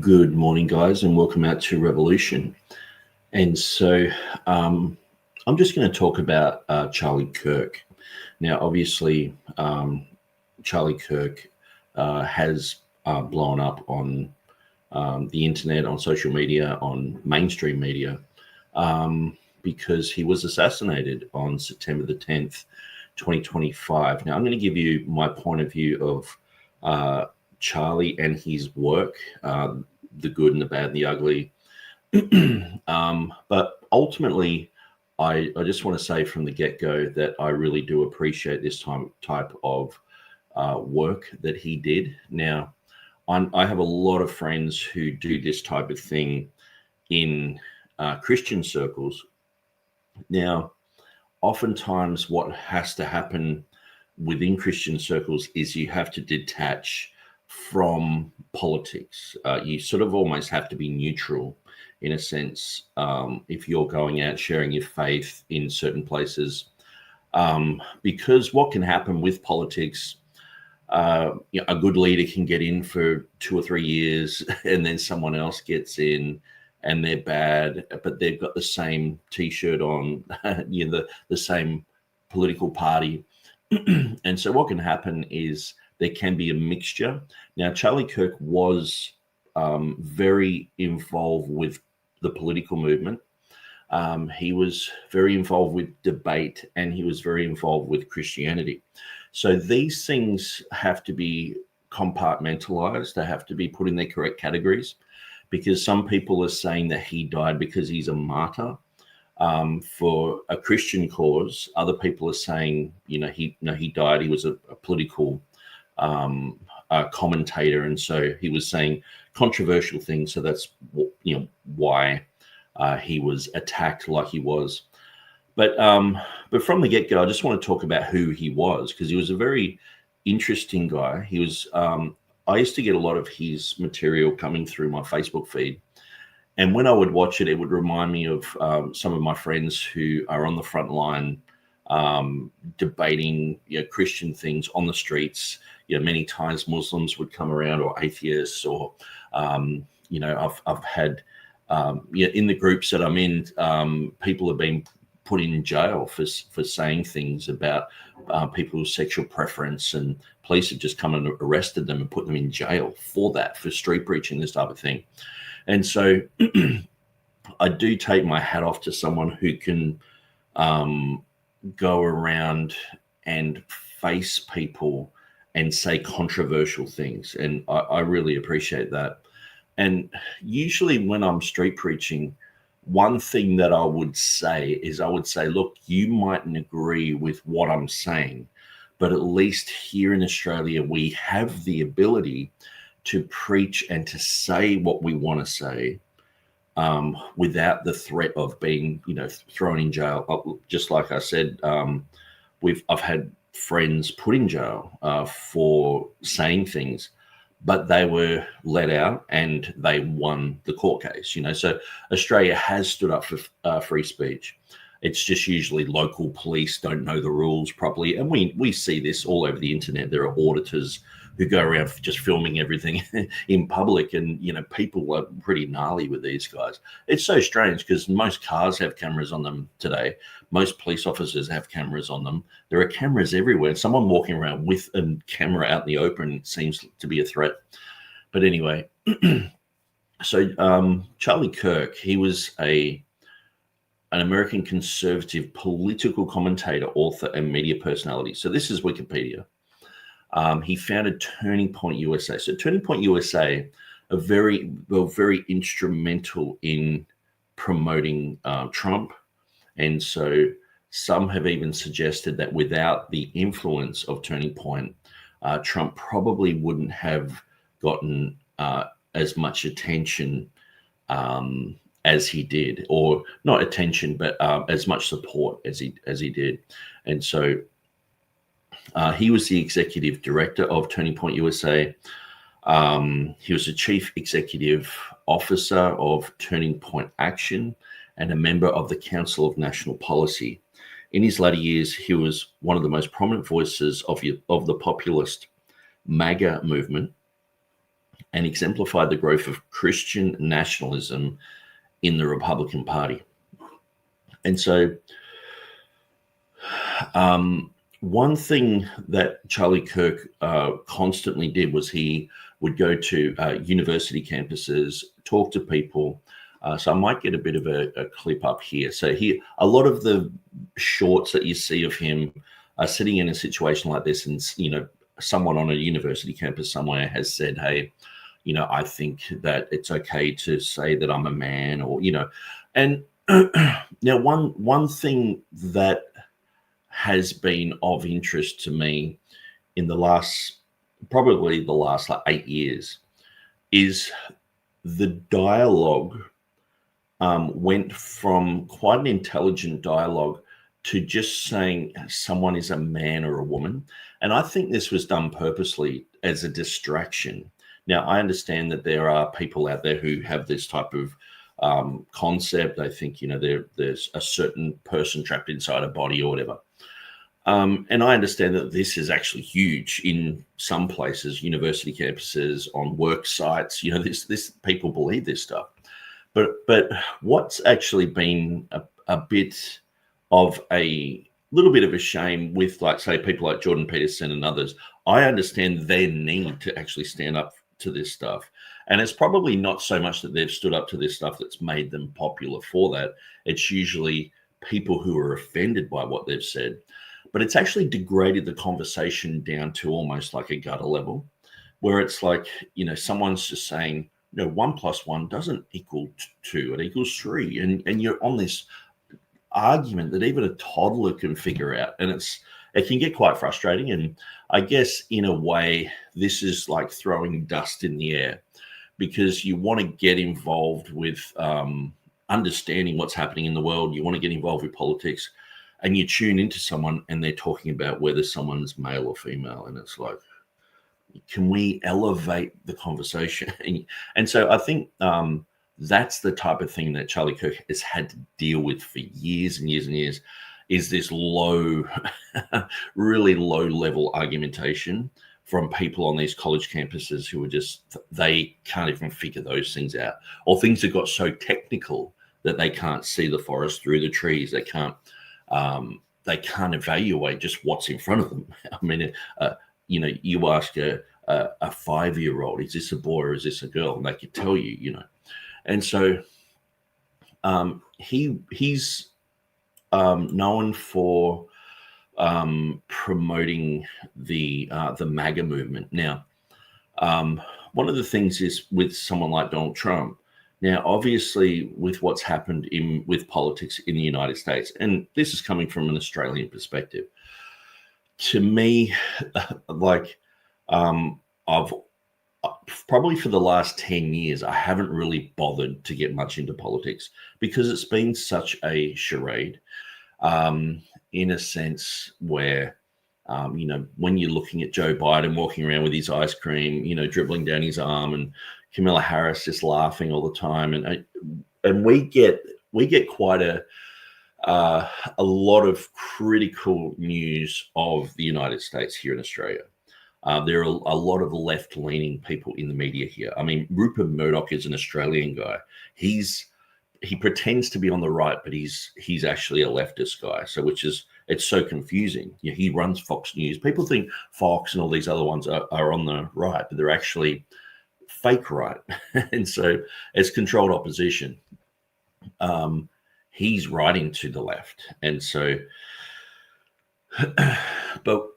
Good morning, guys, and welcome out to Revolution. And so I'm just going to talk about Charlie Kirk. Now, obviously, Charlie Kirk has blown up on the internet, on social media, on mainstream media, because he was assassinated on September the 10th, 2025. Now, I'm going to give you my point of view of Charlie and his work, the good and the bad and the ugly. But ultimately, I just want to say from the get-go that I really do appreciate this type of work that he did. Now, I have a lot of friends who do this type of thing in Christian circles. Now, oftentimes what has to happen within Christian circles is you have to detach from politics. You sort of almost have to be neutral in a sense if you're going out sharing your faith in certain places. Because what can happen with politics, a good leader can get in for 2 or 3 years and then someone else gets in and they're bad, but they've got the same T-shirt on, the same political party. And so what can happen is there can be a mixture. Now, Charlie Kirk was very involved with the political movement. He was very involved with debate, and he was very involved with Christianity. So these things have to be compartmentalized. They have to be put in their correct categories, because some people are saying that he died because he's a martyr for a Christian cause. Other people are saying, he died. He was a political commentator, and so he was saying controversial things. So that's why he was attacked like he was. But from the get-go, I just want to talk about who he was, because he was a very interesting guy. He was. I used to get a lot of his material coming through my Facebook feed. And when I would watch it, it would remind me of some of my friends who are on the front line debating Christian things on the streets. Many times Muslims would come around, or atheists, or, I've had, in the groups that I'm in, people have been put in jail for saying things about people's sexual preference, and police have just come and arrested them and put them in jail for that, for street preaching, this type of thing. And so I do take my hat off to someone who can go around and face people and say controversial things. And I really appreciate that. And usually when I'm street preaching, one thing that I would say, look, you mightn't agree with what I'm saying, but at least here in Australia, we have the ability to preach and to say what we want to say without the threat of being, thrown in jail. Just like I said, I've had friends put in jail for saying things, but they were let out and they won the court case. So Australia has stood up for free speech. It's just usually local police don't know the rules properly, and we see this all over the internet. There are auditors who go around just filming everything in public, and people are pretty gnarly with these guys. It's so strange because most cars have cameras on them today. Most police officers have cameras on them. There are cameras everywhere. Someone walking around with a camera out in the open seems to be a threat. But anyway, so Charlie Kirk, he was an American conservative political commentator, author, and media personality. So this is Wikipedia. He founded Turning Point USA. So Turning Point USA are very instrumental in promoting Trump. And so some have even suggested that without the influence of Turning Point, Trump probably wouldn't have gotten as much attention as he did, or not attention, but as much support as he did. And so he was the executive director of Turning Point USA. He was the chief executive officer of Turning Point Action and a member of the Council of National Policy. In his latter years, he was one of the most prominent voices of the populist MAGA movement, and exemplified the growth of Christian nationalism in the Republican Party. And so one thing that Charlie Kirk constantly did was he would go to university campuses, talk to people. So I might get a bit of a clip up here. So here, a lot of the shorts that you see of him are sitting in a situation like this, and someone on a university campus somewhere has said, "Hey, I think that it's okay to say that I'm a man," or and now one thing that has been of interest to me in probably the last like 8 years is the dialogue went from quite an intelligent dialogue to just saying someone is a man or a woman. And I think this was done purposely as a distraction. Now, I understand that there are people out there who have this type of concept. I think, there's a certain person trapped inside a body or whatever. And I understand that this is actually huge in some places, university campuses, on work sites. This people believe this stuff. But what's actually been a bit of a little bit of a shame with, like, say, people like Jordan Peterson and others, I understand their need to actually stand up to this stuff. And it's probably not so much that they've stood up to this stuff that's made them popular for that. It's usually people who are offended by what they've said. But it's actually degraded the conversation down to almost like a gutter level, where it's like, someone's just saying, 1 + 1 doesn't equal 2, it equals 3. And you're on this argument that even a toddler can figure out. And it can get quite frustrating. And I guess in a way, this is like throwing dust in the air, because you want to get involved with understanding what's happening in the world. You want to get involved with politics, and you tune into someone and they're talking about whether someone's male or female. And it's like, can we elevate the conversation? And so I think that's the type of thing that Charlie Kirk has had to deal with for years and years and years, is this low, really low level argumentation from people on these college campuses who are just, they can't even figure those things out, or things have got so technical that they can't see the forest through the trees. They can't evaluate just what's in front of them. I mean, you ask a 5-year-old, is this a boy or is this a girl? And they could tell you, And so he's known for promoting the MAGA movement. Now, one of the things is with someone like Donald Trump. Now, obviously, with what's happened with politics in the United States, and this is coming from an Australian perspective, to me, I've probably for the last 10 years, I haven't really bothered to get much into politics, because it's been such a charade, in a sense where, when you're looking at Joe Biden walking around with his ice cream, dribbling down his arm, and Kamala Harris just laughing all the time, and we get quite a lot of critical news of the United States here in Australia. There are a lot of left-leaning people in the media here. I mean, Rupert Murdoch is an Australian guy. He pretends to be on the right, but he's actually a leftist guy. So it's so confusing. He runs Fox News. People think Fox and all these other ones are on the right, but they're actually fake right. And so it's controlled opposition. He's writing to the left. And so, but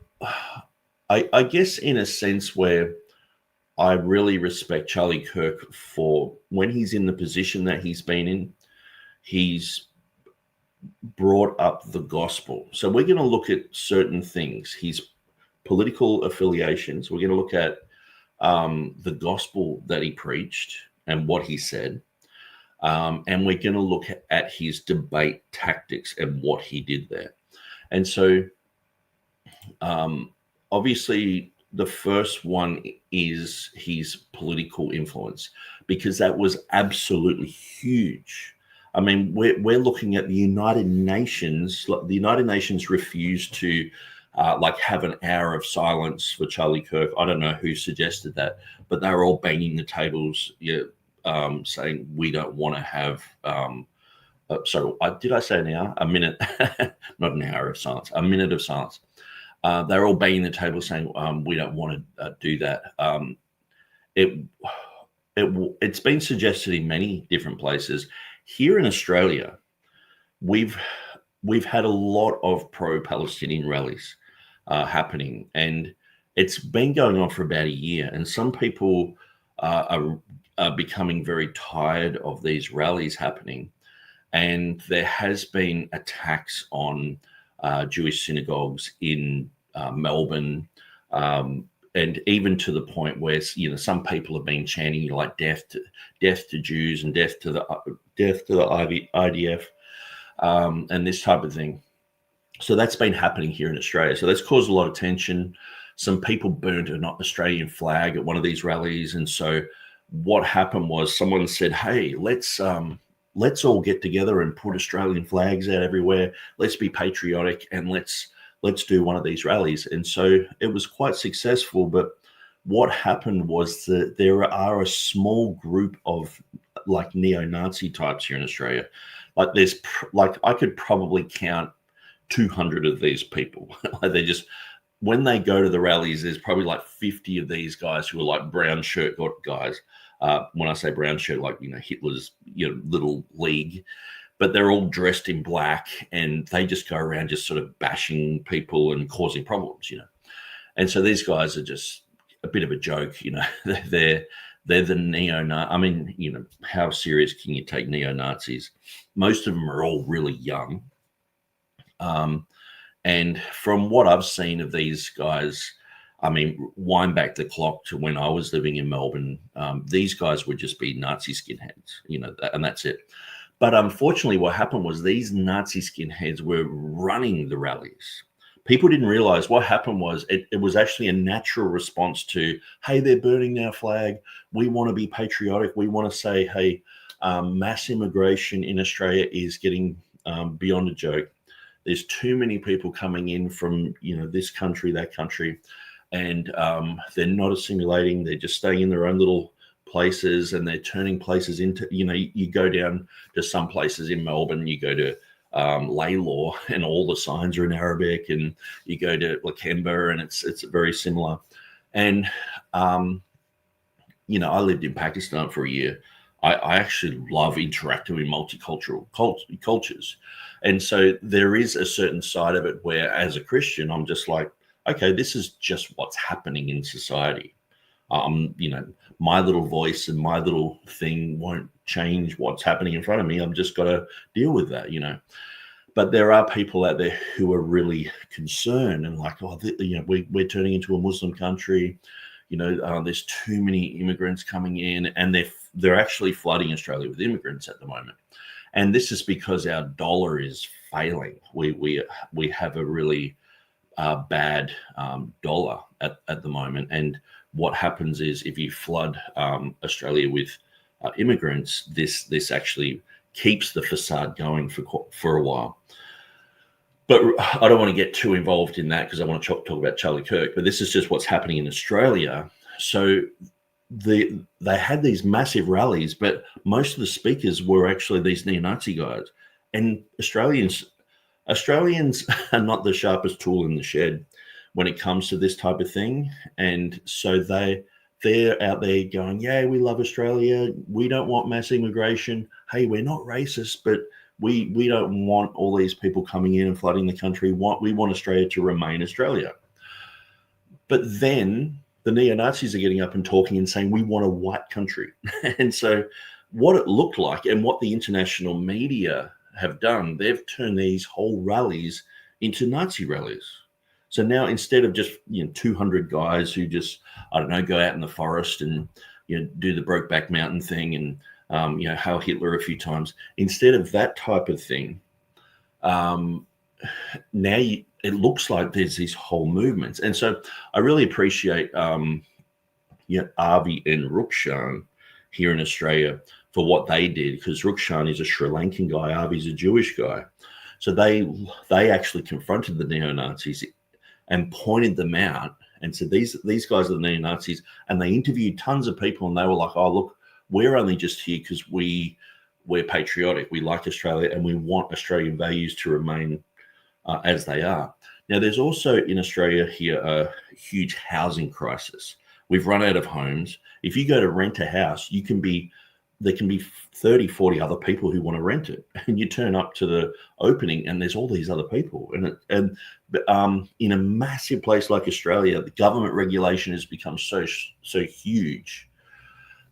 I guess in a sense where I really respect Charlie Kirk for, when he's in the position that he's been in, he's brought up the gospel. So we're going to look at certain things, his political affiliations. We're going to look at the gospel that he preached and what he said. And we're going to look at his debate tactics and what he did there. And so obviously the first one is his political influence, because that was absolutely huge. I mean, we're looking at the United Nations. The United Nations refused to like have an hour of silence for Charlie Kirk. I don't know who suggested that, but they were all banging the tables, saying we don't want to have. Did I say an hour? A minute, not an hour of silence. A minute of silence. They're all banging the table, saying we don't want to do that. It's been suggested in many different places. Here in Australia, we've had a lot of pro-Palestinian rallies happening, and it's been going on for about a year. And some people are becoming very tired of these rallies happening. And there has been attacks on Jewish synagogues in Melbourne, and even to the point where some people have been chanting like death to Jews and death to the IDF, and this type of thing. So that's been happening here in Australia. So that's caused a lot of tension. Some people burned an Australian flag at one of these rallies, and so what happened was someone said, "Hey, let's all get together and put Australian flags out everywhere. Let's be patriotic and let's do one of these rallies." And so it was quite successful. But what happened was that there are a small group of like neo-Nazi types here in Australia. Like I could probably count 200 of these people. They just, when they go to the rallies, there's probably like 50 of these guys who are like brown shirt guys. When I say brown shirt, like, Hitler's, little league, but they're all dressed in black and they just go around just sort of bashing people and causing problems, And so these guys are just a bit of a joke, they're the neo-Nazi. I mean, how serious can you take neo-Nazis? Most of them are all really young. And from what I've seen of these guys, I mean, wind back the clock to when I was living in Melbourne, these guys would just be Nazi skinheads, and that's it. But unfortunately, what happened was these Nazi skinheads were running the rallies. People didn't realize what happened was it was actually a natural response to, hey, they're burning our flag. We want to be patriotic. We want to say, hey, mass immigration in Australia is getting beyond a joke. There's too many people coming in from, this country, that country. And they're not assimilating. They're just staying in their own little places, and they're turning places into, you go down to some places in Melbourne, you go to Laylaw and all the signs are in Arabic, and you go to Lakemba and it's very similar. And, I lived in Pakistan for a year. I actually love interacting with multicultural cultures. And so there is a certain side of it where as a Christian, I'm just like, okay, this is just what's happening in society. My little voice and my little thing won't change what's happening in front of me. I've just got to deal with that, But there are people out there who are really concerned and like, we're turning into a Muslim country. There's too many immigrants coming in, and they're actually flooding Australia with immigrants at the moment. And this is because our dollar is failing. We have a really bad dollar at the moment. And what happens is if you flood Australia with immigrants, this actually keeps the facade going for a while. But I don't want to get too involved in that because I want to talk about Charlie Kirk. But this is just what's happening in Australia. So they had these massive rallies, but most of the speakers were actually these neo-Nazi guys. And Australians are not the sharpest tool in the shed when it comes to this type of thing. And so they're out there going, yeah, we love Australia. We don't want mass immigration. Hey, we're not racist, but we don't want all these people coming in and flooding the country. We want Australia to remain Australia. But then the neo-Nazis are getting up and talking and saying, we want a white country. And so what it looked like and what the international media have done, they've turned these whole rallies into Nazi rallies. So now instead of just 200 guys who just, I don't know, go out in the forest and do the Brokeback Mountain thing and hail Hitler a few times, instead of that type of thing, now it looks like there's these whole movements. And so I really appreciate Avi and Ruckman here in Australia for what they did, because Ruckman is a Sri Lankan guy, Avi's a Jewish guy. So they actually confronted the neo-Nazis and pointed them out and said, these guys are the neo-Nazis. And they interviewed tons of people, and they were like, oh, look, we're only just here because we're patriotic. We like Australia, and we want Australian values to remain as they are. Now, there's also in Australia here a huge housing crisis. We've run out of homes. If you go to rent a house, there can be 30, 40 other people who want to rent it. And you turn up to the opening and there's all these other people. And in a massive place like Australia, the government regulation has become so huge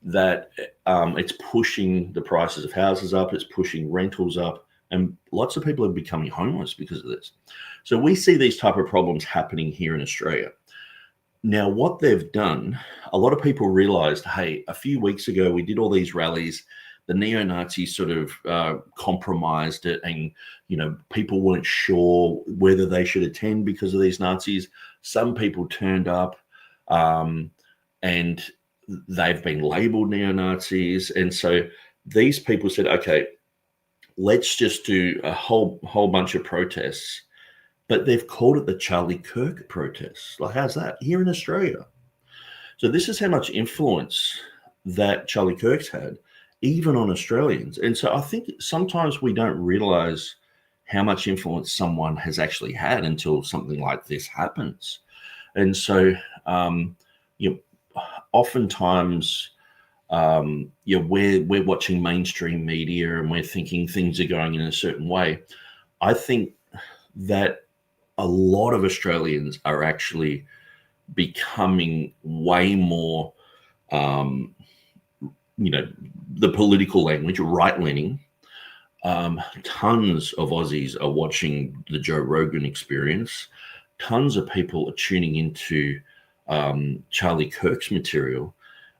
that it's pushing the prices of houses up, it's pushing rentals up, and lots of people are becoming homeless because of this. So we see these type of problems happening here in Australia. Now, what they've done, a lot of people realized, hey, a few weeks ago, we did all these rallies. The neo-Nazis sort of compromised it, and, people weren't sure whether they should attend because of these Nazis. Some people turned up and they've been labeled neo-Nazis. And so these people said, okay, let's just do a whole bunch of protests. But they've called it the Charlie Kirk protests. Like, how's that? Here in Australia. So this is how much influence that Charlie Kirk's had, even on Australians. And so I think sometimes we don't realize how much influence someone has actually had until something like this happens. And so, oftentimes, we're watching mainstream media and we're thinking things are going in a certain way. I think that a lot of Australians are actually becoming way more, the political language, right-leaning. Tons of Aussies are watching the Joe Rogan Experience. Tons of people are tuning into Charlie Kirk's material.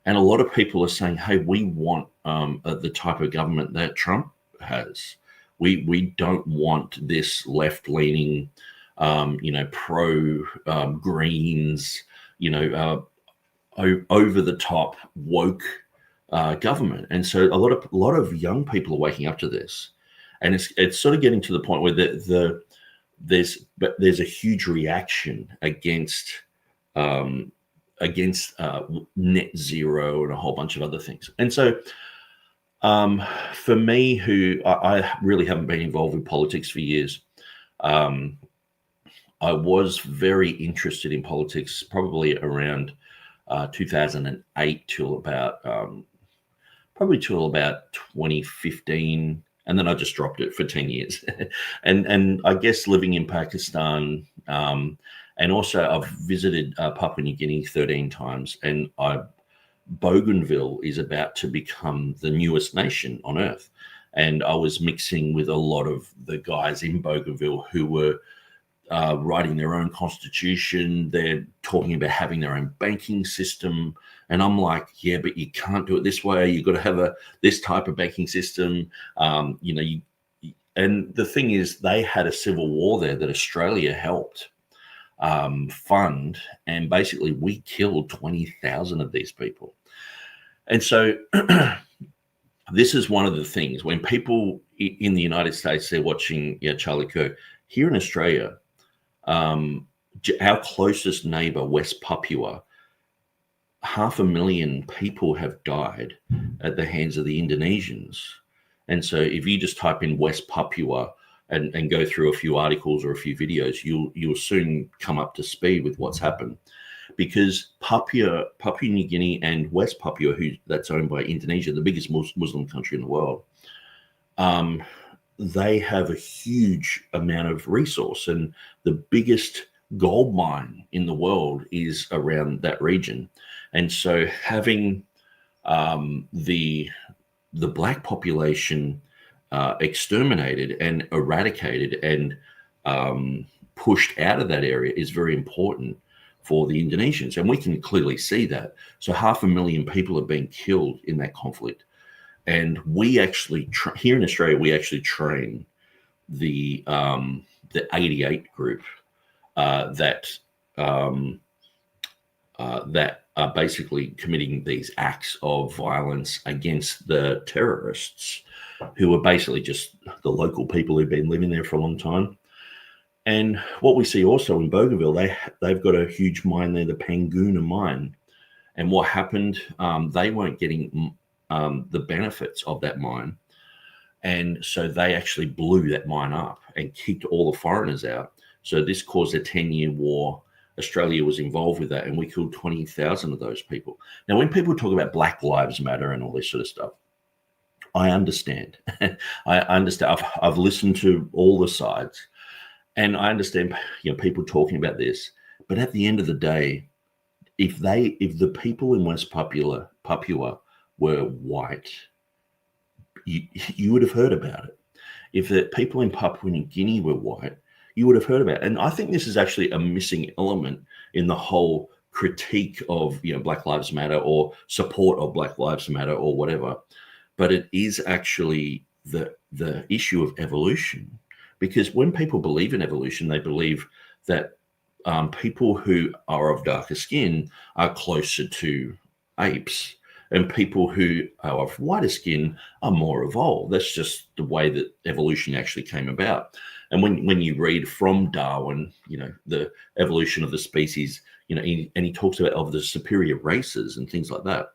And a lot of people are saying, hey, we want the type of government that Trump has. We don't want this left-leaning, pro Greens, over the top woke government. And so a lot of young people are waking up to this, and it's sort of getting to the point where there's a huge reaction against net zero and a whole bunch of other things. And so for me, who I really haven't been involved in politics for years, I was very interested in politics probably around 2008 till about 2015, and then I just dropped it for 10 years. and I guess living in Pakistan, and also I've visited Papua New Guinea 13 times, and Bougainville is about to become the newest nation on earth. And I was mixing with a lot of the guys in Bougainville who were writing their own constitution. They're talking about having their own banking system. And I'm like, yeah, but you can't do it this way. You've got to have this type of banking system. And the thing is, they had a civil war there that Australia helped fund. And basically we killed 20,000 of these people. And so this is one of the things when people in the United States, they're watching Charlie Kirk. Here in Australia, our closest neighbor, West Papua, 500,000 people have died at the hands of the Indonesians. And so if you just type in West Papua and go through a few articles or a few videos, you'll soon come up to speed with what's happened. Because Papua New Guinea and West Papua, that's owned by Indonesia, the biggest Muslim country in the world, they have a huge amount of resource, and the biggest gold mine in the world is around that region. And so having the black population exterminated and eradicated and pushed out of that area is very important for the Indonesians. And we can clearly see that. So 500,000 people have been killed in that conflict. And we actually, here in Australia, we actually train the 88 group that are basically committing these acts of violence against the terrorists, who are basically just the local people who've been living there for a long time. And what we see also in Bougainville, they've got a huge mine there, the Panguna mine. And what happened, they weren't getting the benefits of that mine. And so they actually blew that mine up and kicked all the foreigners out. So this caused a 10-year war. Australia was involved with that, and we killed 20,000 of those people. Now, when people talk about Black Lives Matter and all this sort of stuff, I understand. I understand. I've listened to all the sides, and I understand, people talking about this. But at the end of the day, if the people in West Papua were white, you would have heard about it. If the people in Papua New Guinea were white, you would have heard about it. And I think this is actually a missing element in the whole critique of Black Lives Matter or support of Black Lives Matter or whatever. But it is actually the issue of evolution, because when people believe in evolution, they believe that people who are of darker skin are closer to apes, and people who are of whiter skin are more evolved. That's just the way that evolution actually came about. And when you read from Darwin, the evolution of the species, and he talks about of the superior races and things like that.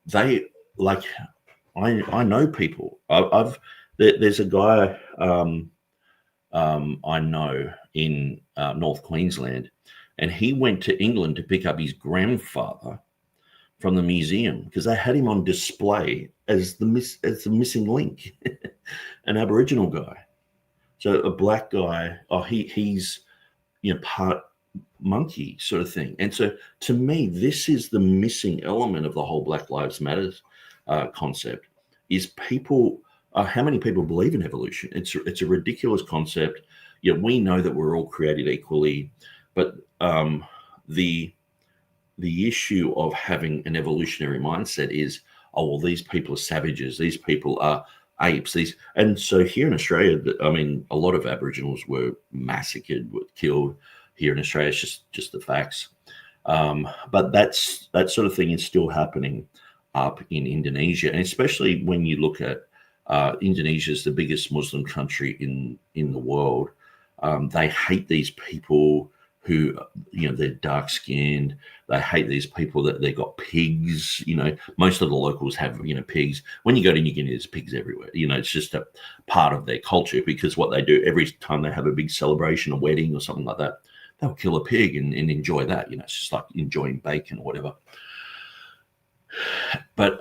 They like, I know people. There's a guy I know in North Queensland, and he went to England to pick up his grandfather from the museum because they had him on display as the missing link, an Aboriginal guy. So a black guy, he's part monkey sort of thing. And so to me, this is the missing element of the whole Black Lives Matter concept, is people, how many people believe in evolution? It's a ridiculous concept. We know that we're all created equally, but the issue of having an evolutionary mindset is, these people are savages, these people are apes, and so here in Australia, a lot of Aboriginals were massacred, were killed here in Australia. It's just the facts. But that sort of thing is still happening up in Indonesia, and especially when you look at Indonesia is the biggest Muslim country in the world. They hate these people who, they're dark skinned. They hate these people that they got pigs. Most of the locals have, pigs. When you go to New Guinea, there's pigs everywhere. It's just a part of their culture, because what they do every time they have a big celebration, a wedding or something like that, they'll kill a pig and enjoy that. It's just like enjoying bacon or whatever. But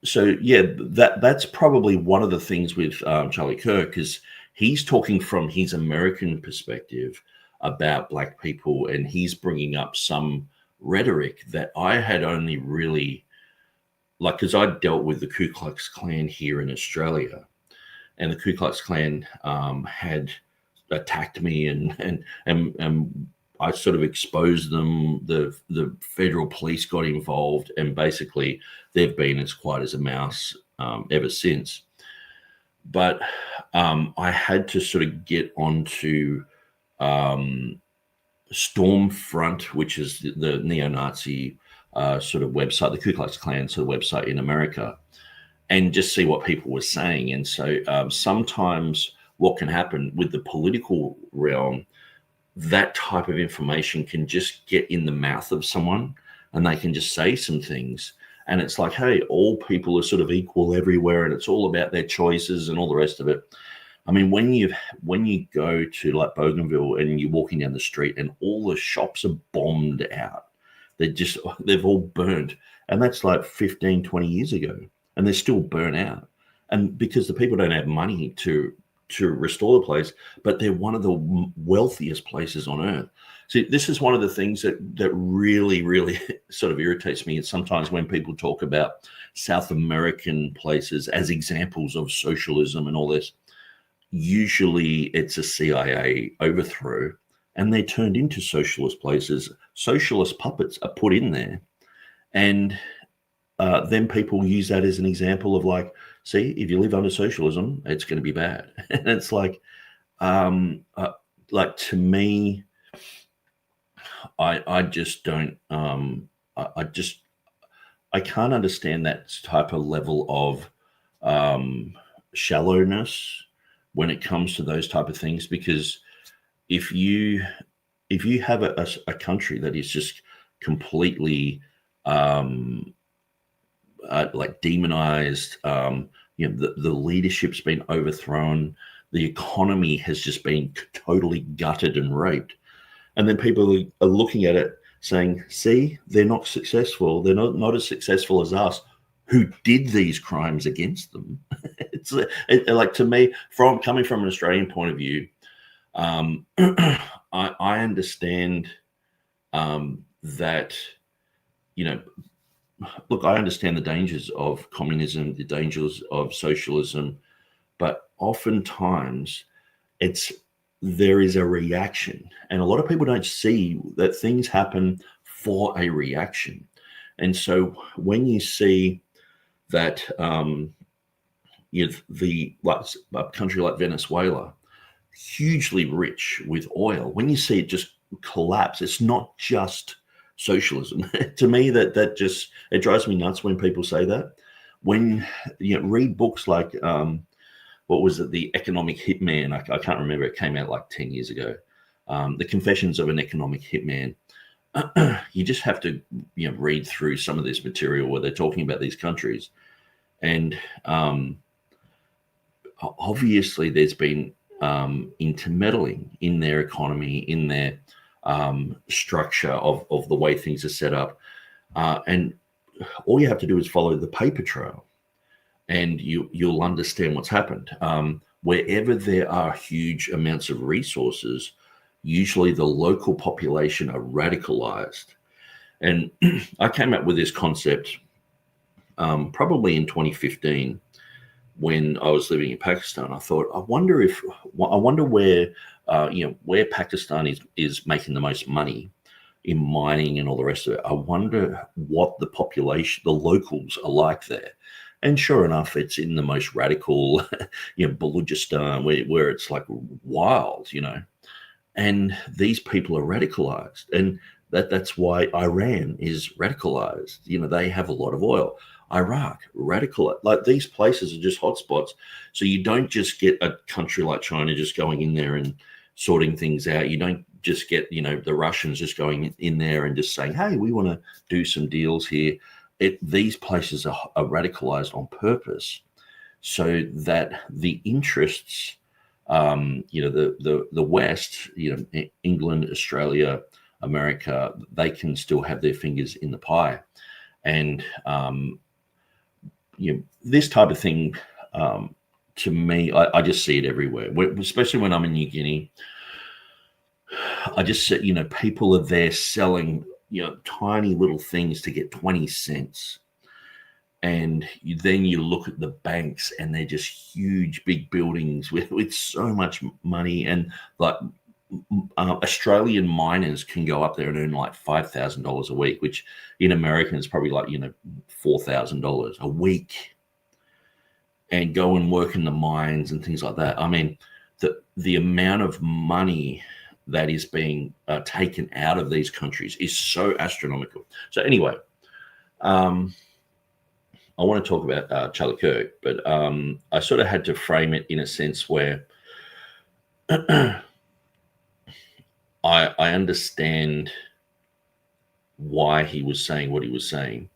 so yeah, that's probably one of the things with Charlie Kirk, is he's talking from his American perspective about black people, and he's bringing up some rhetoric that I had only really, because I dealt with the Ku Klux Klan here in Australia, and the Ku Klux Klan had attacked me, and I sort of exposed them. The federal police got involved, and basically they've been as quiet as a mouse ever since. But I had to sort of get onto Stormfront, which is the neo-Nazi sort of website, the Ku Klux Klan sort of website in America, and just see what people were saying. And so sometimes what can happen with the political realm, that type of information can just get in the mouth of someone, and they can just say some things. And it's like, hey, all people are sort of equal everywhere, and it's all about their choices and all the rest of it. When you go to like Bougainville and you're walking down the street and all the shops are bombed out, they've all burnt. And that's like 15, 20 years ago, and they're still burnt out. And because the people don't have money to restore the place, but they're one of the wealthiest places on earth. See, this is one of the things that really, really sort of irritates me. And sometimes when people talk about South American places as examples of socialism and all this, usually it's a CIA overthrow, and they're turned into socialist places. Socialist puppets are put in there, and then people use that as an example of like, see, if you live under socialism, it's going to be bad. And it's like to me, I just don't, I can't understand that type of level of shallowness when it comes to those type of things, because if you have a country that is just completely like demonized, the leadership's been overthrown, the economy has just been totally gutted and raped, and then people are looking at it saying, see, they're not successful, they're not as successful as us who did these crimes against them. It's like, to me, coming from an Australian point of view, I understand that, look, I understand the dangers of communism, the dangers of socialism, but oftentimes there is a reaction, and a lot of people don't see that things happen for a reaction. And so when you see that a country like Venezuela, hugely rich with oil, when you see it just collapse, it's not just socialism. To me, that just, it drives me nuts when people say that. When read books like what was it, The Economic Hitman, I can't remember, it came out like 10 years ago, The Confessions of an Economic Hitman. You just have to read through some of this material where they're talking about these countries, and obviously there's been intermeddling in their economy, in their structure of the way things are set up, and all you have to do is follow the paper trail, and you'll understand what's happened. Wherever there are huge amounts of resources, usually the local population are radicalized. And I came up with this concept probably in 2015 when I was living in Pakistan. I thought, I wonder where where Pakistan is making the most money in mining and all the rest of it. I wonder what the population, the locals, are like there. And sure enough, it's in the most radical, Balochistan, where it's like wild, and these people are radicalized, and that's why Iran is radicalized. They have a lot of oil. Iraq, radicalized. Like, these places are just hotspots. So you don't just get a country like China just going in there and sorting things out. You don't just get, the Russians just going in there and just saying, hey, we want to do some deals here. These places are radicalized on purpose so that the interests, the West, England, Australia, America, they can still have their fingers in the pie. And, this type of thing, to me, I just see it everywhere, especially when I'm in New Guinea. I just see, people are there selling, tiny little things to get 20 cents. And then you look at the banks, and they're just huge, big buildings with so much money. And like Australian miners can go up there and earn like $5,000 a week, which in America is probably like, $4,000 a week, and go and work in the mines and things like that. I mean, the amount of money that is being taken out of these countries is so astronomical. So anyway, I want to talk about Charlie Kirk, but I sort of had to frame it in a sense where I understand why he was saying what he was saying.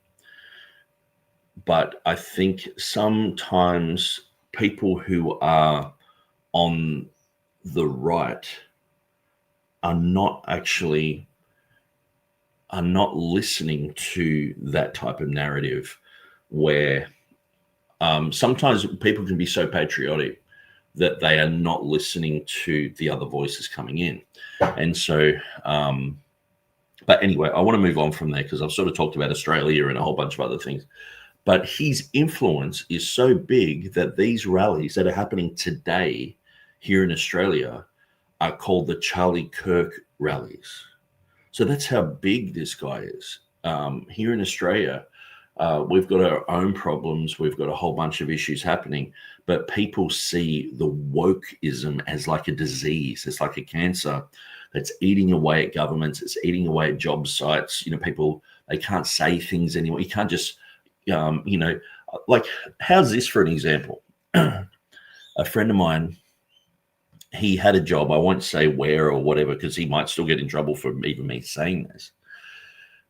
But I think sometimes people who are on the right are not listening to that type of narrative, where sometimes people can be so patriotic that they are not listening to the other voices coming in. And so, but anyway, I want to move on from there, because I've sort of talked about Australia and a whole bunch of other things. But his influence is so big that these rallies that are happening today here in Australia are called the Charlie Kirk rallies. So that's how big this guy is. Here in Australia, we've got our own problems. We've got a whole bunch of issues happening, but people see the wokeism as like a disease. It's like a cancer that's eating away at governments. It's eating away at job sites. People, they can't say things anymore. You can't just, like, how's this for an example? A friend of mine he had a job. I won't say where or whatever, because he might still get in trouble for even me saying this.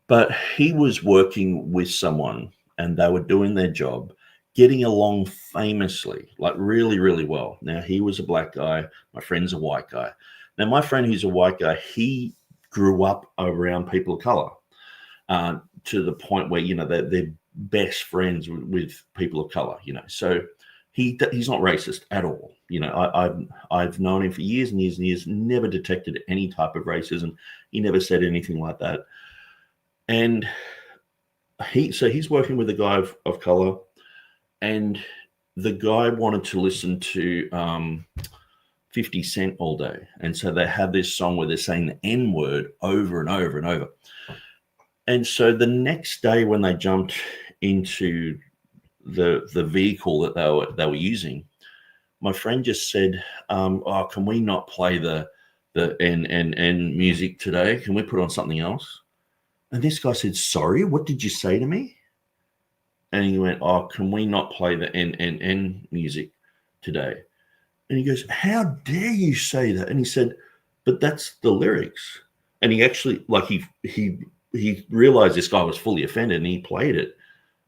But he was working with someone and they were doing their job, getting along famously, like really, really well. Now, he was a black guy. My friend's a white guy. Now, my friend who's a white guy, he grew up around people of color to the point where, you know, they're best friends with people of color, you know. So he's not racist at all. You know, I've known him for years and years and years, never detected any type of racism. He never said anything like that. And he's working with a guy of color, and the guy wanted to listen to 50 Cent all day. And so they have this song where they're saying the N word over and over and over. And so the next day when they jumped into the vehicle that they were using, my friend just said, oh, can we not play the N music today? Can we put on something else? And this guy said, sorry, what did you say to me? And he went, oh, can we not play the N music today? And he goes, how dare you say that? And he said, but that's the lyrics. And he actually, like, he realized this guy was fully offended, and he played it.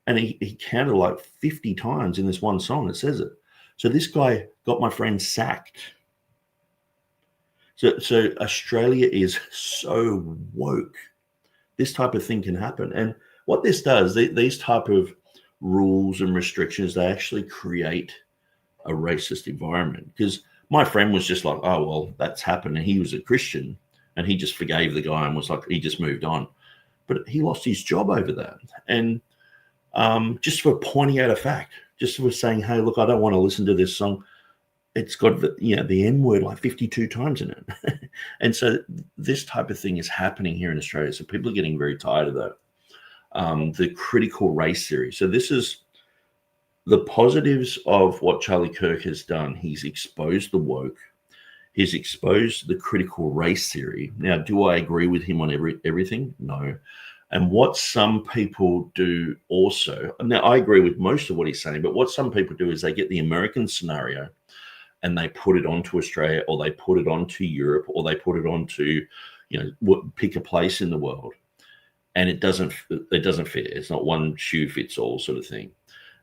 And he counted like 50 times in this one song that says it. So this guy got my friend sacked. So Australia is so woke. This type of thing can happen. And what this does, these type of rules and restrictions, they actually create a racist environment. Because my friend was just like, oh, well, that's happened. And he was a Christian, and he just forgave the guy and was like, he just moved on. But he lost his job over that. And just for pointing out a fact, just for saying, hey, look, I don't want to listen to this song. It's got the N word like 52 times in it. And so this type of thing is happening here in Australia. So people are getting very tired of that. The critical race theory. So this is the positives of what Charlie Kirk has done. He's exposed the woke. He's exposed the critical race theory. Now, do I agree with him on everything? No. And what some people do also, now I agree with most of what he's saying, but what some people do is they get the American scenario and they put it onto Australia, or they put it onto Europe, or they put it onto, pick a place in the world. And it doesn't fit. It's not one shoe fits all sort of thing.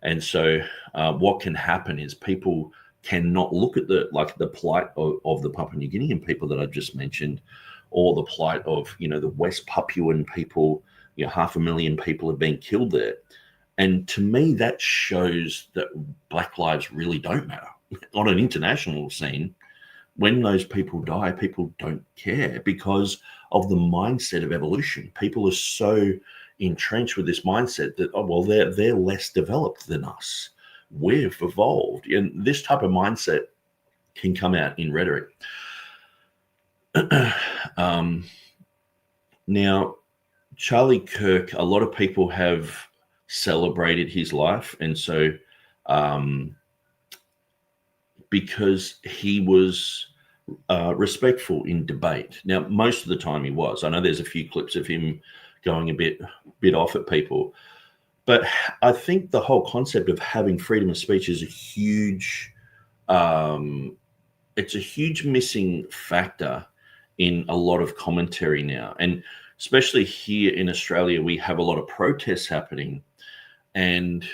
And so what can happen is people cannot look at the plight of the Papua New Guinean people that I've just mentioned, or the plight of, the West Papuan people. 500,000 people have been killed there. And to me, that shows that Black lives really don't matter. On an international scene, when those people die, people don't care because of the mindset of evolution. People are so entrenched with this mindset that, oh, well, they're less developed than us. We've evolved. And this type of mindset can come out in rhetoric. Now, Charlie Kirk, a lot of people have celebrated his life. And so because he was respectful in debate. Now, most of the time he was. I know there's a few clips of him going a bit off at people. But I think the whole concept of having freedom of speech is a huge missing factor in a lot of commentary now. And especially here in Australia, we have a lot of protests happening, and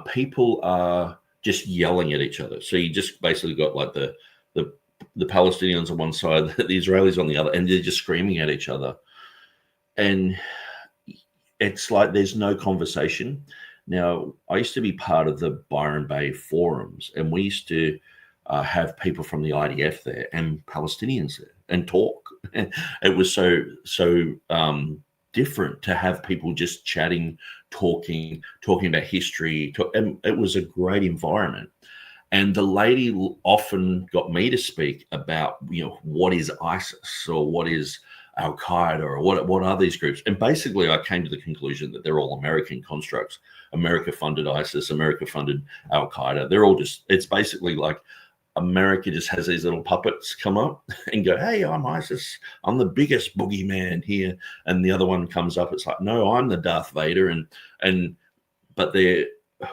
people are just yelling at each other. So you just basically got like the Palestinians on one side, the Israelis on the other, and they're just screaming at each other. And it's like there's no conversation. Now, I used to be part of the Byron Bay forums, and we used to have people from the IDF there and Palestinians there and talk. It was so different to have people just chatting, talking about history. And it was a great environment. And the lady often got me to speak about, what is ISIS, or what is Al Qaeda, or what are these groups? And basically, I came to the conclusion that they're all American constructs. America funded ISIS, America funded Al Qaeda. They're all it's basically like America just has these little puppets come up and go, hey, I'm ISIS. I'm the biggest boogeyman here. And the other one comes up. It's like, no, I'm the Darth Vader. But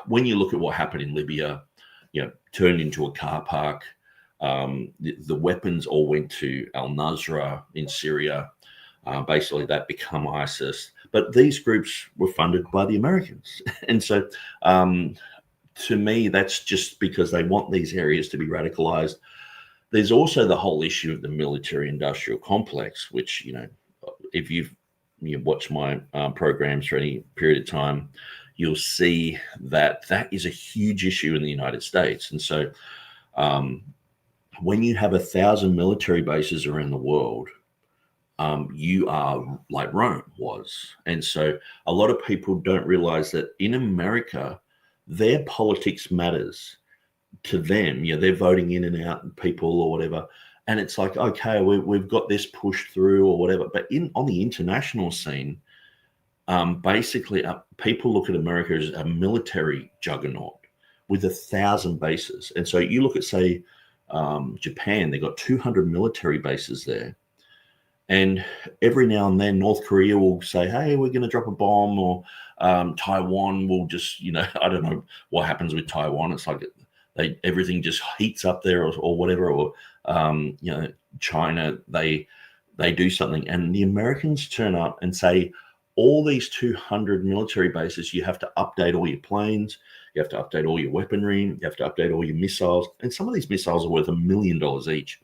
when you look at what happened in Libya, turned into a car park, The weapons all went to al-Nusra in Syria. Basically, that become ISIS. But these groups were funded by the Americans. And so to me, that's just because they want these areas to be radicalized. There's also the whole issue of the military-industrial complex, which, if you watch my programs for any period of time, you'll see that is a huge issue in the United States. And so when you have 1,000 military bases around the world, you are like Rome was. And so a lot of people don't realize that in America, their politics matters to them. They're voting in and out people or whatever. And it's like, okay, we've got this pushed through or whatever. But on the international scene, basically people look at America as a military juggernaut with 1,000 bases. And so you look at, say, Japan, they've got 200 military bases there. And every now and then, North Korea will say, hey, we're going to drop a bomb, or Taiwan will just, I don't know what happens with Taiwan. It's like everything just heats up there or whatever, or, China, they do something. And the Americans turn up and say, all these 200 military bases, you have to update all your planes, you have to update all your weaponry, you have to update all your missiles. And some of these missiles are worth $1 million each.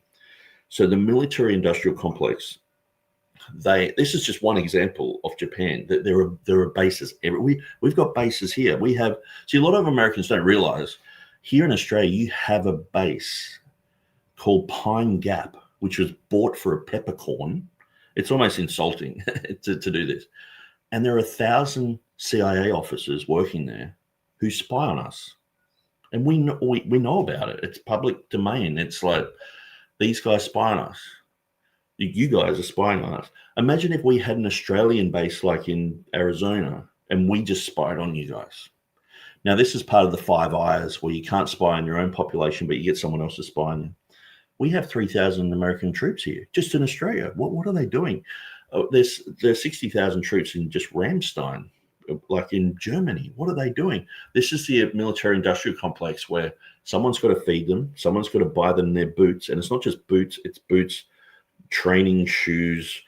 So the military-industrial complex, this is just one example of Japan. There are bases. We've got bases here. A lot of Americans don't realize here in Australia, you have a base called Pine Gap, which was bought for a peppercorn. It's almost insulting to do this. And there are 1,000 CIA officers working there who spy on us. And we know about it. It's public domain. It's like, these guys spy on us. You guys are spying on us. Imagine if we had an Australian base like in Arizona and we just spied on you guys. Now, this is part of the 5 Eyes where you can't spy on your own population, but you get someone else to spy on you. We have 3,000 American troops here, just in Australia. What are they doing? There's 60,000 troops in just Ramstein, like in Germany. What are they doing? This is the military-industrial complex where someone's got to feed them, someone's got to buy them their boots, and it's not just boots, it's boots, training shoes,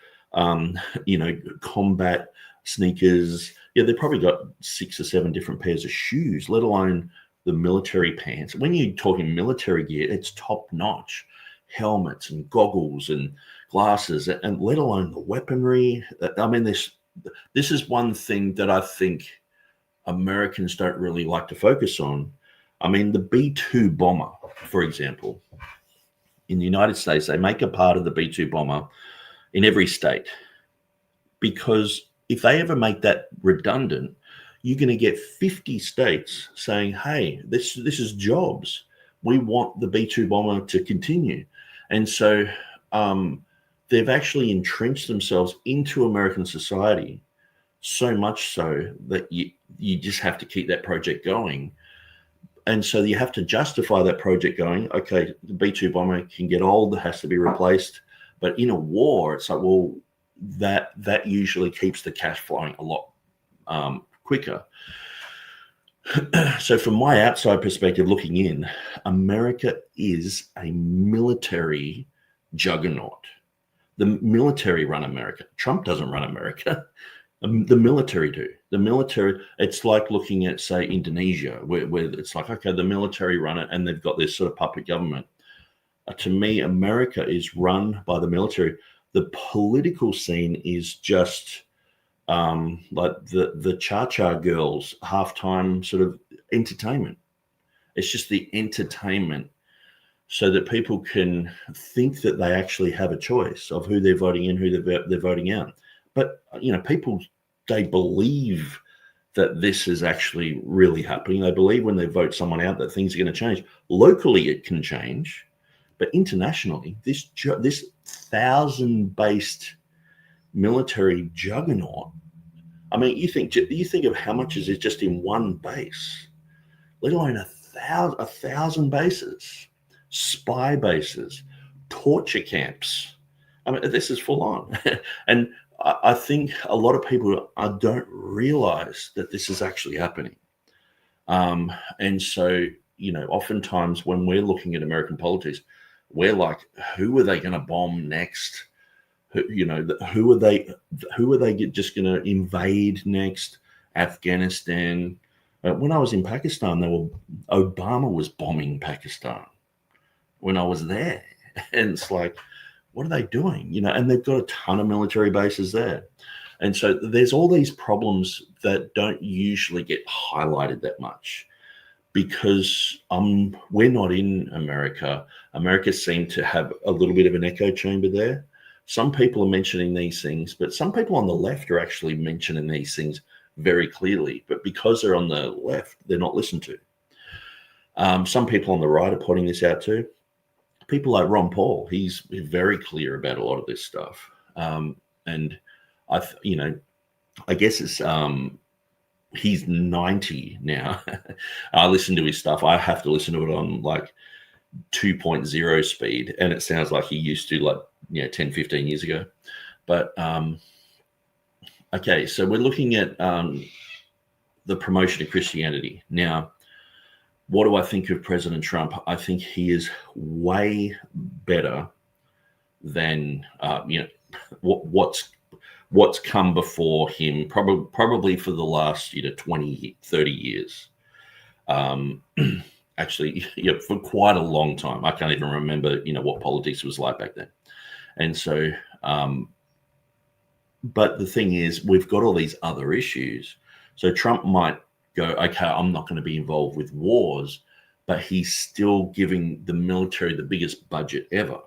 combat sneakers. They've probably got 6 or 7 different pairs of shoes, let alone the military pants. When you're talking military gear, it's top notch. Helmets and goggles and glasses, and let alone the weaponry. I mean, this is one thing that I think Americans don't really like to focus on. I mean, the B-2 bomber, for example, in the United States, they make a part of the B-2 bomber in every state, because if they ever make that redundant, you're going to get 50 states saying, hey, this is jobs. We want the B-2 bomber to continue. And so they've actually entrenched themselves into American society, so much so that you just have to keep that project going. And so you have to justify that project going, okay, the B-2 bomber can get old, it has to be replaced. But in a war, it's like, well, that usually keeps the cash flowing a lot quicker. So from my outside perspective looking in, America is a military juggernaut. The military run America. Trump doesn't run America. The military do. The military, it's like looking at, say, Indonesia, where it's like, okay, the military run it and they've got this sort of puppet government. To me, America is run by the military. The political scene is just like the cha-cha girls halftime sort of entertainment. It's just the entertainment so that people can think that they actually have a choice of who they're voting in, who they're voting out. But, people, they believe that this is actually really happening. They believe when they vote someone out that things are going to change. Locally, it can change. But internationally, this 1,000-based military juggernaut, I mean, you think of how much is it just in one base, let alone 1,000 bases, spy bases, torture camps. I mean, this is full on. And I think a lot of people don't realize that this is actually happening. And so, oftentimes when we're looking at American politics, we're like, who are they going to bomb next? Who are they just going to invade next? Afghanistan. When I was in Pakistan, Obama was bombing Pakistan when I was there. And it's like, what are they doing? And they've got a ton of military bases there. And so there's all these problems that don't usually get highlighted that much because we're not in America. America seemed to have a little bit of an echo chamber there. Some people are mentioning these things, but some people on the left are actually mentioning these things very clearly. But because they're on the left, they're not listened to. Some people on the right are pointing this out too. People like Ron Paul, he's very clear about a lot of this stuff. And I guess it's he's 90 now. I listen to his stuff. I have to listen to it on like 2.0 speed, and it sounds like he used to 10, 15 years ago. But okay, so we're looking at the promotion of Christianity. Now, what do I think of President Trump? I think he is way better than what's come before him, probably for the last 20, 30 years. Actually, for quite a long time. I can't even remember, what politics was like back then. And so, but the thing is, we've got all these other issues. So Trump might go, okay, I'm not going to be involved with wars, but he's still giving the military the biggest budget ever.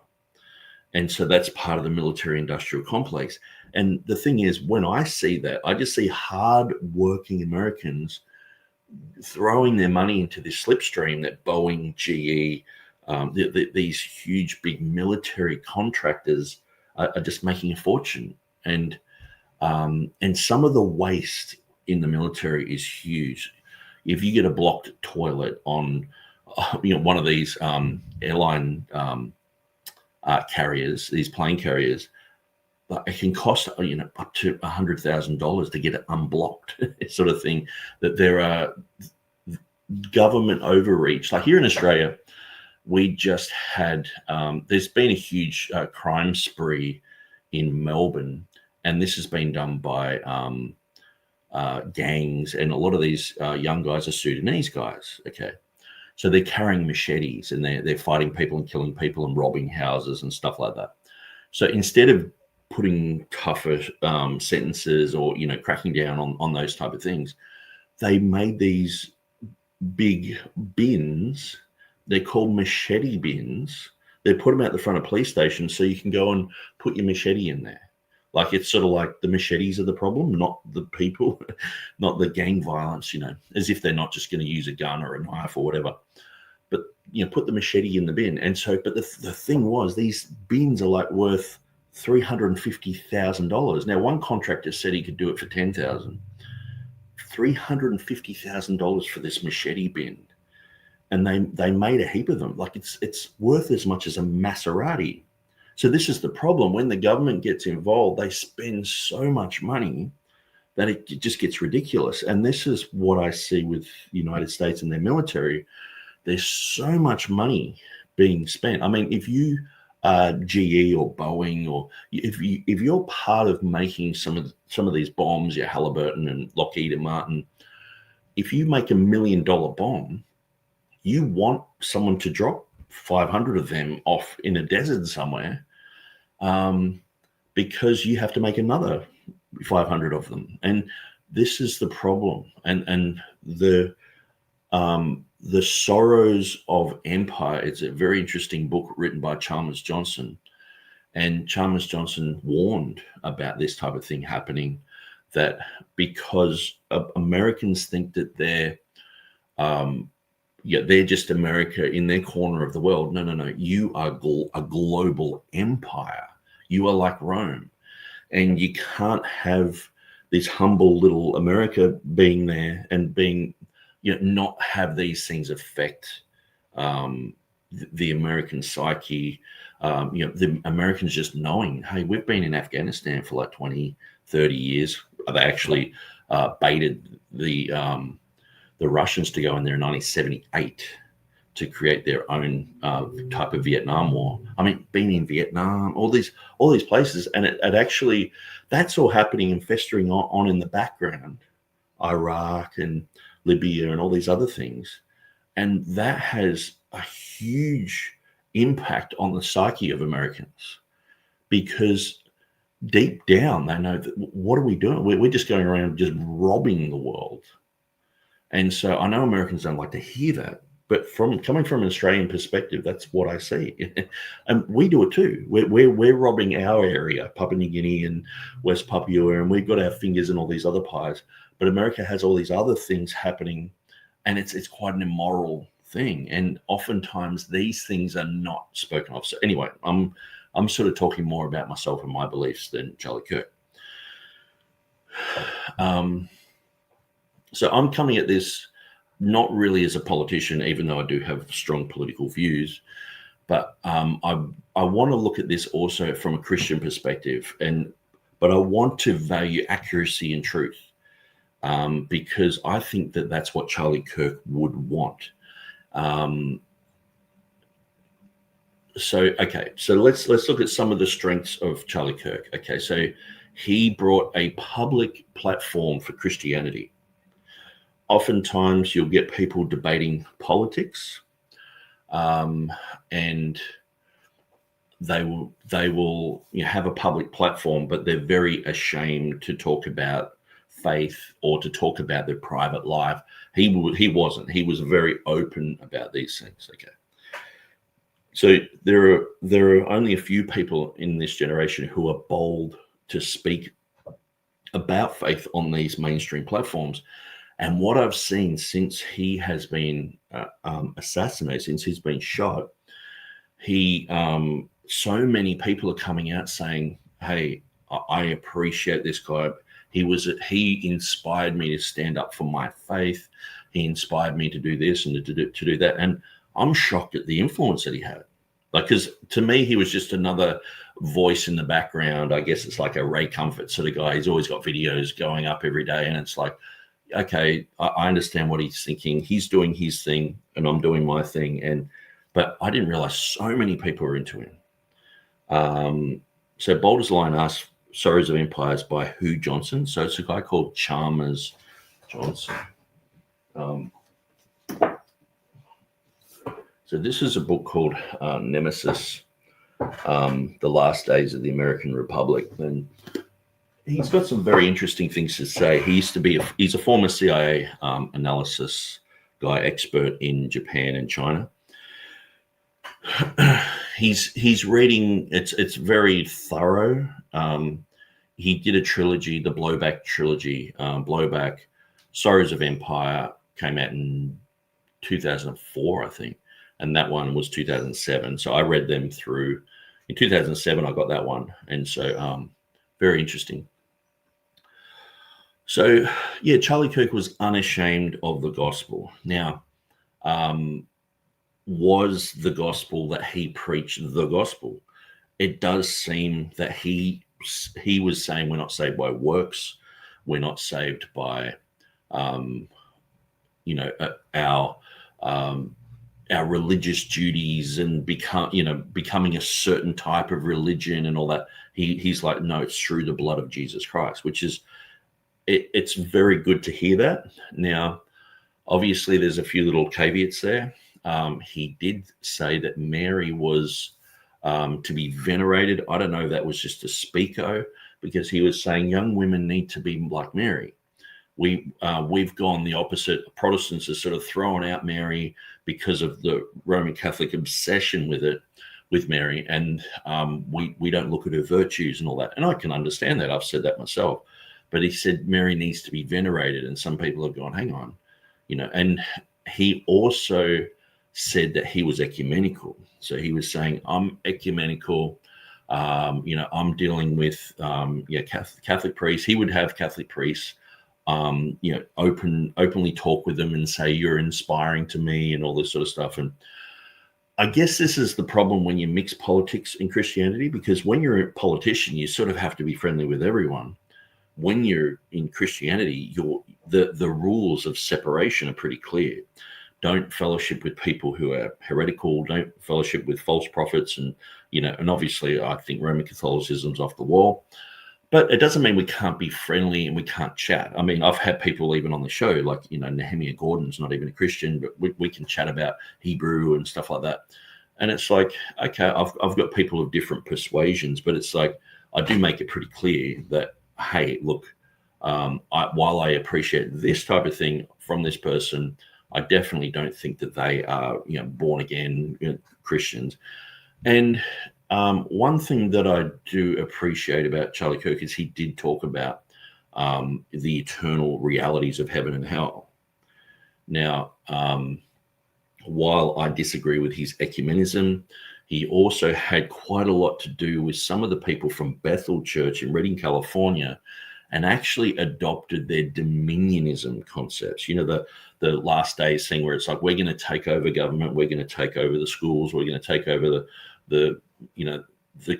And so that's part of the military industrial complex. And the thing is, when I see that, I just see hard-working Americans throwing their money into this slipstream that Boeing, GE, these huge, big military contractors are just making a fortune. And some of the waste in the military is huge. If you get a blocked toilet on, one of these airline carriers, these plane carriers, it can cost up to $100,000 to get it unblocked, sort of thing. That there are government overreach. Like here in Australia, we just had there's been a huge crime spree in Melbourne, and this has been done by gangs, and a lot of these young guys are Sudanese guys. Okay, so they're carrying machetes and they're fighting people and killing people and robbing houses and stuff like that. So instead of putting tougher sentences or cracking down on those type of things, they made these big bins. They're called machete bins. They put them out the front of police stations so you can go and put your machete in there. Like it's sort of like the machetes are the problem, not the people, not the gang violence, as if they're not just going to use a gun or a knife or whatever. But, put the machete in the bin. And so, but the thing was, these bins are like worth $350,000. Now, one contractor said he could do it for $10,000. $350,000 for this machete bin. And they made a heap of them. Like it's worth as much as a Maserati. So this is the problem. When the government gets involved, they spend so much money that it just gets ridiculous. And this is what I see with the United States and their military. There's so much money being spent. I mean, if you are GE or Boeing, or if you're part of making some of these bombs, your Halliburton and Lockheed Martin, if you make $1 million bomb, you want someone to drop 500 of them off in a desert somewhere, because you have to make another 500 of them. And this is the problem. And the Sorrows of Empire. It's a very interesting book written by Chalmers Johnson. And Chalmers Johnson warned about this type of thing happening, that because Americans think that they're just America in their corner of the world. No. You are a global empire. You are like Rome. And you can't have this humble little America being there and being, not have these things affect the American psyche. The Americans just knowing, hey, we've been in Afghanistan for like 20, 30 years. They actually baited the Russians to go in there in 1978 to create their own type of Vietnam War. I mean, being in Vietnam, all these places, and it actually, that's all happening and festering on in the background, Iraq and Libya and all these other things. And that has a huge impact on the psyche of Americans, because deep down they know that, what are we doing? We're just going around just robbing the world. And so I know Americans don't like to hear that, but coming from an Australian perspective, that's what I see. And we do it too. We're robbing our area, Papua New Guinea and West Papua, and we've got our fingers in all these other pies. But America has all these other things happening, and it's quite an immoral thing. And oftentimes these things are not spoken of. So anyway, I'm sort of talking more about myself and my beliefs than Charlie Kirk. So I'm coming at this not really as a politician, even though I do have strong political views, but I want to look at this also from a Christian perspective, but I want to value accuracy and truth, because I think that that's what Charlie Kirk would want. So let's look at some of the strengths of Charlie Kirk. Okay, so he brought a public platform for Christianity. Oftentimes you'll get people debating politics, and they will have a public platform, but they're very ashamed to talk about faith or to talk about their private life. He wasn't. He was very open about these things. Okay. So there are only a few people in this generation who are bold to speak about faith on these mainstream platforms. And what I've seen since he has been assassinated, since he's been shot, so many people are coming out saying, "Hey, I appreciate this guy. He inspired me to stand up for my faith. He inspired me to do this and to do that." And I'm shocked at the influence that he had. Because to me, he was just another voice in the background. I guess it's like a Ray Comfort sort of guy. He's always got videos going up every day, and it's like, okay, I understand what he's thinking. He's doing his thing and I'm doing my thing. But I didn't realize so many people were into him. So Bold as Lion asks, Sorrows of Empires by who Johnson? So it's a guy called Chalmers Johnson. So this is a book called Nemesis, The Last Days of the American Republic. And he's got some very interesting things to say. He's a former CIA analysis guy, expert in Japan and China. He's reading, it's very thorough. He did a trilogy, the Blowback trilogy. Blowback, Sorrows of Empire came out in 2004, I think. And that one was 2007. So I read them through. In 2007, I got that one. And so very interesting. So, yeah, Charlie Kirk was unashamed of the gospel. Now, was the gospel that he preached the gospel? It does seem that he was saying we're not saved by works. We're not saved by, our religious duties and becoming a certain type of religion and all that. He's like, no, it's through the blood of Jesus Christ, which is, it's very good to hear that. Now, obviously, there's a few little caveats there. He did say that Mary was to be venerated. I don't know if that was just a speako, because he was saying young women need to be like Mary. We've gone the opposite. Protestants are sort of throwing out Mary because of the Roman Catholic obsession with Mary, and we don't look at her virtues and all that. And I can understand that. I've said that myself. But he said Mary needs to be venerated, and some people have gone, hang on, And he also said that he was ecumenical. So he was saying, I'm ecumenical. I'm dealing with Catholic priests. He would have Catholic priests. Openly talk with them and say, you're inspiring to me and all this sort of stuff. And I guess this is the problem when you mix politics and Christianity, because when you're a politician, you sort of have to be friendly with everyone. When you're in Christianity, the rules of separation are pretty clear. don't fellowship with people who are heretical, don't fellowship with false prophets. And, and obviously I think Roman Catholicism's off the wall, but it doesn't mean we can't be friendly and we can't chat. I mean, I've had people even on the show, like, Nehemiah Gordon's not even a Christian, but we can chat about Hebrew and stuff like that. And it's like, okay, I've got people of different persuasions, but it's like, I do make it pretty clear that, hey, look, while I appreciate this type of thing from this person, I definitely don't think that they are, born again Christians. And one thing that I do appreciate about Charlie Kirk is he did talk about the eternal realities of heaven and hell. Now, while I disagree with his ecumenism, he also had quite a lot to do with some of the people from Bethel Church in Redding, California, and actually adopted their dominionism concepts. The last days thing where it's like, we're going to take over government, we're going to take over the schools, we're going to take over the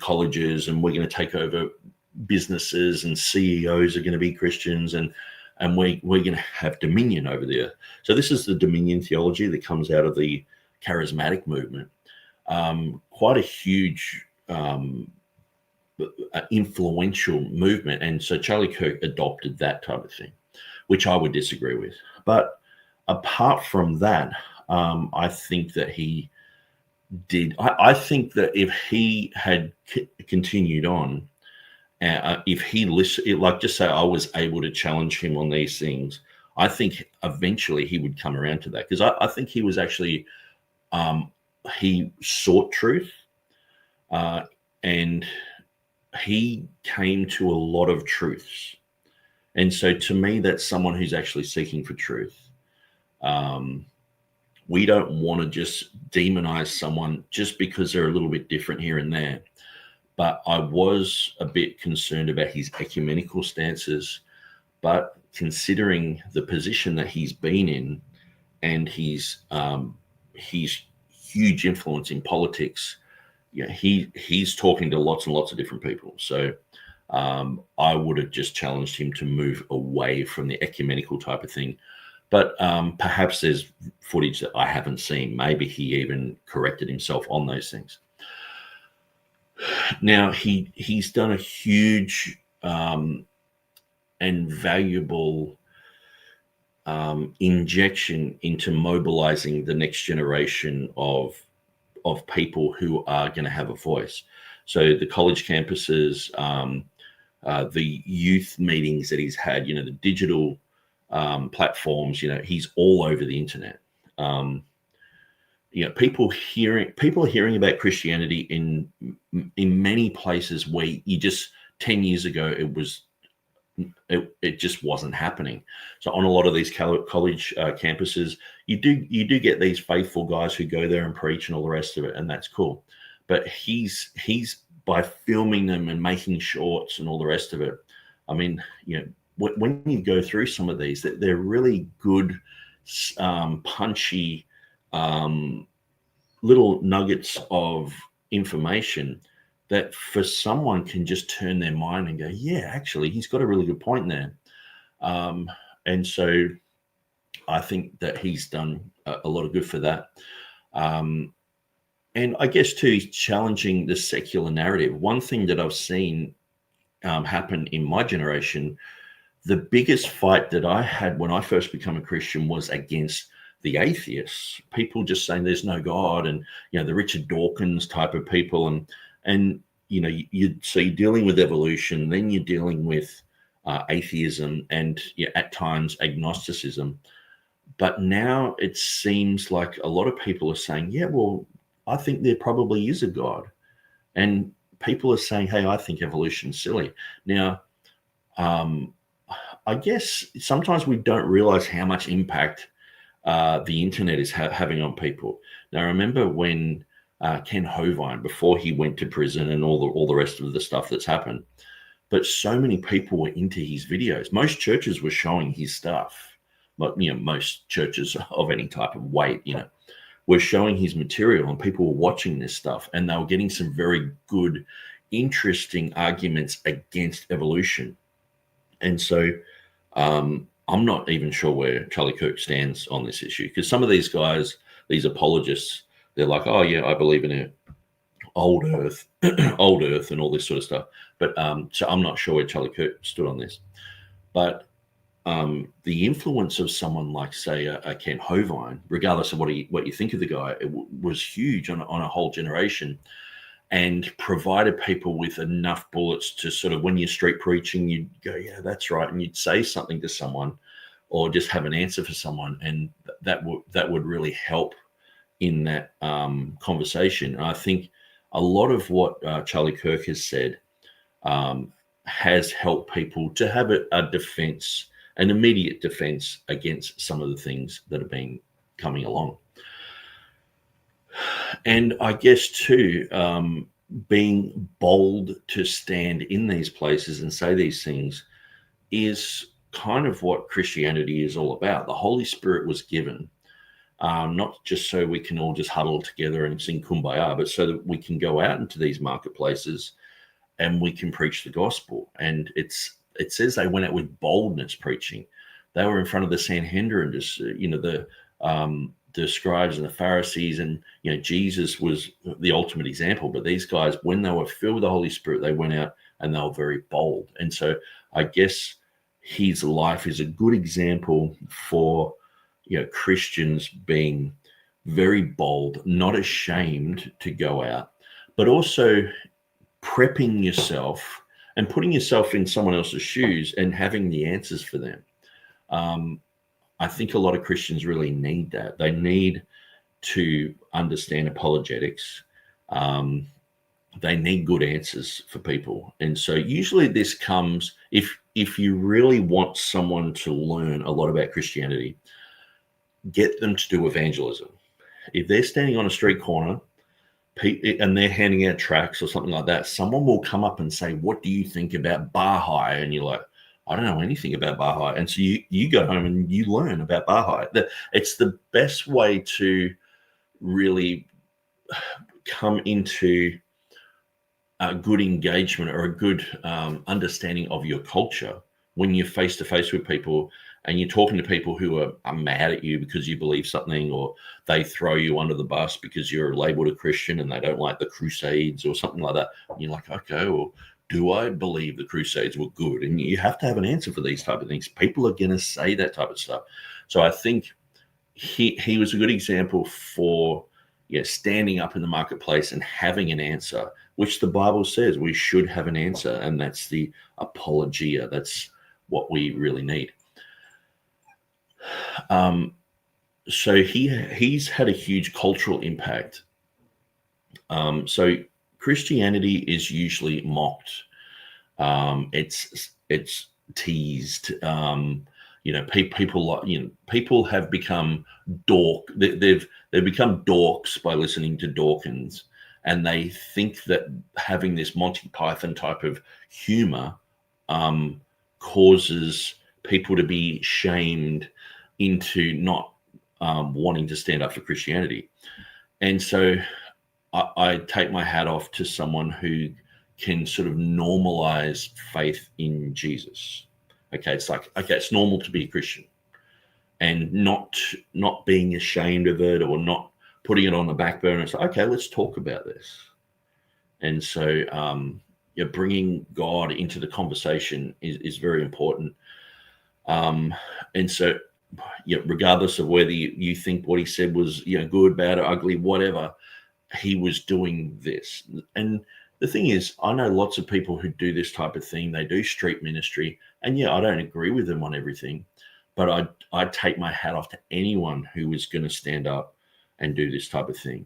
colleges, and we're going to take over businesses, and CEOs are going to be Christians, and we're going to have dominion over the earth. So this is the dominion theology that comes out of the charismatic movement. Quite a huge influential movement. And so Charlie Kirk adopted that type of thing, which I would disagree with. But apart from that, I think that he did. I think that if he had continued on, if he listened, like, just say I was able to challenge him on these things, I think eventually he would come around to that, because I think he was actually, he sought truth, and he came to a lot of truths. And so to me, that's someone who's actually seeking for truth. We don't want to just demonize someone just because they're a little bit different here and there. But I was a bit concerned about his ecumenical stances. But considering the position that he's been in, and his huge influence in politics, he's talking to lots and lots of different people. So I would have just challenged him to move away from the ecumenical type of thing. But perhaps there's footage that I haven't seen. Maybe he even corrected himself on those things. Now, he's done a huge and valuable injection into mobilizing the next generation of people who are going to have a voice. So the college campuses, the youth meetings that he's had, the digital platforms, he's all over the internet. People are hearing about Christianity in many places where you just 10 years ago it just wasn't happening. So on a lot of these college campuses, you do get these faithful guys who go there and preach and all the rest of it, and that's cool. But he's by filming them and making shorts and all the rest of it. I mean, when you go through some of these, they're really good, punchy little nuggets of information that for someone can just turn their mind and go, yeah, actually, he's got a really good point there. And so I think that he's done a lot of good for that. And I guess, too, he's challenging the secular narrative. One thing that I've seen happen in my generation, the biggest fight that I had when I first became a Christian was against the atheists, people just saying there's no God, and, the Richard Dawkins type of people. And so you're dealing with evolution, then you're dealing with atheism, and at times agnosticism. But now it seems like a lot of people are saying, yeah, well, I think there probably is a God. And people are saying, hey, I think evolution's silly. Now, I guess sometimes we don't realize how much impact the internet is having on people. Now, I remember when Ken Hovind, before he went to prison and all the rest of the stuff that's happened, but so many people were into his videos. Most churches were showing his stuff. But, most churches of any type of weight, were showing his material, and people were watching this stuff, and they were getting some very good, interesting arguments against evolution. And so I'm not even sure where Charlie Kirk stands on this issue, because some of these guys, these apologists, they're like, oh yeah, I believe in it. Old Earth, old Earth, and all this sort of stuff. But so I'm not sure where Charlie Kirk stood on this. But the influence of someone like, say, a Ken Hovind, regardless of what you think of the guy, was huge on a whole generation, and provided people with enough bullets to sort of, when you're street preaching, you'd go, yeah, that's right, and you'd say something to someone, or just have an answer for someone, and that would really help in that conversation. And I think a lot of what Charlie Kirk has said has helped people to have a defense, an immediate defense against some of the things that have been coming along. And I guess too, being bold to stand in these places and say these things is kind of what Christianity is all about. The Holy Spirit was given, not just so we can all just huddle together and sing Kumbaya, but so that we can go out into these marketplaces and we can preach the gospel. And it says they went out with boldness preaching. They were in front of the Sanhedrin, just the scribes and the Pharisees, and Jesus was the ultimate example. But these guys, when they were filled with the Holy Spirit, they went out and they were very bold. And so I guess his life is a good example for Christians being very bold, not ashamed to go out, but also prepping yourself and putting yourself in someone else's shoes and having the answers for them. I think a lot of Christians really need that. They need to understand apologetics. They need good answers for people. And so usually this comes, if you really want someone to learn a lot about Christianity, get them to do evangelism. If they're standing on a street corner and they're handing out tracts or something like that, someone will come up and say, what do you think about Baha'i? And you're like, I don't know anything about Baha'i. And so you go home and you learn about Baha'i. It's the best way to really come into a good engagement or a good understanding of your culture when you're face to face with people and you're talking to people who are mad at you because you believe something, or they throw you under the bus because you're labeled a Christian and they don't like the Crusades or something like that. And you're like, okay, well, do I believe the Crusades were good? And you have to have an answer for these type of things. People are going to say that type of stuff. So I think he was a good example for standing up in the marketplace and having an answer, which the Bible says we should have an answer, and that's the apologia. That's what we really need. So he's had a huge cultural impact. So Christianity is usually mocked. It's teased. People have become they've become dorks by listening to Dawkins, and they think that having this Monty Python type of humor causes people to be shamed into not wanting to stand up for Christianity. And so I take my hat off to someone who can sort of normalize faith in Jesus. Okay, it's like, okay, it's normal to be a Christian, and not being ashamed of it or not putting it on the back burner. It's like, okay, let's talk about this. And so bringing God into the conversation is very important. And so regardless of whether you think what he said was good, bad, or ugly, whatever, he was doing this. And the thing is, I know lots of people who do this type of thing. They do street ministry, and I don't agree with them on everything, but I take my hat off to anyone who is going to stand up and do this type of thing.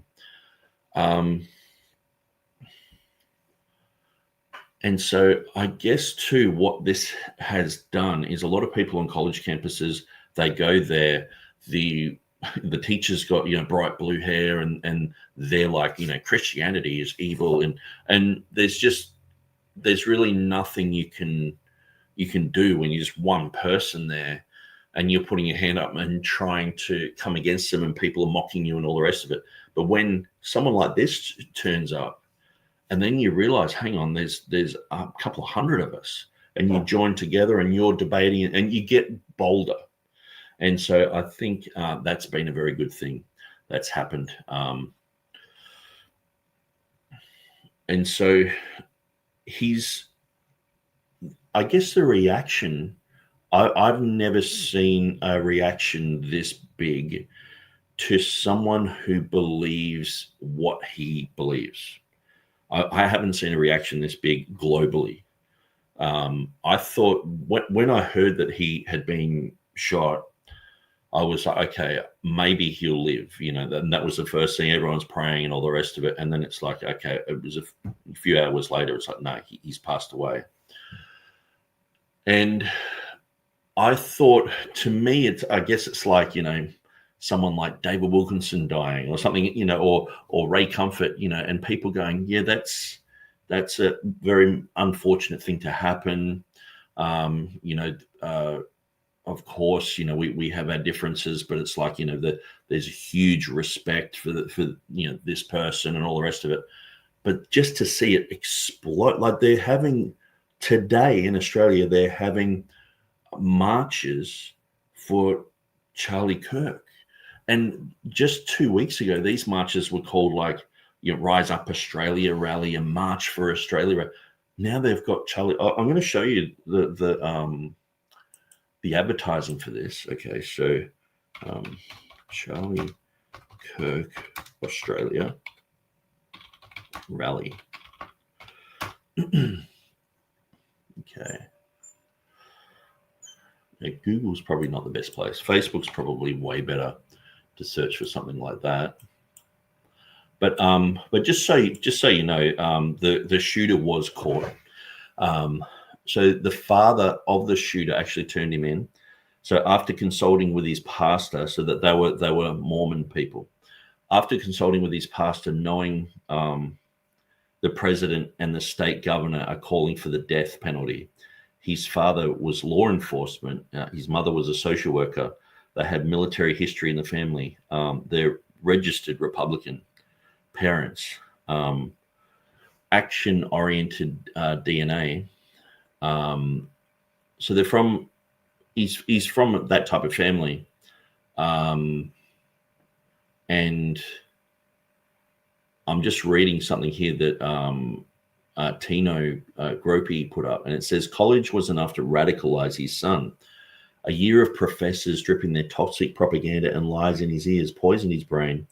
And so I guess too, what this has done is a lot of people on college campuses, they go there, the teachers got bright blue hair, and they're like, Christianity is evil, and there's really nothing you can do when you're just one person there and you're putting your hand up and trying to come against them, and people are mocking you and all the rest of it. But when someone like this turns up, and then you realize, hang on, there's a couple of hundred of us, and you join together and you're debating and you get bolder. And so I think that's been a very good thing that's happened. And so I guess the reaction, I've never seen a reaction this big to someone who believes what he believes. I haven't seen a reaction this big globally. I thought when I heard that he had been shot, I was like, okay, maybe he'll live, and that was the first thing. Everyone's praying and all the rest of it. And then it's like, okay, it was a few hours later, it's like, no, he's passed away. And I thought, to me, I guess it's like, someone like David Wilkinson dying or something, or Ray Comfort, and people going, yeah, that's a very unfortunate thing to happen. Of course, we have our differences, but it's like, there's a huge respect for this person and all the rest of it. But just to see it explode, like they're having today in Australia, they're having marches for Charlie Kirk. And just 2 weeks ago, these marches were called like, Rise Up Australia rally and March for Australia. Now they've got Charlie. I'm going to show you the advertising for this. Okay, so Charlie Kirk Australia rally. Okay. Yeah, Google's probably not the best place. Facebook's probably way better to search for something like that. But just so you know, the shooter was caught. So the father of the shooter actually turned him in. So after consulting with his pastor, so that they were Mormon people, after consulting with his pastor, knowing the president and the state governor are calling for the death penalty, his father was law enforcement. His mother was a social worker. They had military history in the family. They're registered Republican parents, action-oriented DNA. So they're from, he's from that type of family. And I'm just reading something here that Tino Gropey put up, and it says, college was enough to radicalize his son. A year of professors dripping their toxic propaganda and lies in his ears poisoned his brain.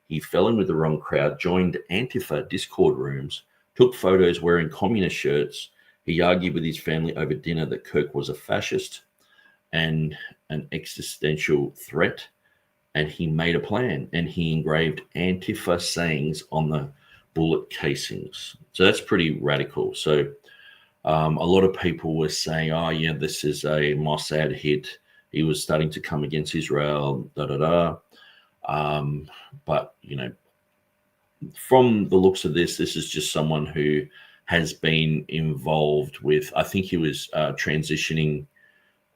He fell in with the wrong crowd, joined Antifa Discord rooms, took photos wearing communist shirts. He argued with his family over dinner that Kirk was a fascist and an existential threat. And he made a plan, and he engraved Antifa sayings on the bullet casings. So that's pretty radical. So a lot of people were saying, oh, yeah, this is a Mossad hit. He was starting to come against Israel, But, from the looks of this is just someone who has been involved with, I think he was transitioning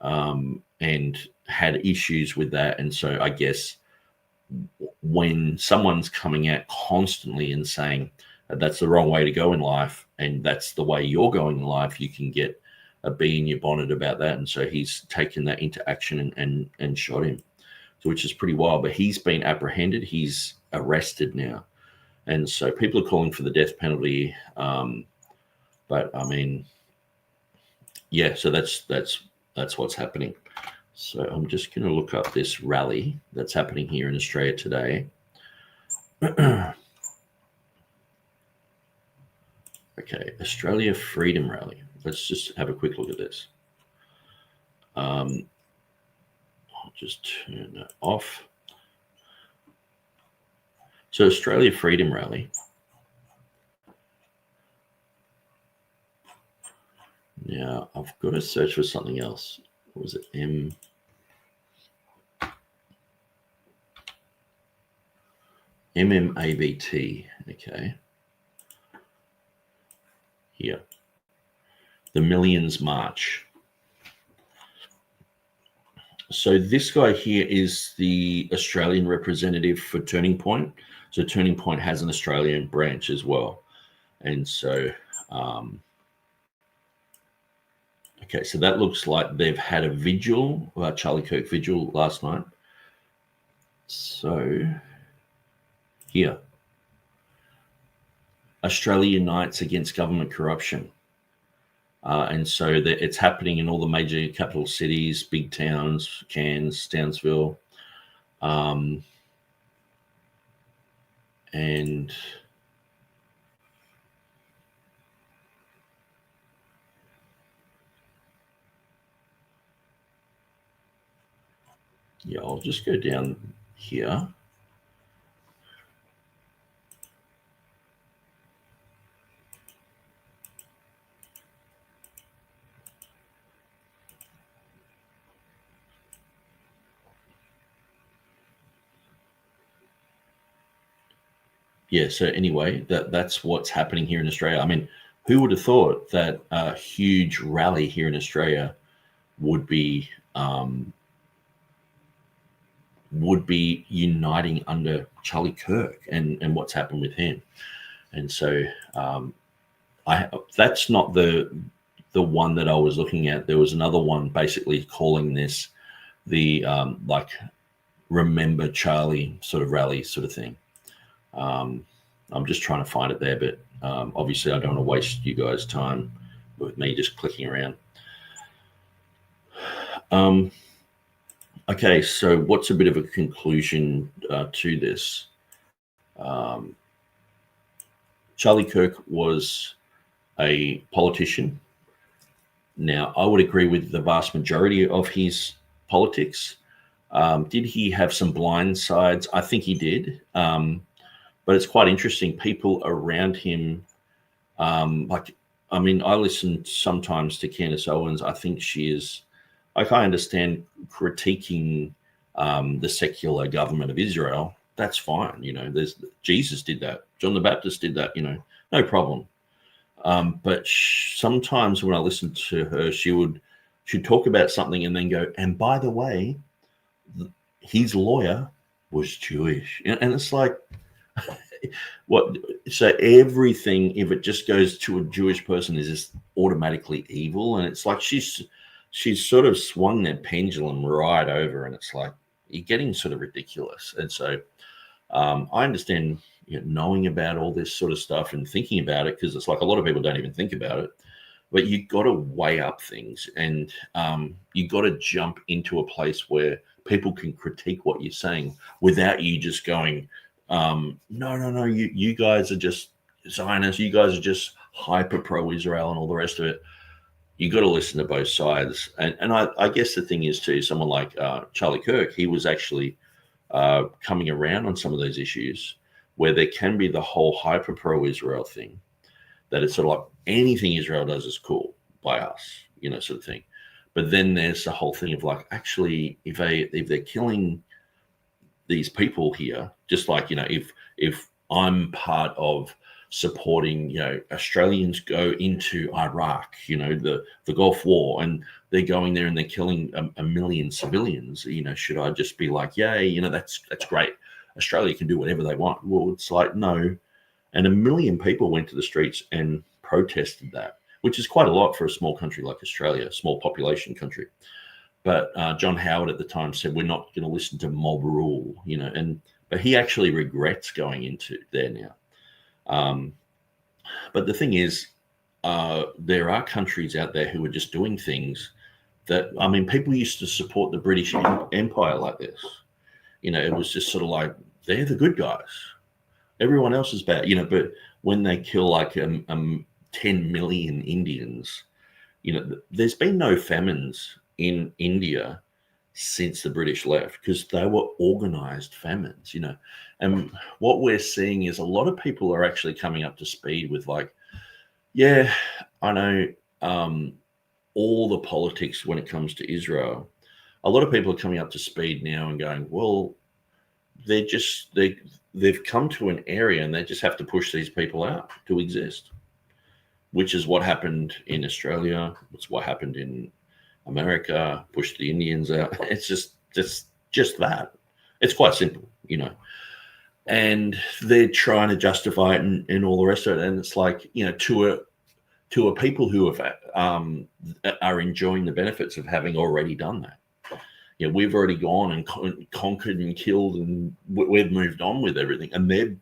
and had issues with that. And so I guess when someone's coming out constantly and saying that's the wrong way to go in life, and that's the way you're going in life, you can get a bee in your bonnet about that. And so he's taken that into action and shot him, so, which is pretty wild. But he's been apprehended. He's arrested now. And so people are calling for the death penalty. But I mean, yeah, so that's what's happening. So I'm just going to look up this rally that's happening here in Australia today. Okay, Australia Freedom Rally. Let's just have a quick look at this. I'll just turn that off. So Australia Freedom Rally. Now I've got to search for something else. What was it? MMABT. Okay. Here. The Millions March. So this guy here is the Australian representative for Turning Point. So Turning Point has an Australian branch as well. And so Okay, so that looks like they've had a vigil, Charlie Kirk vigil last night. So here, Australia unites against government corruption. And so it's happening in all the major capital cities, big towns, Cairns, Townsville. And yeah, I'll just go down here. Yeah, so anyway, that's what's happening here in Australia. I mean, who would have thought that a huge rally here in Australia would be uniting under Charlie Kirk and what's happened with him. And so that's not the one that I was looking at. There was another one basically calling this the like Remember Charlie sort of rally sort of thing. I'm just trying to find it there, but obviously I don't want to waste you guys' time with me just clicking around. Okay, so what's a bit of a conclusion to this? Charlie Kirk was a politician. Now, I would agree with the vast majority of his politics. Did he have some blind sides? I think he did. But it's quite interesting. People around him, I listen sometimes to Candace Owens. I think she is, I understand critiquing the secular government of Israel. That's fine. Jesus did that. John the Baptist did that, no problem. But sometimes when I listen to her, she'd talk about something and then go, and by the way, his lawyer was Jewish. And it's like, what? So everything, if it just goes to a Jewish person, is just automatically evil. And it's like she's sort of swung that pendulum right over, and it's like you're getting sort of ridiculous. And so I understand knowing about all this sort of stuff and thinking about it, because it's like a lot of people don't even think about it. But you've got to weigh up things, and you've got to jump into a place where people can critique what you're saying without you just going, no, you guys are just Zionists, you guys are just hyper pro-Israel and all the rest of it. You got to listen to both sides. And I guess the thing is too, someone like Charlie Kirk, he was actually coming around on some of those issues where there can be the whole hyper pro-Israel thing, that it's sort of like anything Israel does is cool by us, sort of thing. But then there's the whole thing of like, actually, if they're killing these people here, just like, if I'm part of supporting, Australians go into Iraq, the Gulf War, and they're going there and they're killing a million civilians, should I just be like, yay, that's great. Australia can do whatever they want. Well, it's like, no. And 1 million people went to the streets and protested that, which is quite a lot for a small country like Australia, a small population country. But John Howard at the time said, we're not going to listen to mob rule, but he actually regrets going into there now. But the thing is, there are countries out there who are just doing things that, people used to support the British Empire like this. It was just sort of like, they're the good guys. Everyone else is bad, but when they kill like 10 million Indians, there's been no famines in India since the British left, because they were organized famines, and what we're seeing is a lot of people are actually coming up to speed with like, yeah, I know all the politics when it comes to Israel. A lot of people are coming up to speed now and going, well, they've come to an area and they just have to push these people out to exist, which is what happened in Australia. It's what happened in America, pushed the Indians out. It's just that. It's quite simple, and they're trying to justify it and all the rest of it. And it's like, to a people who have are enjoying the benefits of having already done that. You know, we've already gone and conquered and killed, and we've moved on with everything. And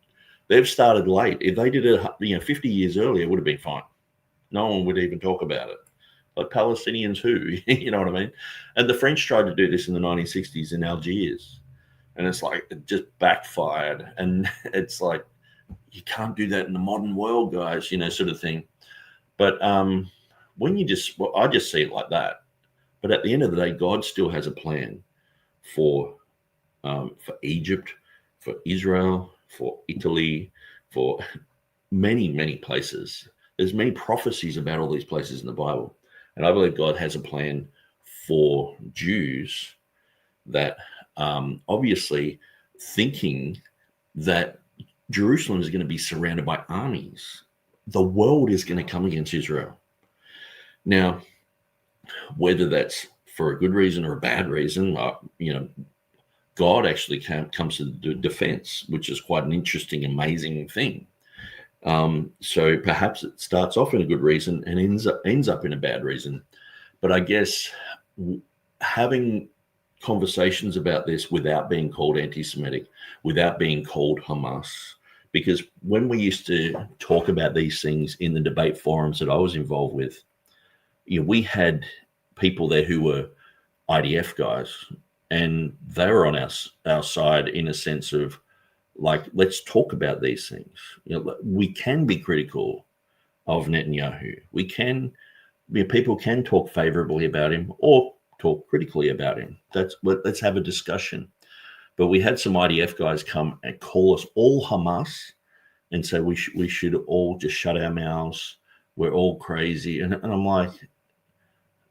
they've started late. If they did it, 50 years earlier, it would have been fine. No one would even talk about it. Like Palestinians who, you know what I mean? And the French tried to do this in the 1960s in Algiers. And it's like, it just backfired. And it's like, you can't do that in the modern world, guys, sort of thing. But when I just see it like that. But at the end of the day, God still has a plan for Egypt, for Israel, for Italy, for many, many places. There's many prophecies about all these places in the Bible. And I believe God has a plan for Jews that obviously thinking that Jerusalem is going to be surrounded by armies. The world is going to come against Israel. Now, whether that's for a good reason or a bad reason, God actually comes to the defense, which is quite an interesting, amazing thing. So perhaps it starts off in a good reason and ends up in a bad reason. But I guess having conversations about this without being called anti-Semitic, without being called Hamas, because when we used to talk about these things in the debate forums that I was involved with, we had people there who were IDF guys, and they were on our side in a sense of, like, let's talk about these things. We can be critical of Netanyahu. We can, people can talk favorably about him or talk critically about him. Let's have a discussion. But we had some IDF guys come and call us all Hamas and say we should all just shut our mouths. We're all crazy. And I'm like,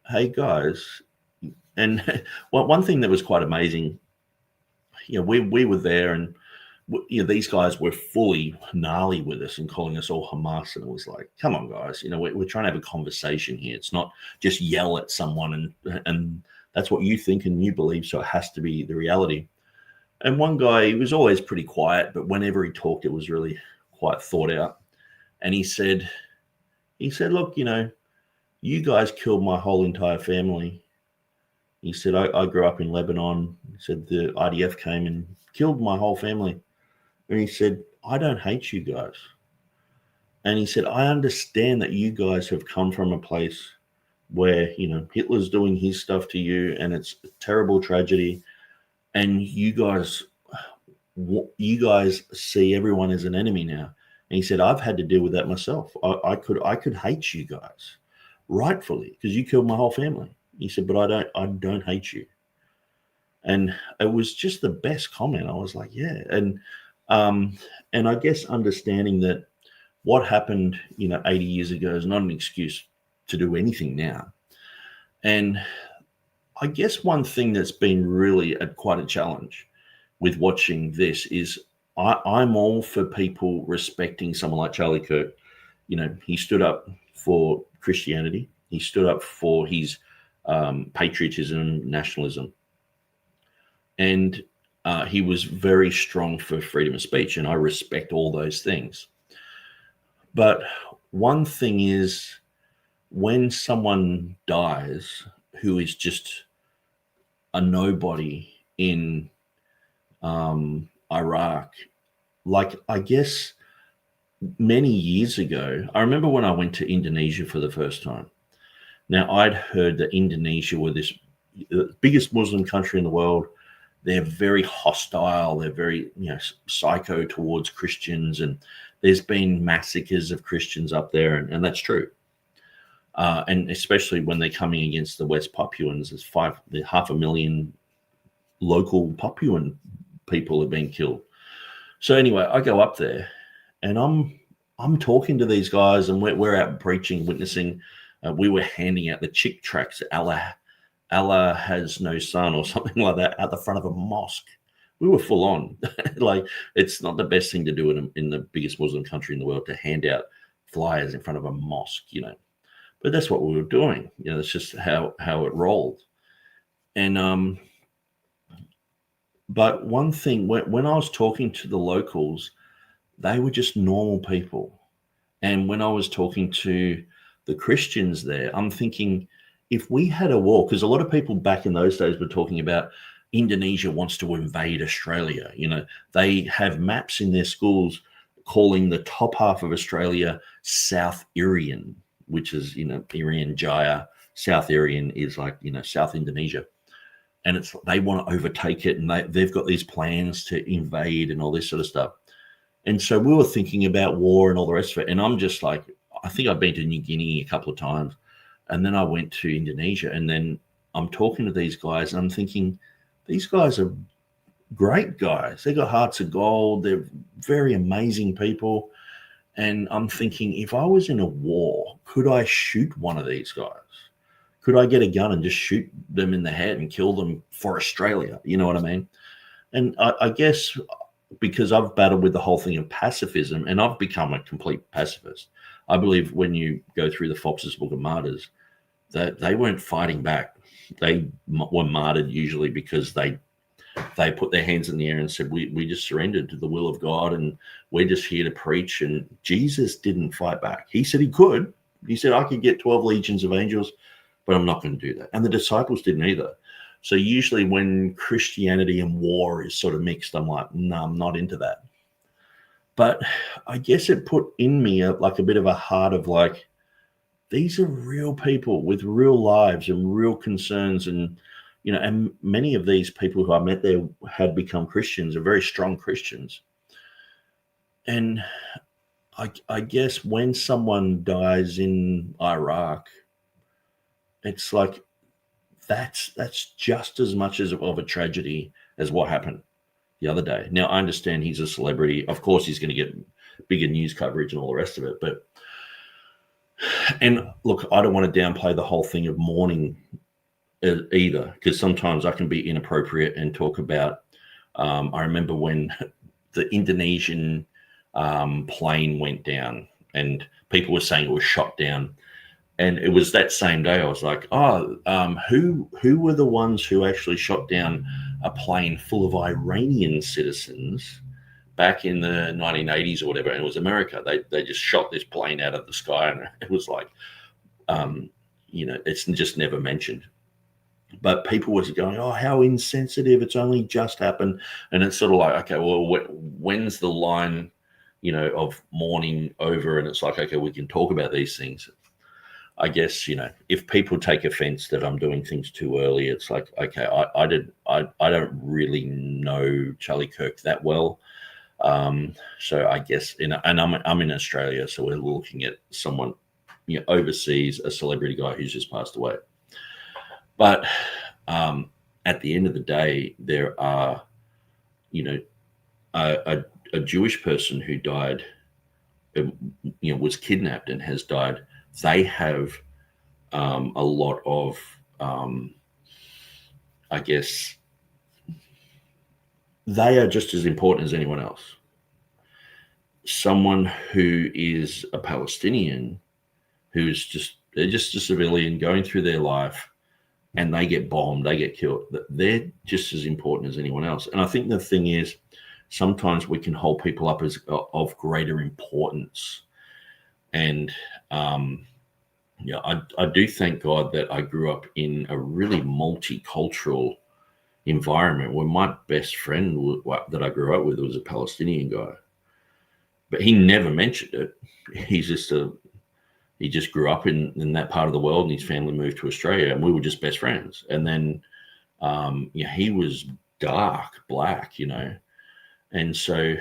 hey guys. And one thing that was quite amazing, we were there, and these guys were fully gnarly with us and calling us all Hamas. And it was like, come on, guys, we're trying to have a conversation here. It's not just yell at someone and that's what you think and you believe, so it has to be the reality. And one guy, he was always pretty quiet, but whenever he talked, it was really quite thought out. And he said, look, you guys killed my whole entire family. He said, I grew up in Lebanon. He said, the IDF came and killed my whole family. And he said, I don't hate you guys. And he said, I understand that you guys have come from a place where, Hitler's doing his stuff to you and it's a terrible tragedy. And you guys see everyone as an enemy now. And he said, I've had to deal with that myself. I could hate you guys rightfully because you killed my whole family. He said, but I don't hate you. And it was just the best comment. I was like, yeah. And I guess understanding that what happened, 80 years ago is not an excuse to do anything now. And I guess one thing that's been really quite a challenge with watching this is I'm all for people respecting someone like Charlie Kirk. He stood up for Christianity. He stood up for his patriotism, nationalism. And he was very strong for freedom of speech, and I respect all those things. But one thing is, when someone dies who is just a nobody in Iraq, like, I guess many years ago, I remember when I went to Indonesia for the first time. Now, I'd heard that Indonesia were the biggest Muslim country in the world. They're very hostile. They're very, psycho towards Christians. And there's been massacres of Christians up there. And that's true. And especially when they're coming against the West Papuans, there's 500,000 local Papuan people have been killed. So anyway, I go up there and I'm talking to these guys, and we're out preaching, witnessing. We were handing out the chick tracts, Allah has no son or something like that, at the front of a mosque. We were full on. Like, it's not the best thing to do in the biggest Muslim country in the world, to hand out flyers in front of a mosque, But that's what we were doing. It's just how it rolled. And but one thing, when I was talking to the locals, they were just normal people. And when I was talking to the Christians there, I'm thinking, if we had a war, because a lot of people back in those days were talking about Indonesia wants to invade Australia. You know, they have maps in their schools calling the top half of Australia South Irian, which is, you know, Irian Jaya. South Irian is like, you know, South Indonesia. And it's, they want to overtake it, and they've got these plans to invade and all this sort of stuff. And so we were thinking about war and all the rest of it. And I'm just like, I think I've been to New Guinea a couple of times. And then I went to Indonesia, and then I'm talking to these guys, and I'm thinking, these guys are great guys. They got hearts of gold. They're very amazing people. And I'm thinking, if I was in a war, could I shoot one of these guys? Could I get a gun and just shoot them in the head and kill them for Australia? You know what I mean? And I guess because I've battled with the whole thing of pacifism, and I've become a complete pacifist. I believe when you go through the Fox's Book of Martyrs, that they weren't fighting back. They were martyred usually because they put their hands in the air and said, we just surrendered to the will of God, and we're just here to preach. And Jesus didn't fight back. He said he could. He said, I could get 12 legions of angels, but I'm not going to do that. And the disciples didn't either. So usually when Christianity and war is sort of mixed, I'm like, no, I'm not into that. But I guess it put in me like a bit of a heart of like, these are real people with real lives and real concerns. And, you know, and many of these people who I met there had become Christians, are very strong Christians. And I guess when someone dies in Iraq, it's like, that's just as much of a tragedy as what happened the other day. Now, I understand he's a celebrity. Of course, he's going to get bigger news coverage and all the rest of it. But, and look, I don't want to downplay the whole thing of mourning either, because sometimes I can be inappropriate and talk about, I remember when the Indonesian plane went down and people were saying it was shot down. And it was that same day I was like, who were the ones who actually shot down a plane full of Iranian citizens back in the 1980s or whatever? And it was America. They just shot this plane out of the sky, and it was like, you know, it's just never mentioned. But people was going, oh, how insensitive. It's only just happened. And it's sort of like, okay, well, when's the line, you know, of mourning over? And it's like, okay, we can talk about these things. I guess, you know, if people take offense that I'm doing things too early, it's like, okay, I don't really know Charlie Kirk that well. So I guess, and I'm in Australia, so we're looking at someone, you know, overseas, a celebrity guy who's just passed away. But at the end of the day, there are, you know, a Jewish person who died, you know, was kidnapped and has died. They have a lot of, I guess, they are just as important as anyone else. Someone who is a Palestinian, they're just a civilian going through their life, and they get bombed, they get killed. They're just as important as anyone else. And I think the thing is, sometimes we can hold people up as of greater importance. And yeah, I do thank God that I grew up in a really multicultural environment where my best friend that I grew up with was a Palestinian guy, but he never mentioned it. He just grew up in that part of the world, and his family moved to Australia, and we were just best friends. And then, yeah, he was dark black, you know, and so.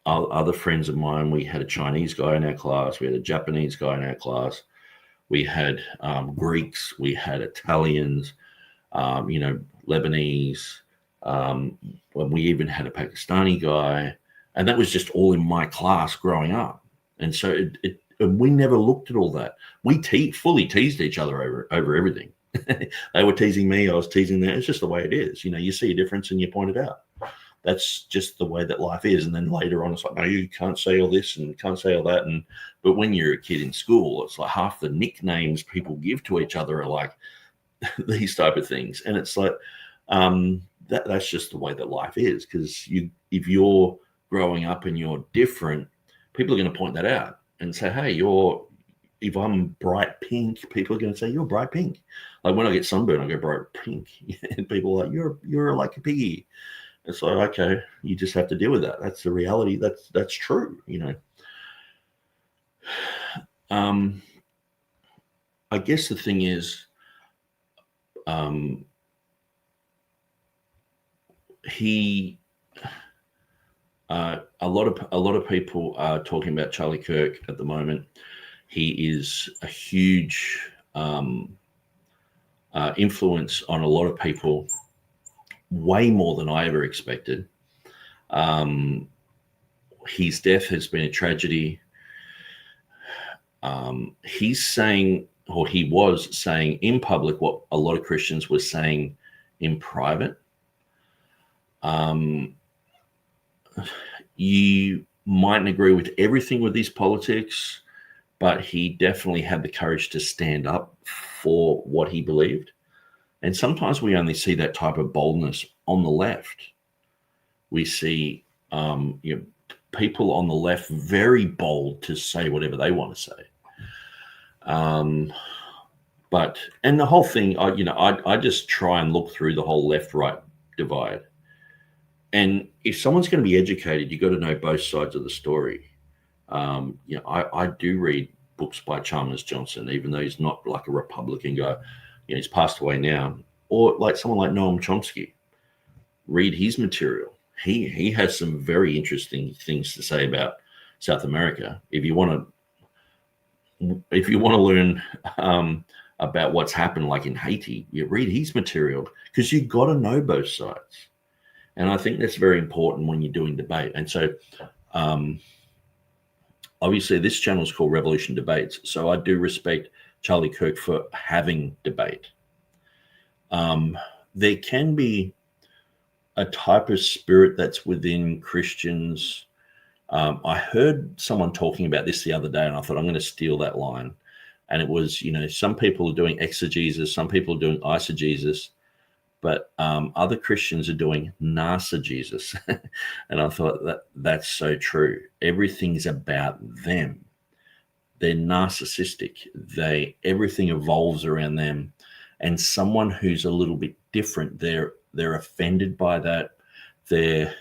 Other friends of mine, we had a Chinese guy in our class, we had a Japanese guy in our class, we had Greeks, we had Italians, you know, Lebanese, we even had a Pakistani guy, and that was just all in my class growing up. And so we never looked at all that. We fully teased each other over everything. They were teasing me, I was teasing them. It's just the way it is. You know, you see a difference and you point it out. That's just the way that life is. And then later on, it's like, no, you can't say all this and can't say all that. But when you're a kid in school, it's like half the nicknames people give to each other are like these type of things. And it's like, that's just the way that life is. Because if you're growing up and you're different, people are going to point that out and say, hey, you're if I'm bright pink, people are going to say you're bright pink. Like when I get sunburned, I go bright pink, and people are like you're like a piggy. It's like, okay, you just have to deal with that. That's the reality. That's true, you know. I guess the thing is, a lot of people are talking about Charlie Kirk at the moment. He is a huge influence on a lot of people, way more than I ever expected. His death has been a tragedy. He's saying, or he was saying in public, what a lot of Christians were saying in private. You mightn't agree with everything with his politics, but he definitely had the courage to stand up for what he believed. And sometimes we only see that type of boldness on the left. We see people on the left very bold to say whatever they want to say. But the whole thing, I just try and look through the whole left-right divide. And if someone's going to be educated, you've got to know both sides of the story. I do read books by Chalmers Johnson, even though he's not like a Republican guy. He's passed away now. Or like someone like Noam Chomsky. Read his material. He has some very interesting things to say about South America. If you want to learn about what's happened, like in Haiti, you read his material because you've got to know both sides. And I think that's very important when you're doing debate. And so, obviously, this channel is called Revolution Debates. So I do respect Charlie Kirk for having debate. There can be a type of spirit that's within Christians. I heard someone talking about this the other day, and I thought I'm going to steal that line. And it was, some people are doing exegesis, some people are doing eisegesis, but other Christians are doing narcigesis. And I thought that's so true. Everything's about them. They're narcissistic. Everything evolves around them. And someone who's a little bit different, they're offended by that. They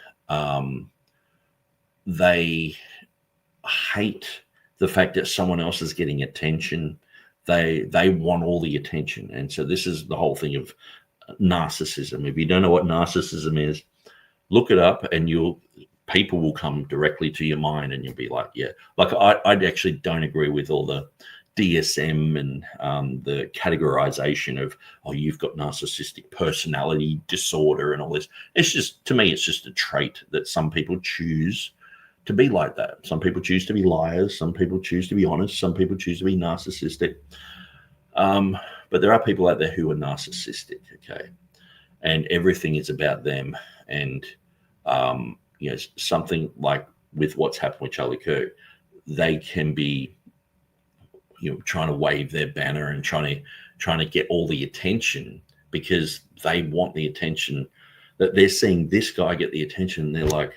hate the fact that someone else is getting attention. They want all the attention. And so this is the whole thing of narcissism. If you don't know what narcissism is, look it up, and people will come directly to your mind, and you'll be like, yeah. Like I actually don't agree with all the DSM and the categorization of, you've got narcissistic personality disorder and all this. It's just, to me, it's just a trait that some people choose to be like that. Some people choose to be liars. Some people choose to be honest. Some people choose to be narcissistic. But there are people out there who are narcissistic, okay? And everything is about them. And, something like with what's happened with Charlie Kirk, they can be, trying to wave their banner and trying to get all the attention because they want the attention, that they're seeing this guy get the attention. And they're like,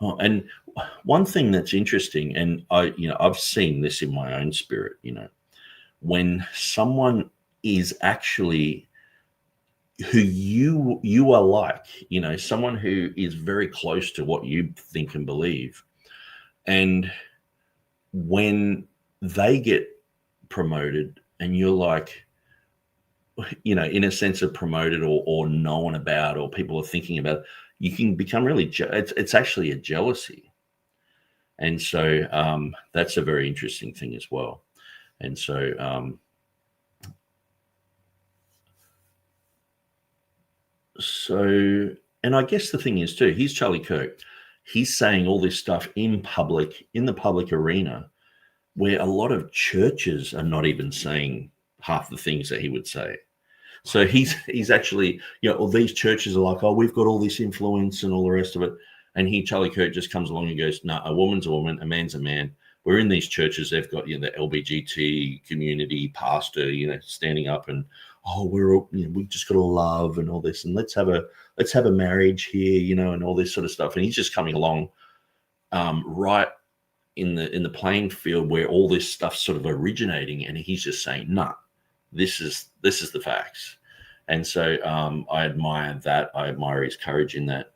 oh. And one thing that's interesting, and I've seen this in my own spirit, when someone is actually who you are like, someone who is very close to what you think and believe. And when they get promoted and you're like, in a sense of promoted or known about, or people are thinking about, you can become really, it's actually a jealousy. And so that's a very interesting thing as well. And so, and I guess the thing is too, he's Charlie Kirk. He's saying all this stuff in public, in the public arena, where a lot of churches are not even saying half the things that he would say. So he's actually, all these churches are like, we've got all this influence and all the rest of it. And Charlie Kirk just comes along and goes, no, a woman's a woman, a man's a man. We're in these churches, they've got, the LBGT community pastor, standing up and, we're all, we just got to love and all this, and let's have a marriage here, and all this sort of stuff. And he's just coming along, right in the playing field where all this stuff's sort of originating, and he's just saying, "Nah, this is the facts." And so I admire that. I admire his courage in that.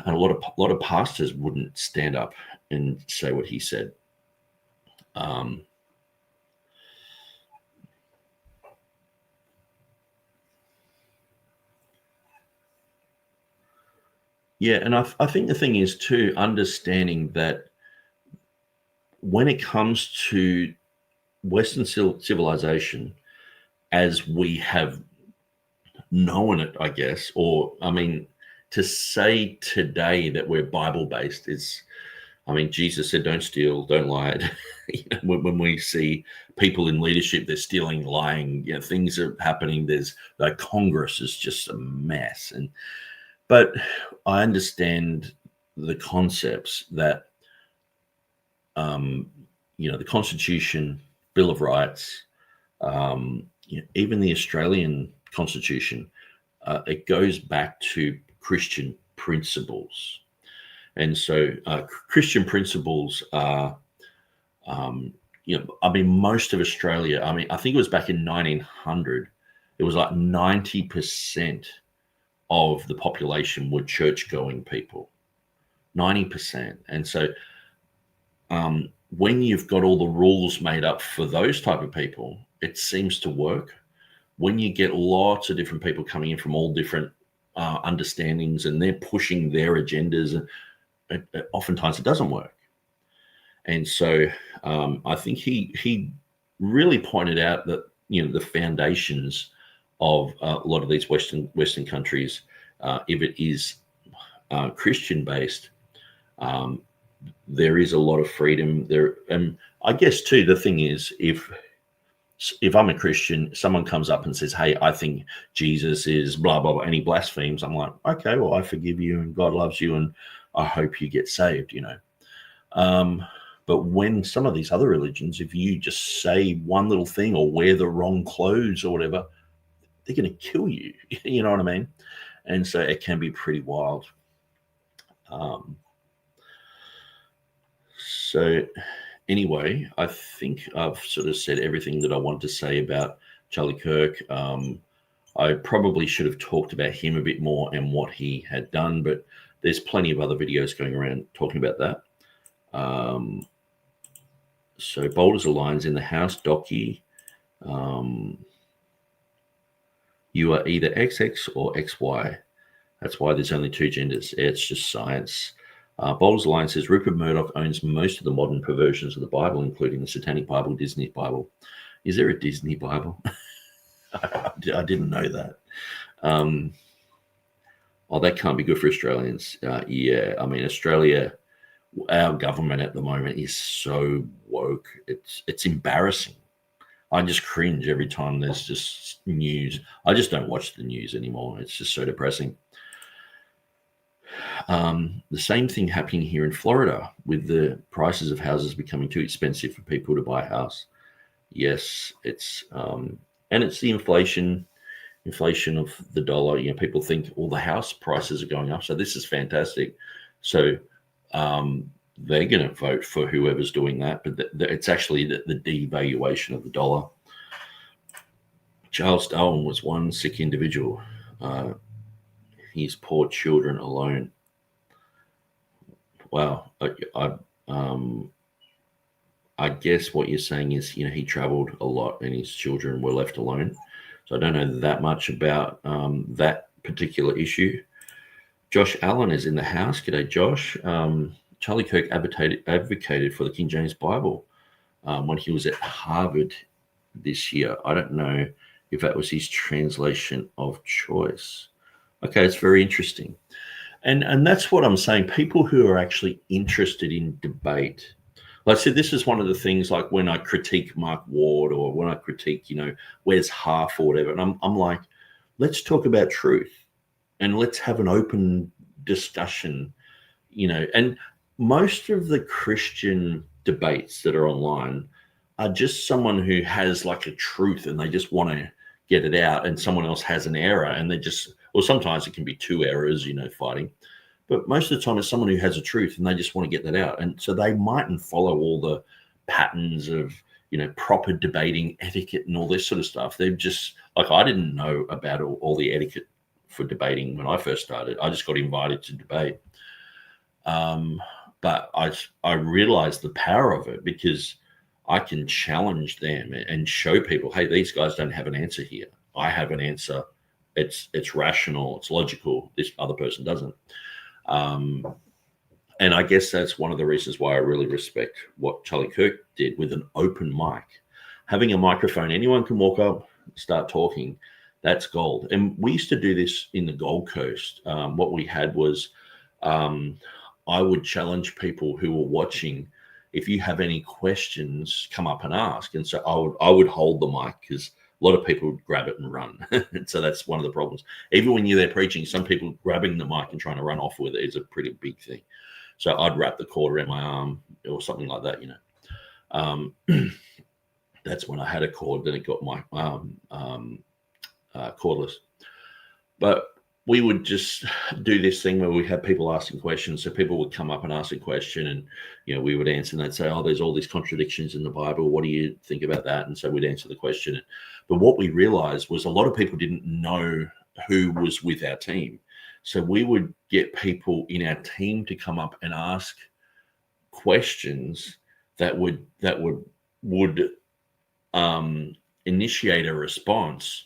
And a lot of pastors wouldn't stand up and say what he said. Yeah, and I think the thing is too, understanding that when it comes to Western civilization, as we have known it, I guess, or I mean, to say today that we're Bible-based is, I mean, Jesus said, "Don't steal, don't lie." You know, when we see people in leadership, they're stealing, lying, you know, things are happening. There's like Congress is just a mess, but I understand the concepts that, you know, the Constitution, Bill of Rights, you know, even the Australian Constitution, it goes back to Christian principles. And so Christian principles are, you know, I mean, most of Australia, I mean, I think it was back in 1900, it was like 90% of the population were church-going people, 90%. And so when you've got all the rules made up for those type of people, it seems to work. When you get lots of different people coming in from all different understandings and they're pushing their agendas, oftentimes it doesn't work. And so I think he really pointed out that, you know, the foundations of a lot of these Western countries, if it is Christian based, there is a lot of freedom there. And I guess too, the thing is, if I'm a Christian, someone comes up and says, "Hey, I think Jesus is blah, blah, blah," and he blasphemes, I'm like, okay, well, I forgive you and God loves you and I hope you get saved, you know. But when some of these other religions, if you just say one little thing or wear the wrong clothes or whatever, they're going to kill you. You know what I mean? And so it can be pretty wild. So anyway, I think I've sort of said everything that I want to say about Charlie Kirk. I probably should have talked about him a bit more and what he had done, but there's plenty of other videos going around talking about that. So Boulders Alliance in the house, Docky. You are either XX or XY. That's why there's only two genders. It's just science. Boulders Alliance says Rupert Murdoch owns most of the modern perversions of the Bible, including the Satanic Bible, Disney Bible. Is there a Disney Bible? I didn't know that. Oh, that can't be good for Australians. Yeah, I mean, Australia, our government at the moment is so woke. It's embarrassing. I just cringe every time there's just news. I just don't watch the news anymore. It's just so depressing. The same thing happening here in Florida with the prices of houses becoming too expensive for people to buy a house. Yes, it's and it's the inflation of the dollar. You know, people think all the house prices are going up, so this is fantastic. So they're going to vote for whoever's doing that, but it's actually the devaluation of the dollar. Charles Darwin was one sick individual. His poor children alone. Wow. I guess what you're saying is, you know, he traveled a lot and his children were left alone. So I don't know that much about that particular issue. Josh Allen is in the house. G'day, Josh. Charlie Kirk advocated for the King James Bible when he was at Harvard this year. I don't know if that was his translation of choice. Okay, it's very interesting. And that's what I'm saying. People who are actually interested in debate. Like I said, this is one of the things, like when I critique Mark Ward or when I critique, you know, Wes Half or whatever, and I'm like, let's talk about truth and let's have an open discussion, you know. And most of the Christian debates that are online are just someone who has like a truth and they just want to get it out, and someone else has an error and they just, or sometimes it can be two errors, you know, fighting. But most of the time it's someone who has a truth and they just want to get that out. And so they mightn't follow all the patterns of, proper debating etiquette and all this sort of stuff. They're just like, I didn't know about all the etiquette for debating when I first started. I just got invited to debate. But I realized the power of it because I can challenge them and show people, hey, these guys don't have an answer here. I have an answer. It's rational. It's logical. This other person doesn't. And I guess that's one of the reasons why I really respect what Charlie Kirk did with an open mic. Having a microphone, anyone can walk up, start talking. That's gold. And we used to do this in the Gold Coast. What we had was I would challenge people who were watching. If you have any questions, come up and ask. And so I would hold the mic because a lot of people would grab it and run. And so that's one of the problems. Even when you're there preaching, some people grabbing the mic and trying to run off with it is a pretty big thing. So I'd wrap the cord around my arm or something like that, That's when I had a cord, then it got my cordless. But we would just do this thing where we had people asking questions. So people would come up and ask a question and, we would answer and they'd say, oh, there's all these contradictions in the Bible. What do you think about that? And so we'd answer the question. But what we realized was a lot of people didn't know who was with our team. So we would get people in our team to come up and ask questions that would initiate a response.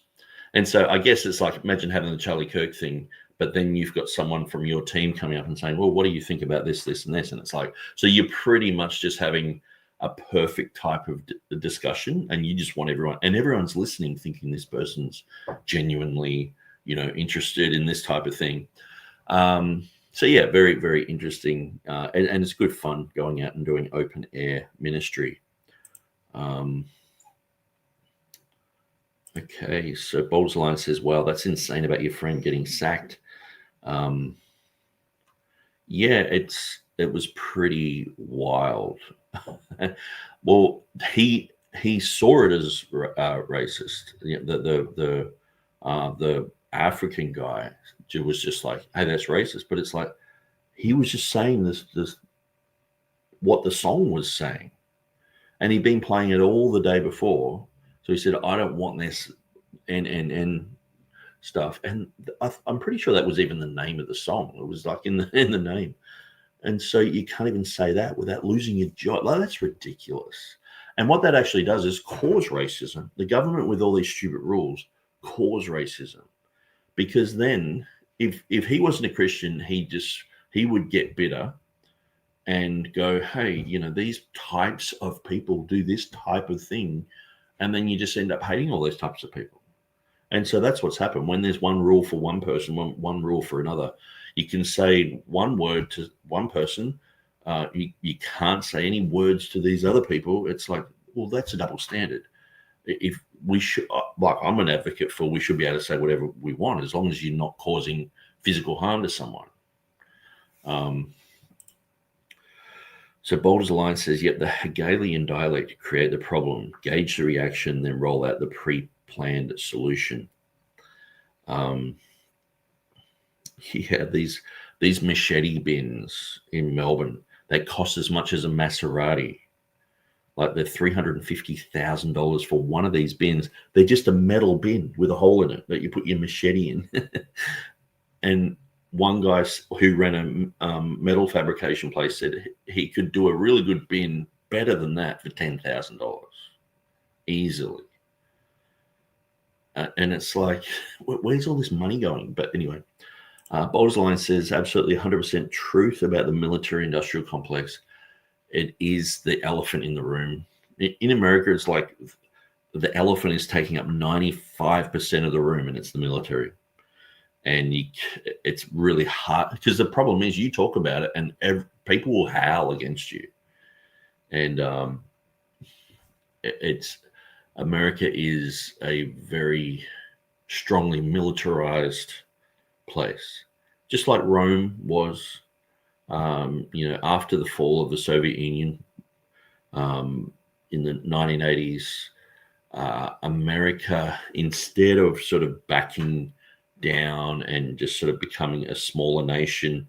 And so I guess it's like, imagine having the Charlie Kirk thing, but then you've got someone from your team coming up and saying, well, what do you think about this, this, and this? And it's like, so you're pretty much just having a perfect type of discussion, and you just want everyone's listening, thinking this person's genuinely, interested in this type of thing. So yeah, very, very interesting. And it's good fun going out and doing open air ministry. Okay, so Bold's Line says, wow, that's insane about your friend getting sacked. Yeah, it was pretty wild. Well, he saw it as racist. The African guy was just like, hey, that's racist. But it's like, he was just saying this what the song was saying. And he'd been playing it all the day before. So he said, I don't want this and stuff. And I'm pretty sure that was even the name of the song. It was like in the name. And so you can't even say that without losing your job. Like, that's ridiculous. And what that actually does is cause racism. The government with all these stupid rules cause racism. Because then if he wasn't a Christian, he would get bitter and go, hey, these types of people do this type of thing. And then you just end up hating all those types of people. And so that's what's happened. When there's one rule for one person, one rule for another, you can say one word to one person. You can't say any words to these other people. It's like, well, that's a double standard. If we should, like, I'm an advocate for, we should be able to say whatever we want as long as you're not causing physical harm to someone. So Boulder's Line says, yep, the Hegelian dialect create the problem, gauge the reaction, then roll out the pre-planned solution. Yeah, these machete bins in Melbourne, they cost as much as a Maserati. Like, they're $350,000 for one of these bins. They're just a metal bin with a hole in it that you put your machete in. And one guy who ran a metal fabrication place said he could do a really good bin better than that for $10,000 easily. And it's like, where's all this money going? But anyway, Boulder's Line says absolutely 100% truth about the military-industrial complex. It is the elephant in the room. In America, it's like the elephant is taking up 95% of the room, and it's the military. And it's really hard because the problem is you talk about it and people will howl against you. And America is a very strongly militarized place, just like Rome was. After the fall of the Soviet Union in the 1980s, America, instead of sort of backing down and just sort of becoming a smaller nation,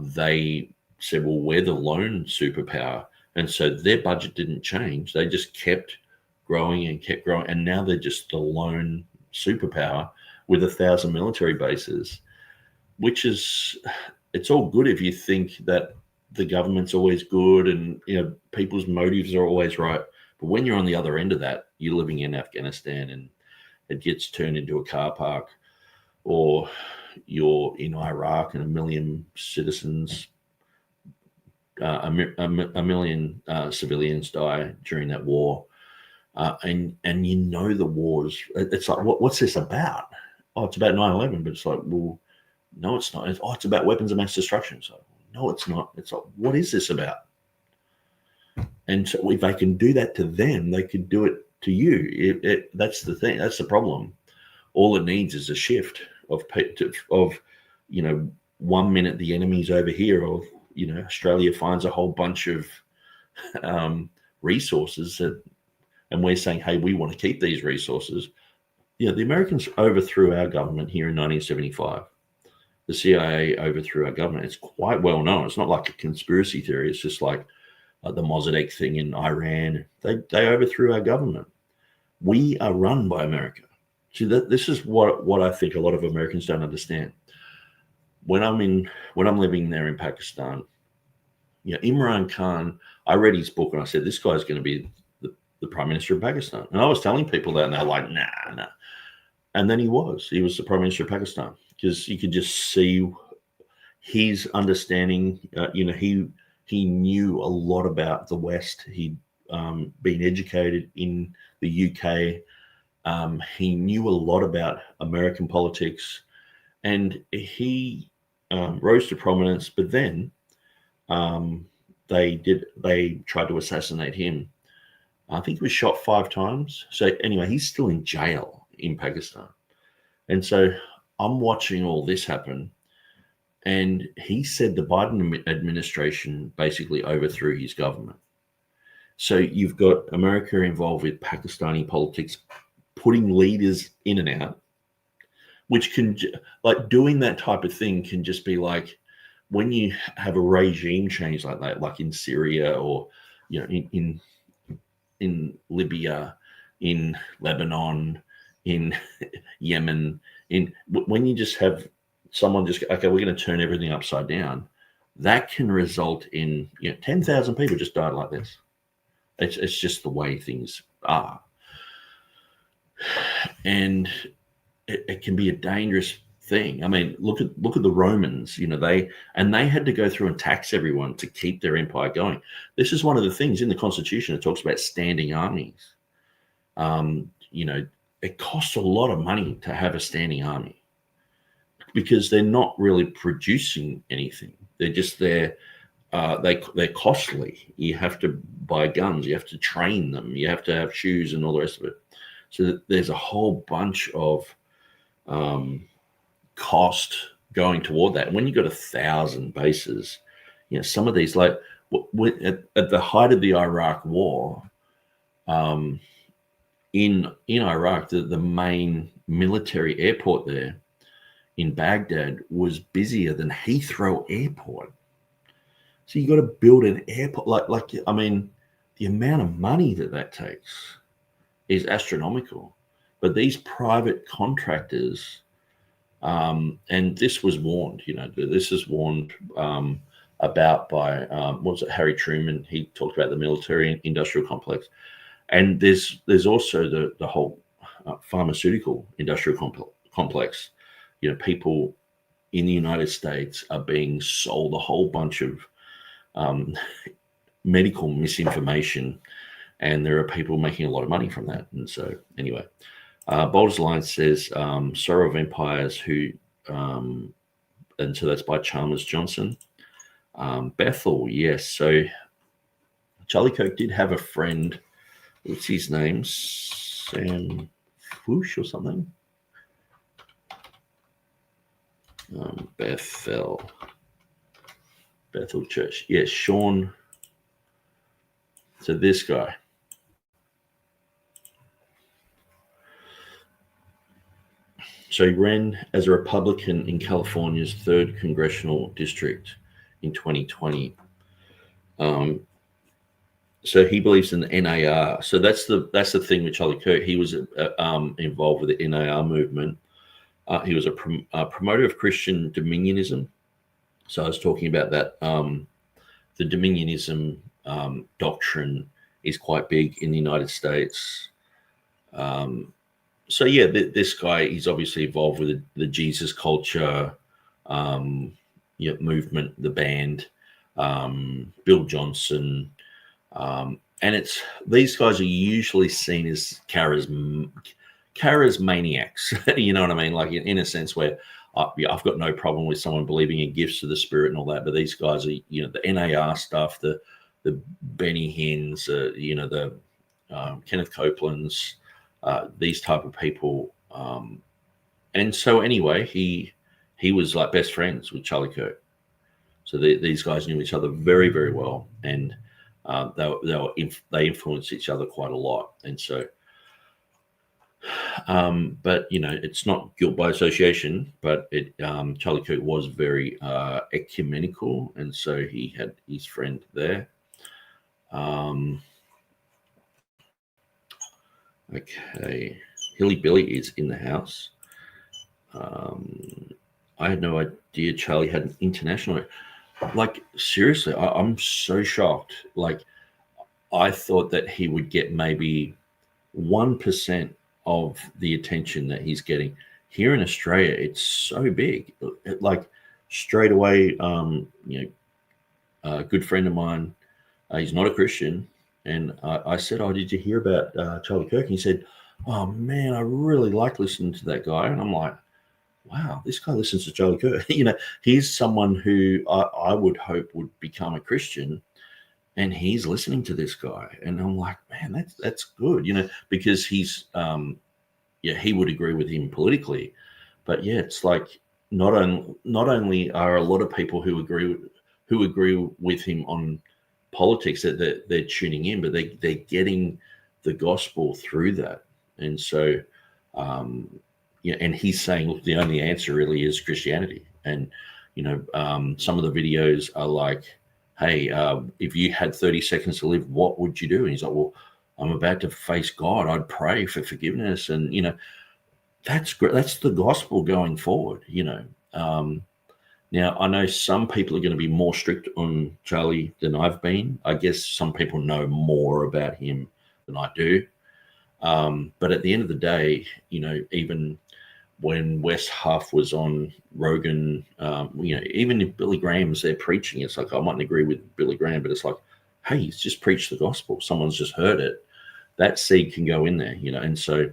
they said, well, we're the lone superpower. And so their budget didn't change. They just kept growing and kept growing. And now they're just the lone superpower with 1,000 military bases, which is, it's all good if you think that the government's always good and, you know, people's motives are always right. But when you're on the other end of that, you're living in Afghanistan and it gets turned into a car park, or you're in Iraq and a million citizens, a million civilians die during that war. And you know the wars. It's like, what's this about? Oh, it's about 9/11, but it's like, well, no, it's not. It's about weapons of mass destruction. So, no, it's not. It's like, what is this about? And so if they can do that to them, they could do it to you. That's the thing. That's the problem. All it needs is a shift of, you know, 1 minute the enemy's over here, or, you know, Australia finds a whole bunch of resources and we're saying, hey, we want to keep these resources. You know, the Americans overthrew our government here in 1975. The CIA overthrew our government. It's quite well known. It's not like a conspiracy theory. It's just like the Mossadegh thing in Iran. They overthrew our government. We are run by America. See, this is what I think a lot of Americans don't understand. When I'm living there in Pakistan, you know, Imran Khan, I read his book and I said, this guy's going to be the Prime Minister of Pakistan. And I was telling people that and they're like, nah. And then he was the Prime Minister of Pakistan, because you could just see his understanding. You know, he knew a lot about the West. He'd been educated in the UK. He knew a lot about American politics, and he rose to prominence. But then they tried to assassinate him. I think he was shot 5 times. So anyway, he's still in jail in Pakistan. And so I'm watching all this happen. And he said the Biden administration basically overthrew his government. So you've got America involved with Pakistani politics, putting leaders in and out, which can, like, doing that type of thing can just be like, when you have a regime change like that, like in Syria, or, you know, in Libya, in Lebanon, in Yemen, when you just have someone just, okay, we're going to turn everything upside down, that can result in, you know, 10,000 people just died like this. It's just the way things are. And it can be a dangerous thing. I mean, look at the Romans. You know, they had to go through and tax everyone to keep their empire going. This is one of the things in the Constitution. It talks about standing armies. You know, it costs a lot of money to have a standing army, because they're not really producing anything. They're just there. They're costly. You have to buy guns. You have to train them. You have to have shoes and all the rest of it. So there's a whole bunch of cost going toward that. When you've got 1,000 bases, you know, some of these, like at the height of the Iraq War, in Iraq, the main military airport there in Baghdad was busier than Heathrow Airport. So you got to build an airport. Like I mean, the amount of money that takes is astronomical. But these private contractors, and this was warned, you know, this is warned about by, what was it, Harry Truman. He talked about the military industrial complex. And there's also the whole pharmaceutical industrial complex. You know, people in the United States are being sold a whole bunch of medical misinformation, and there are people making a lot of money from that. And so anyway, Boulder's Line says, Sorrow of Empires, who, and so that's by Chalmers Johnson. Bethel, yes. So Charlie Kirk did have a friend, what's his name? Sam Foosh or something? Bethel Church. Yes, Sean. So this guy. So he ran as a Republican in California's 3rd congressional district. in 2020. So he believes in the NAR. So that's the thing with Charlie Kirk. He was involved with the NAR movement. He was a promoter of Christian dominionism. So I was talking about that. The dominionism doctrine is quite big in the United States. So yeah, this guy is obviously involved with the Jesus culture movement, the band, Bill Johnson. And these guys are usually seen as charismaniacs. You know what I mean? Like in a sense where I've got no problem with someone believing in gifts of the Spirit and all that, but these guys are, the NAR stuff, the Benny Hinns, the Kenneth Copelands, these type of people. And so anyway, he was like best friends with Charlie Kirk. So these guys knew each other very, very well, and they influenced each other quite a lot. And so, but it's not guilt by association. But Charlie Kirk was very ecumenical, and so he had his friend there. Okay, Hilly Billy is in the house. I had no idea Charlie had an international. Like, seriously, I'm so shocked. Like, I thought that he would get maybe 1% of the attention that he's getting. Here in Australia, it's so big. Like, straight away, a good friend of mine, he's not a Christian, and I said, "Oh, did you hear about Charlie Kirk?" And he said, "Oh, man, I really like listening to that guy." And I'm like, wow, this guy listens to Charlie Kirk. He's someone who I would hope would become a Christian, and he's listening to this guy. And I'm like, man, that's good, because he's, he would agree with him politically, but yeah, it's like not only are a lot of people who agree with him on politics that they're tuning in, but they're getting the gospel through that. And so, and he's saying, look, the only answer really is Christianity. And, some of the videos are like, hey, if you had 30 seconds to live, what would you do? And he's like, well, I'm about to face God. I'd pray for forgiveness. And, that's great. That's the gospel going forward, Now, I know some people are going to be more strict on Charlie than I've been. I guess some people know more about him than I do. But at the end of the day, even when Wes Huff was on Rogan, even if Billy Graham's there preaching, it's like, I mightn't agree with Billy Graham, but it's like, hey, he's just preached the gospel. Someone's just heard it. That seed can go in there, and so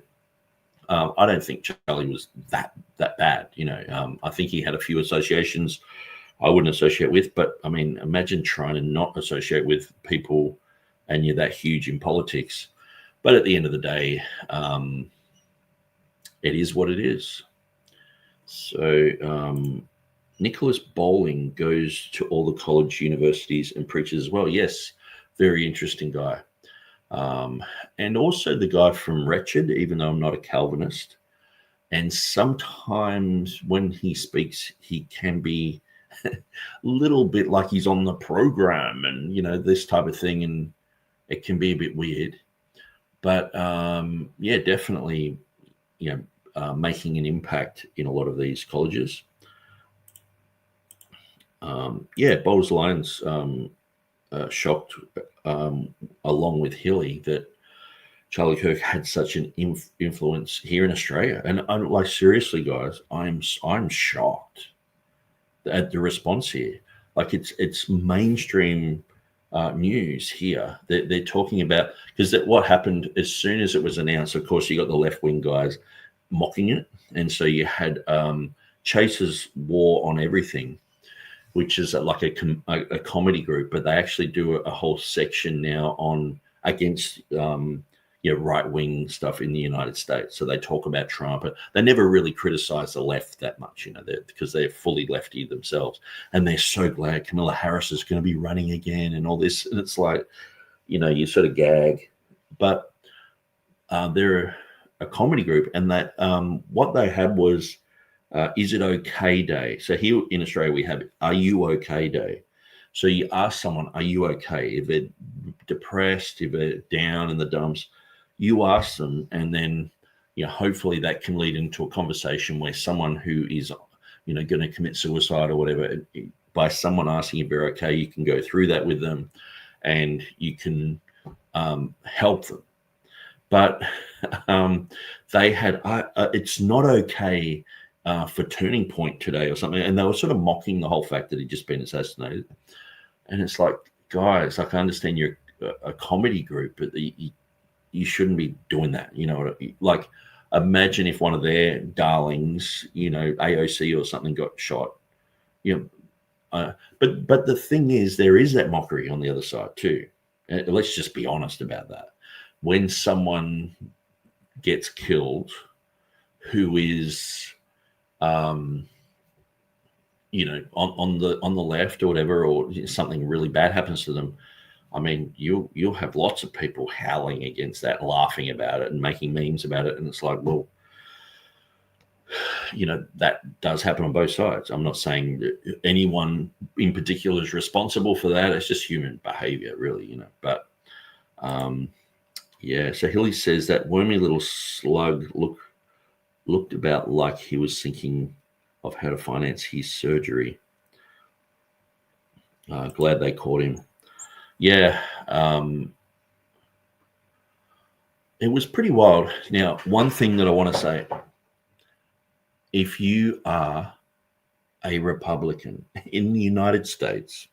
I don't think Charlie was that bad. I think he had a few associations I wouldn't associate with, but I mean, imagine trying to not associate with people and you're that huge in politics. But at the end of the day, it is what it is. So Nicholas Bowling goes to all the college universities and preaches as well. Yes, very interesting guy. And also the guy from Wretched, even though I'm not a Calvinist. And sometimes when he speaks, he can be a little bit like he's on the program and, this type of thing. And it can be a bit weird. But, definitely, making an impact in a lot of these colleges. Bowles Lyons shocked, along with Hilly, that Charlie Kirk had such an influence here in Australia. And I'm like, seriously, guys, I'm shocked at the response here. Like, it's mainstream news here. They're talking about, because what happened as soon as it was announced, of course, you got the left-wing guys mocking it. And so you had Chase's War on Everything, which is like a comedy group, but they actually do a whole section now on against right-wing stuff in the United States. So they talk about Trump, but they never really criticize the left that much, because they're fully lefty themselves. And they're so glad Kamala Harris is going to be running again and all this. And it's like, you sort of gag. But they're a comedy group, and that what they had was Is It Okay Day. So here in Australia, we have Are You Okay Day. So you ask someone, are you okay? If they're depressed, if they're down in the dumps, you ask them, and then, hopefully that can lead into a conversation where someone who is, going to commit suicide or whatever, by someone asking if they're okay, you can go through that with them and you can help them. But they had, it's not okay for Turning Point today or something. And they were sort of mocking the whole fact that he'd just been assassinated. And it's like, guys, I can understand you're a comedy group, but you shouldn't be doing that. Like, imagine if one of their darlings, AOC or something, got shot. But the thing is, there is that mockery on the other side too. Let's just be honest about that. When someone gets killed, who is, on the left or whatever, or something really bad happens to them, I mean, you'll have lots of people howling against that, laughing about it and making memes about it. And it's like, well, that does happen on both sides. I'm not saying that anyone in particular is responsible for that. It's just human behavior, really, But, yeah. So Hilly says that wormy little slug looked about like he was thinking of how to finance his surgery. Glad they caught him. Yeah, it was pretty wild. Now, one thing that I want to say, if you are a Republican in the United States,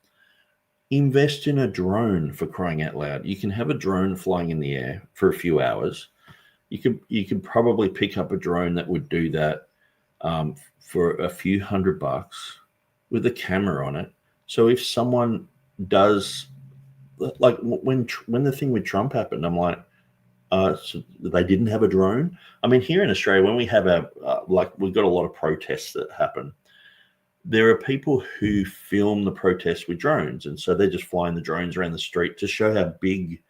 invest in a drone, for crying out loud. You can have a drone flying in the air for a few hours. You could probably pick up a drone that would do that for a few $100 with a camera on it. So if someone does, like when the thing with Trump happened, I'm like, so they didn't have a drone. I mean, here in Australia, when we have we've got a lot of protests that happen, there are people who film the protests with drones, and so they're just flying the drones around the street to show how big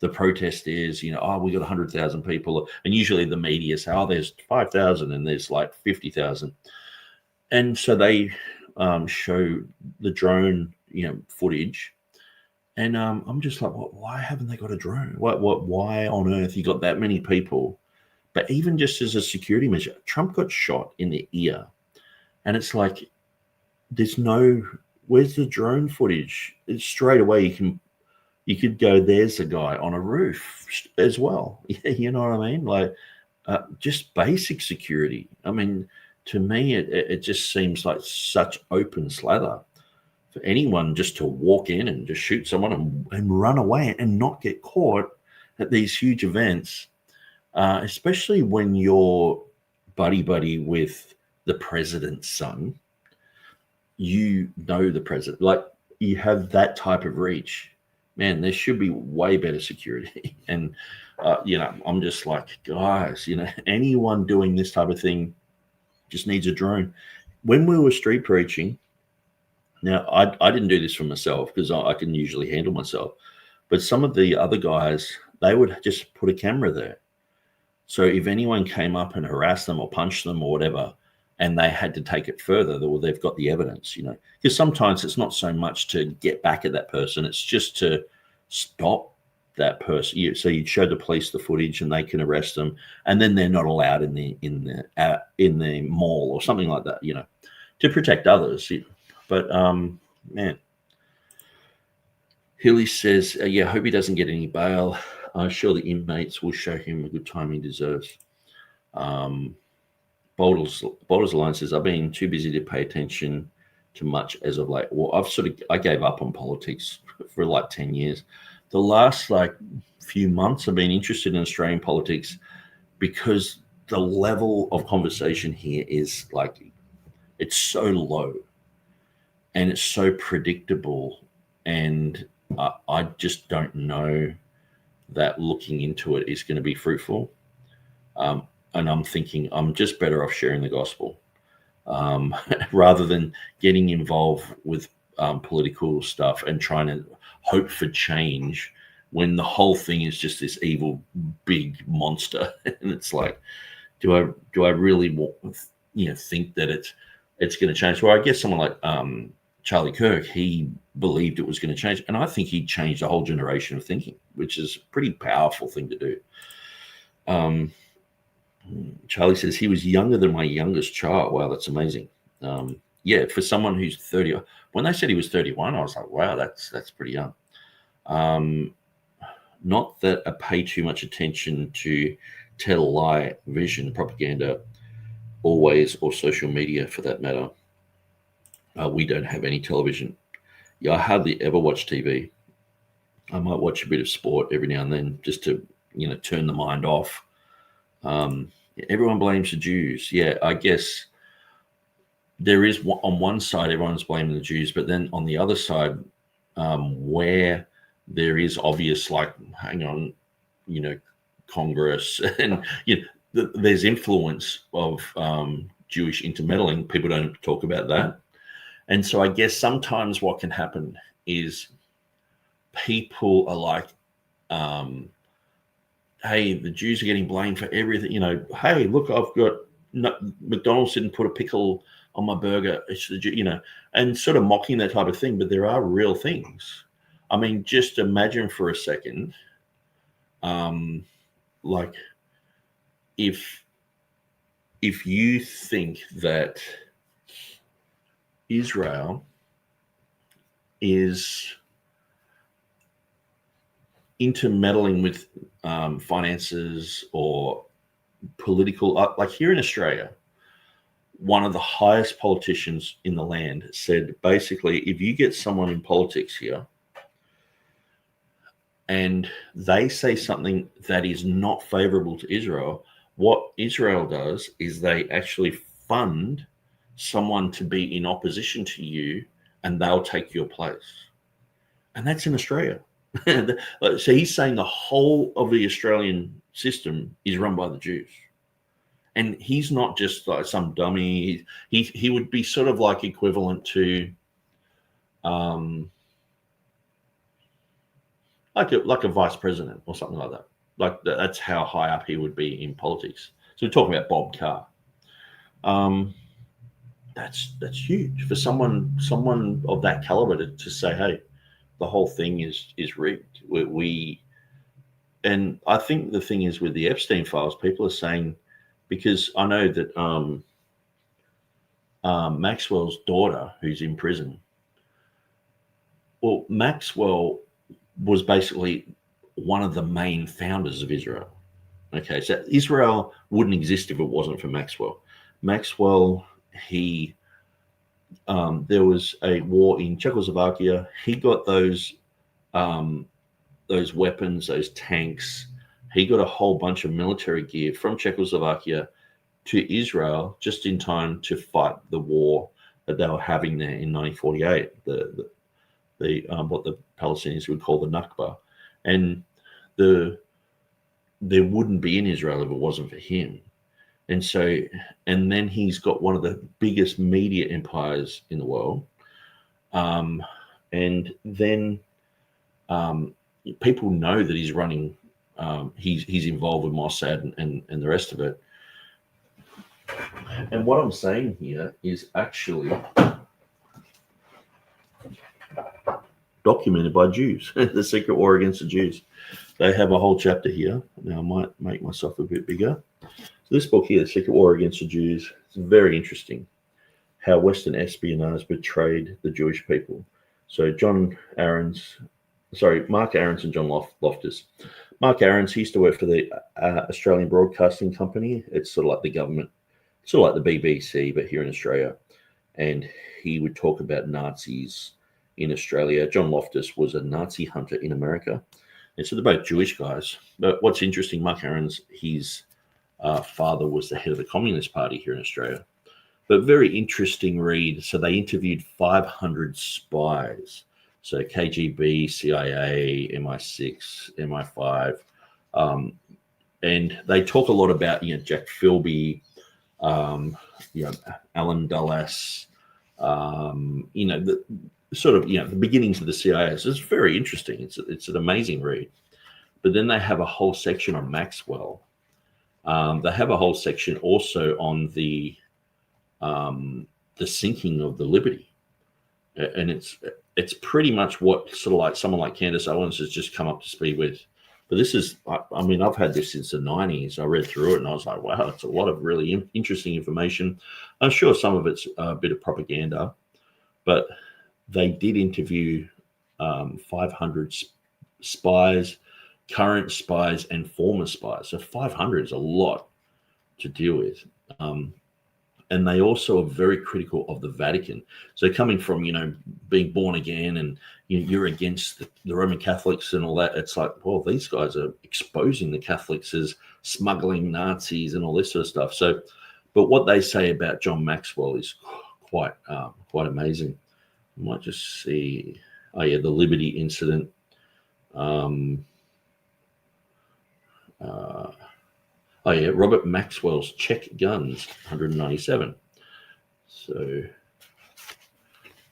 the protest is. We got 100,000 people, and usually the media say, there's 5,000 and there's like 50,000, and so they show the drone, footage. And I'm just like, why haven't they got a drone? Why on earth you got that many people? But even just as a security measure, Trump got shot in the ear. And it's like, where's the drone footage? It's straight away you could go, there's a guy on a roof as well. You know what I mean? Like, just basic security. I mean, to me, it just seems like such open slather for anyone just to walk in and just shoot someone and run away and not get caught at these huge events, especially when you're buddy with the president's son. The president, like, you have that type of reach. Man, there should be way better security. And, I'm just like, guys, anyone doing this type of thing just needs a drone. When we were street preaching, now, I didn't do this for myself because I can usually handle myself. But some of the other guys, they would just put a camera there. So if anyone came up and harassed them or punched them or whatever, and they had to take it further, well, they've got the evidence, Because sometimes it's not so much to get back at that person. It's just to stop that person. So you'd show the police the footage and they can arrest them. And then they're not allowed in the mall or something like that, to protect others. But, man, Hilly says, hope he doesn't get any bail. Sure, the inmates will show him a good time he deserves. Boulder's Alliance says, I've been too busy to pay attention to much as of late. Well, I gave up on politics for like 10 years. The last few months I've been interested in Australian politics because the level of conversation here is it's so low. And it's so predictable, and I just don't know that looking into it is going to be fruitful. And I'm thinking I'm just better off sharing the gospel rather than getting involved with political stuff and trying to hope for change when the whole thing is just this evil big monster. And it's like, do I really think that it's going to change? Well, I guess someone like Charlie Kirk, he believed it was going to change. And I think he changed a whole generation of thinking, which is a pretty powerful thing to do. Charlie says he was younger than my youngest child. Wow, that's amazing. Yeah, for someone who's 30, when they said he was 31, I was like, wow, that's pretty young. Not that I pay too much attention to tell lie, vision, propaganda, always, or social media for that matter. We don't have any television. Yeah, I hardly ever watch TV. I might watch a bit of sport every now and then just to, turn the mind off. Everyone blames the Jews. Yeah, I guess there is, on one side, everyone's blaming the Jews, but then on the other side, where there is obvious, like, hang on, Congress and there's influence of Jewish intermeddling. People don't talk about that. And so I guess sometimes what can happen is people are like, hey, the Jews are getting blamed for everything. Hey, look, I've got McDonald's didn't put a pickle on my burger. It's the and sort of mocking that type of thing. But there are real things. I mean, just imagine for a second, like if you think that Israel is intermeddling with finances or political, like here in Australia, one of the highest politicians in the land said, basically, if you get someone in politics here and they say something that is not favorable to Israel, what Israel does is they actually fund someone to be in opposition to you and they'll take your place. And that's in Australia. So he's saying the whole of the Australian system is run by the Jews. And he's not just like some dummy. He would be sort of like equivalent to like a vice president or something like that. Like that's how high up he would be in politics. So we're talking about Bob Carr. That's huge for someone of that caliber to say, hey, the whole thing is rigged. And I think the thing is with the Epstein files, people are saying, because I know that Maxwell's daughter, who's in prison, well, Maxwell was basically one of the main founders of Israel. Okay, so Israel wouldn't exist if it wasn't for Maxwell. Maxwell, there was a war in Czechoslovakia. He got those weapons, those tanks. He got a whole bunch of military gear from Czechoslovakia to Israel just in time to fight the war that they were having there in 1948. What the Palestinians would call the Nakba, and there wouldn't be in Israel if it wasn't for him. And so, and then he's got one of the biggest media empires in the world. And then people know that he's running, he's involved with Mossad and the rest of it. And what I'm saying here is actually documented by Jews, the secret war against the Jews. They have a whole chapter here. Now I might make myself a bit bigger. So this book here, The Secret War Against the Jews, it's very interesting how Western espionage betrayed the Jewish people. So Mark Ahrens and John Loftus. Mark Ahrens, he used to work for the Australian Broadcasting Company. It's sort of like the government, sort of like the BBC, but here in Australia. And he would talk about Nazis in Australia. John Loftus was a Nazi hunter in America. And so they're both Jewish guys. But what's interesting, Mark Ahrens, his father was the head of the Communist Party here in Australia. But very interesting read. So they interviewed 500 spies. So KGB, CIA, MI6, MI5. And they talk a lot about, Jack Philby, Alan Dulles, the beginnings of the CIA. So it's very interesting. It's an amazing read. But then they have a whole section on Maxwell. They have a whole section also on the sinking of the Liberty. and it's pretty much what sort of like someone like Candace Owens has just come up to speed with. But this is, I mean, I've had this since the 90s. I read through it and I was like, wow, it's a lot of really interesting information. I'm sure some of it's a bit of propaganda, but they did interview 500 spies, current spies, and former spies. So 500 is a lot to deal with. And they also are very critical of the Vatican. So coming from, being born again and you're against the Roman Catholics and all that, it's like, well, these guys are exposing the Catholics as smuggling Nazis and all this sort of stuff. So, but what they say about John Maxwell is quite amazing. I might just see, the Liberty incident. Robert Maxwell's Czech guns, 197. So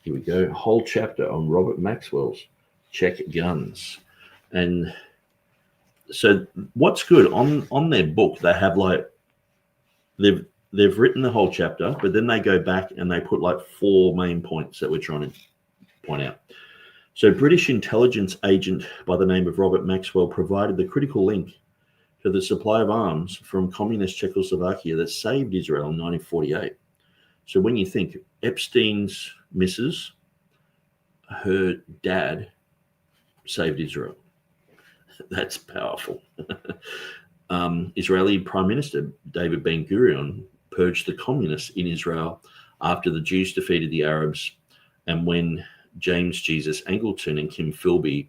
here we go. Whole chapter on Robert Maxwell's Czech guns. And so what's good on their book, they have they've written the whole chapter, but then they go back and they put 4 main points that we're trying to point out. So British intelligence agent by the name of Robert Maxwell provided the critical link to the supply of arms from communist Czechoslovakia that saved Israel in 1948. So when you think Epstein's missus, her dad saved Israel. That's powerful. Israeli Prime Minister David Ben-Gurion purged the communists in Israel after the Jews defeated the Arabs, and when James Jesus Angleton and Kim Philby,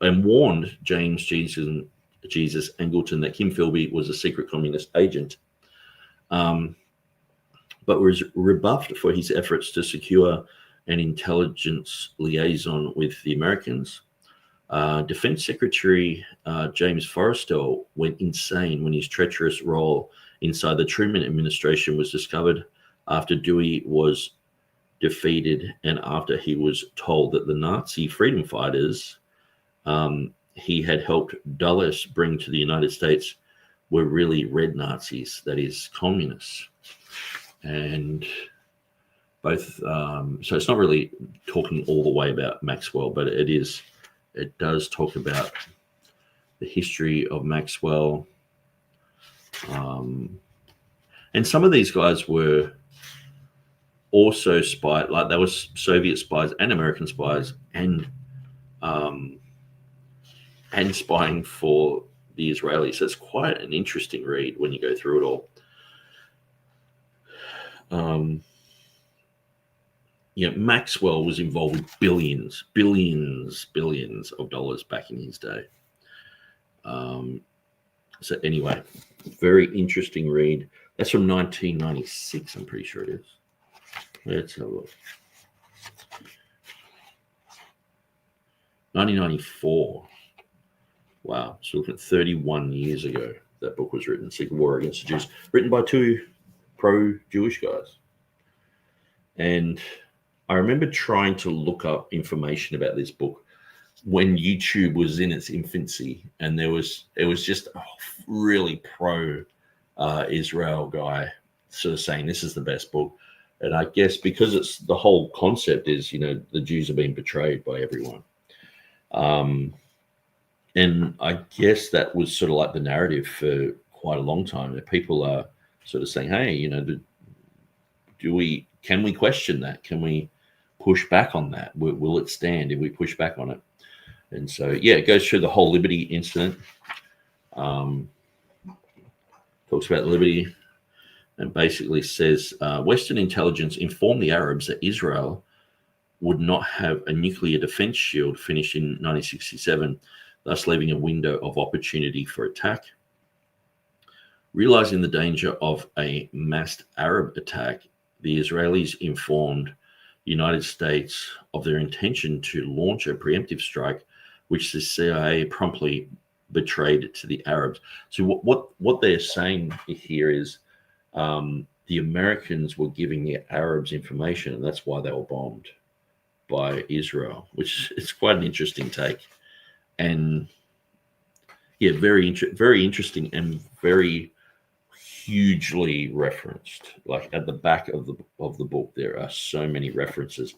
and warned James Jesus Angleton that Kim Philby was a secret communist agent, but was rebuffed for his efforts to secure an intelligence liaison with the Americans. Defense Secretary James Forrestal went insane when his treacherous role inside the Truman administration was discovered after Dewey was defeated and after he was told that the Nazi freedom fighters he had helped Dulles bring to the United States were really red Nazis, that is, communists. And both, so it's not really talking all the way about Maxwell, but it does talk about the history of Maxwell. And some of these guys were also spied, like there was Soviet spies and American spies and spying for the Israelis. So it's quite an interesting read when you go through it all. Maxwell was involved with billions of dollars back in his day. So anyway, very interesting read. That's from 1996, I'm pretty sure it is. Let's have a look. 1994. Wow. So looking at 31 years ago, that book was written, Secret War Against the Jews, written by 2 pro-Jewish guys. And I remember trying to look up information about this book when YouTube was in its infancy, and it was just a really pro-Israel guy sort of saying this is the best book. And I guess because it's the whole concept is, the Jews are being betrayed by everyone. And I guess that was sort of like the narrative for quite a long time. That people are sort of saying, hey, can we question that? Can we push back on that? Will it stand if we push back on it? And so, it goes through the whole Liberty incident. Talks about Liberty and basically says Western intelligence informed the Arabs that Israel would not have a nuclear defense shield finished in 1967, thus leaving a window of opportunity for attack. Realizing the danger of a massed Arab attack, the Israelis informed the United States of their intention to launch a preemptive strike, which the CIA promptly betrayed to the Arabs. So what they're saying here is the Americans were giving the Arabs information, and that's why they were bombed by Israel, which is quite an interesting take. And very interesting and very hugely referenced. Like at the back of the book, there are so many references.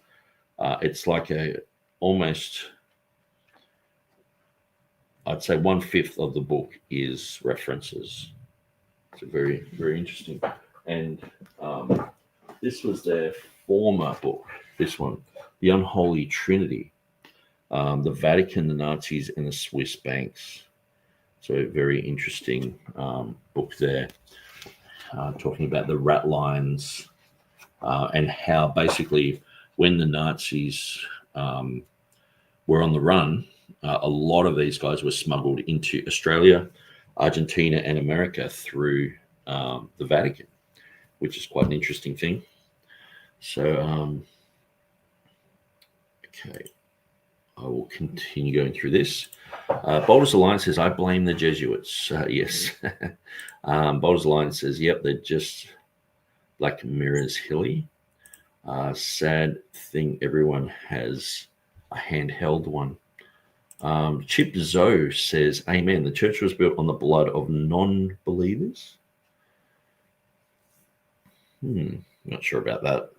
It's like almost, I'd say 1/5 of the book is references. It's a very, very interesting. And this was their former book, this one, The Unholy Trinity, the Vatican, the Nazis, and the Swiss banks. So a very interesting book there, talking about the rat lines and how basically when the Nazis were on the run, a lot of these guys were smuggled into Australia, Argentina, and America through the Vatican, which is quite an interesting thing. So, okay, I will continue going through this. Boulder's Alliance says, I blame the Jesuits. Yes. Boulder's Alliance says, yep, they're just like mirrors hilly. Sad thing, everyone has a handheld one. Chip Zoe says, amen. The church was built on the blood of non-believers. Not sure about that.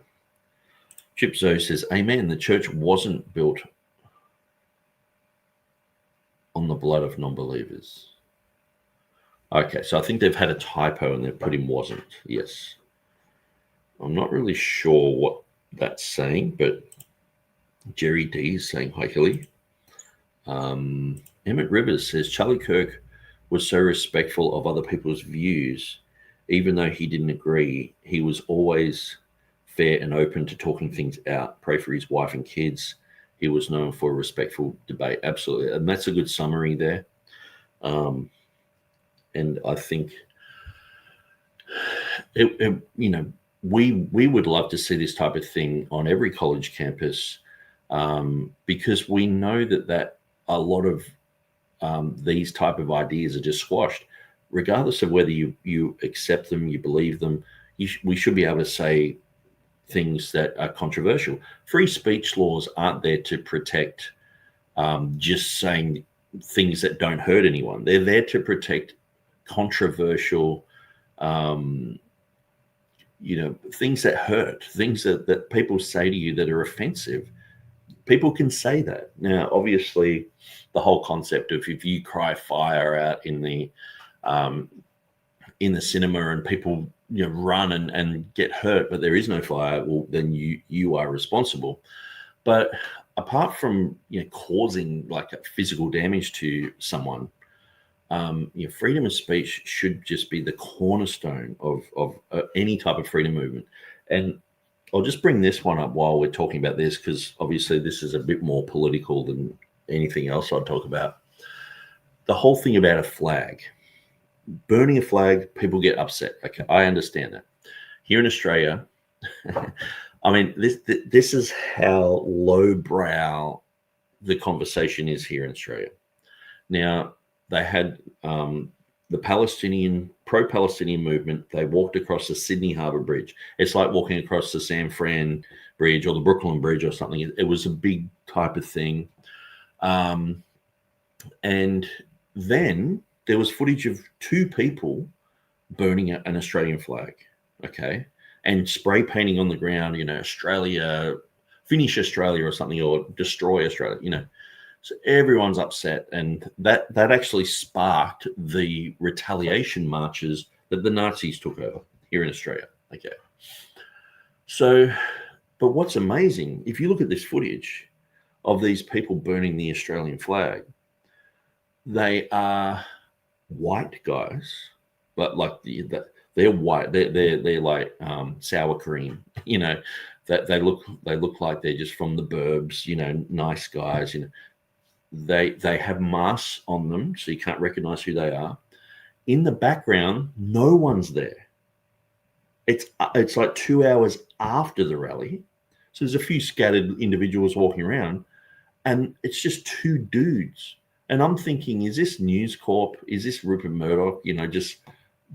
Chip Zoe says, amen. The church wasn't built on the blood of non-believers. Okay, so I think they've had a typo and they've put in wasn't. Yes. I'm not really sure what that's saying, but Jerry D is saying hi, Hilly. Emmett Rivers says, Charlie Kirk was so respectful of other people's views. Even though he didn't agree, he was always fair and open to talking things out. Pray for his wife and kids. He was known for a respectful debate. Absolutely. And that's a good summary there. And I think, we would love to see this type of thing on every college campus, because we know that a lot of these type of ideas are just squashed. Regardless of whether you accept them, you believe them, we should be able to say things that are controversial. Free speech laws aren't there to protect just saying things that don't hurt anyone. They're there to protect controversial, things that hurt, things that people say to you that are offensive. People can say that. Now, obviously, the whole concept of if you cry fire out in the cinema and people run and get hurt, but there is no fire, well, then you are responsible. But apart from causing like physical damage to someone, freedom of speech should just be the cornerstone of any type of freedom movement. And I'll just bring this one up while we're talking about this, because obviously this is a bit more political than anything else I'd talk about. The whole thing about a flag. Burning a flag, people get upset. Okay, I understand that. Here in Australia, I mean, this is how lowbrow the conversation is here in Australia. Now, they had the pro-Palestinian movement. They walked across the Sydney Harbour Bridge. It's like walking across the San Fran Bridge or the Brooklyn Bridge or something. It was a big type of thing. And then there was footage of two people burning an Australian flag, okay, and spray painting on the ground, Australia, finish Australia or something, or destroy Australia, So everyone's upset, and that actually sparked the retaliation marches that the Nazis took over here in Australia, okay. So, but what's amazing, if you look at this footage of these people burning the Australian flag, they are white guys, but like they're white. They're like sour cream. That they look like they're just from the burbs. Nice guys. They have masks on them, so you can't recognize who they are. In the background, no one's there. It's like 2 hours after the rally, so there's a few scattered individuals walking around, and it's just two dudes. And I'm thinking, is this News Corp? Is this Rupert Murdoch?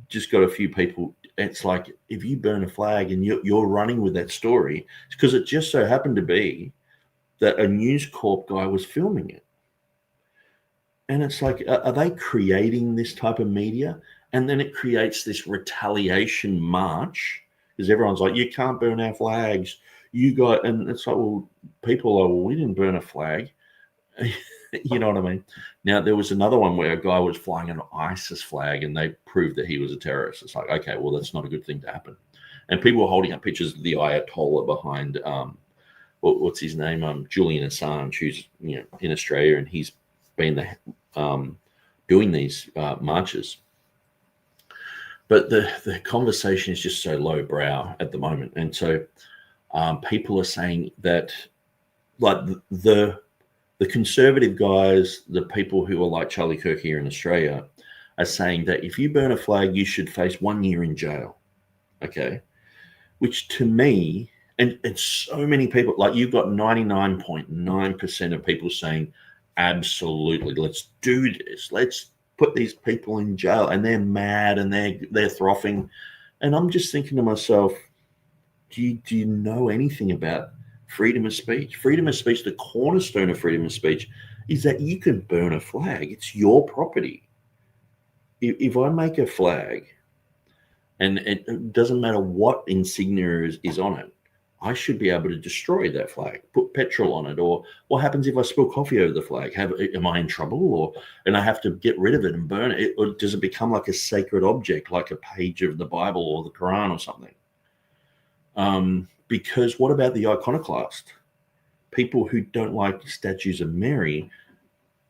Just got a few people. It's like, if you burn a flag and you're running with that story, because it just so happened to be that a News Corp guy was filming it. And it's like, are they creating this type of media? And then it creates this retaliation march because everyone's like, you can't burn our flags. And it's like, well, people are, well, we didn't burn a flag. You know what I mean? Now, there was another one where a guy was flying an ISIS flag and they proved that he was a terrorist. It's like, okay, well, that's not a good thing to happen. And people were holding up pictures of the Ayatollah behind, what's his name? Julian Assange, who's in Australia, and he's been doing these marches. But the conversation is just so lowbrow at the moment. And so people are saying that, like, the conservative guys, the people who are like Charlie Kirk here in Australia, are saying that if you burn a flag, you should face 1 year in jail. Okay. Which to me, and so many people, like, you've got 99.9% of people saying, absolutely, let's do this. Let's put these people in jail, and they're mad and they're frothing. And I'm just thinking to myself, do you know anything about freedom of speech? Freedom of speech, the cornerstone of freedom of speech, is that you can burn a flag. It's your property. If I make a flag, and it doesn't matter what insignia is on it, I should be able to destroy that flag, put petrol on it. Or what happens if I spill coffee over the flag? Am I in trouble? And I have to get rid of it and burn it? Or does it become like a sacred object, like a page of the Bible or the Quran or something? Because what about the iconoclast? People who don't like statues of Mary,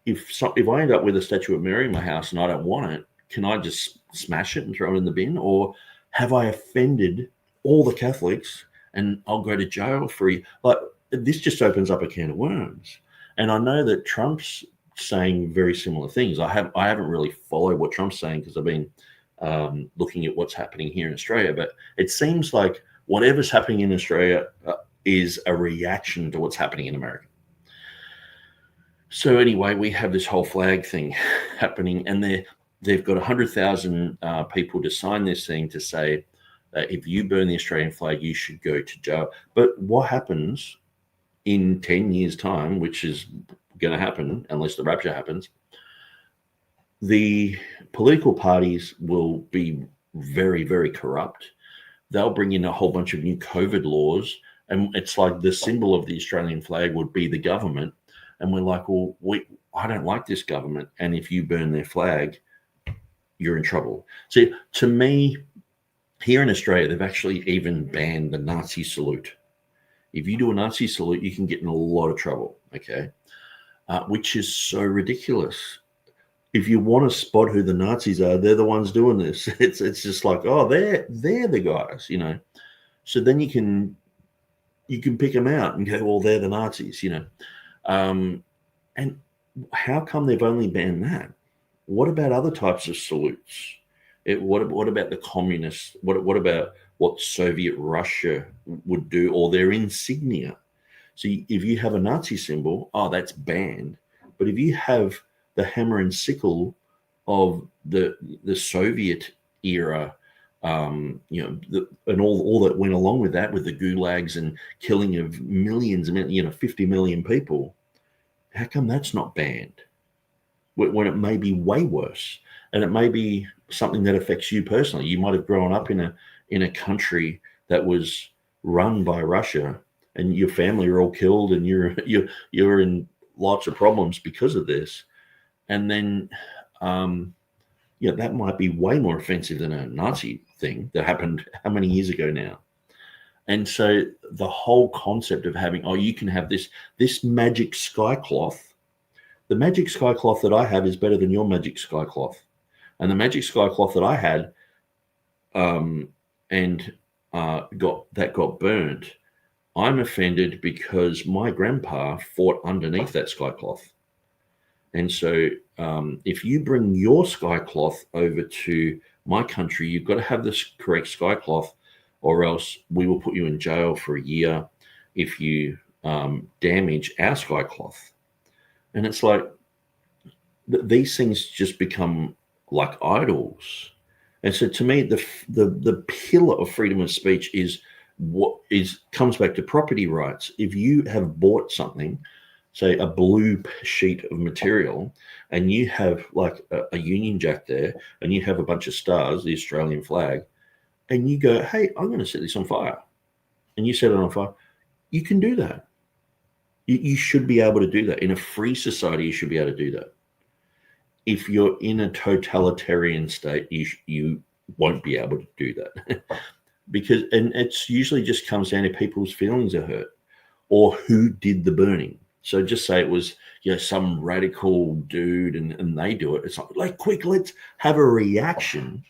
if I end up with a statue of Mary in my house and I don't want it, can I just smash it and throw it in the bin? Or have I offended all the Catholics and I'll go to jail for you? Like, this just opens up a can of worms. And I know that Trump's saying very similar things. I haven't really followed what Trump's saying because I've been looking at what's happening here in Australia. But it seems like whatever's happening in Australia is a reaction to what's happening in America. So anyway, we have this whole flag thing happening, and they've got 100,000 people to sign this thing to say that if you burn the Australian flag, you should go to jail. But what happens in 10 years' time, which is going to happen unless the rapture happens, the political parties will be very, very corrupt. They'll bring in a whole bunch of new COVID laws, and it's like the symbol of the Australian flag would be the government. And we're like, well, I don't like this government, and if you burn their flag, you're in trouble. See, to me, here in Australia, they've actually even banned the Nazi salute. If you do a Nazi salute, you can get in a lot of trouble, okay? Which is so ridiculous. If you want to spot who the Nazis are, they're the ones doing this. It's just like, oh, they're the guys, So then you can pick them out and go, well, they're the Nazis, And how come they've only banned that? What about other types of salutes? What about the communists? What about what Soviet Russia would do, or their insignia? So if you have a Nazi symbol, that's banned. But if you have the hammer and sickle of the Soviet era, and all that went along with that, with the gulags and killing of millions, 50 million people, how come that's not banned? When it may be way worse, and it may be something that affects you personally. You might have grown up in a country that was run by Russia, and your family are all killed, and you're in lots of problems because of this. And then, that might be way more offensive than a Nazi thing that happened how many years ago now. And so the whole concept of having, you can have this magic sky cloth. The magic sky cloth that I have is better than your magic sky cloth. And the magic sky cloth that I had got burnt, I'm offended because my grandpa fought underneath that sky cloth. And so if you bring your sky cloth over to my country, you've got to have this correct sky cloth, or else we will put you in jail for a year if you damage our sky cloth. And it's like these things just become like idols. And so to me, the pillar of freedom of speech is comes back to property rights. If you have bought something, say, a blue sheet of material, and you have like a Union Jack there, and you have a bunch of stars, the Australian flag, and you go, hey, I'm going to set this on fire, and you set it on fire, you can do that. You should be able to do that. In a free society, you should be able to do that. If you're in a totalitarian state, you won't be able to do that. And it's usually just comes down to people's feelings are hurt or who did the burning. So just say it was some radical dude and they do it. It's like quick, let's have a reaction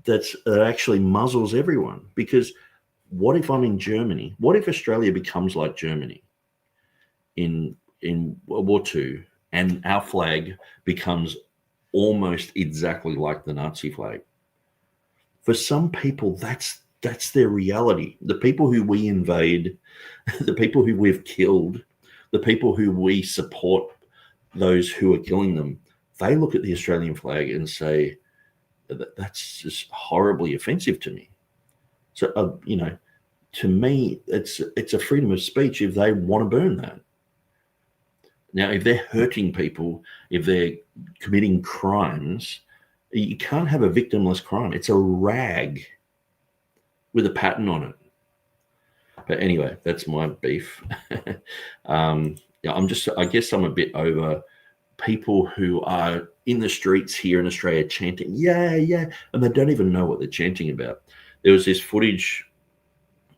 that actually muzzles everyone. Because what if I'm in Germany? What if Australia becomes like Germany in World War II, and our flag becomes almost exactly like the Nazi flag? For some people, that's their reality. The people who we invade, the people who we've killed, the people who we support, those who are killing them, they look at the Australian flag and say, that's just horribly offensive to me. So, to me, it's a freedom of speech if they want to burn that. Now, if they're hurting people, if they're committing crimes, you can't have a victimless crime. It's a rag with a pattern on it. But anyway, that's my beef. I guess I'm a bit over people who are in the streets here in Australia chanting, yeah, and they don't even know what they're chanting about. There was this footage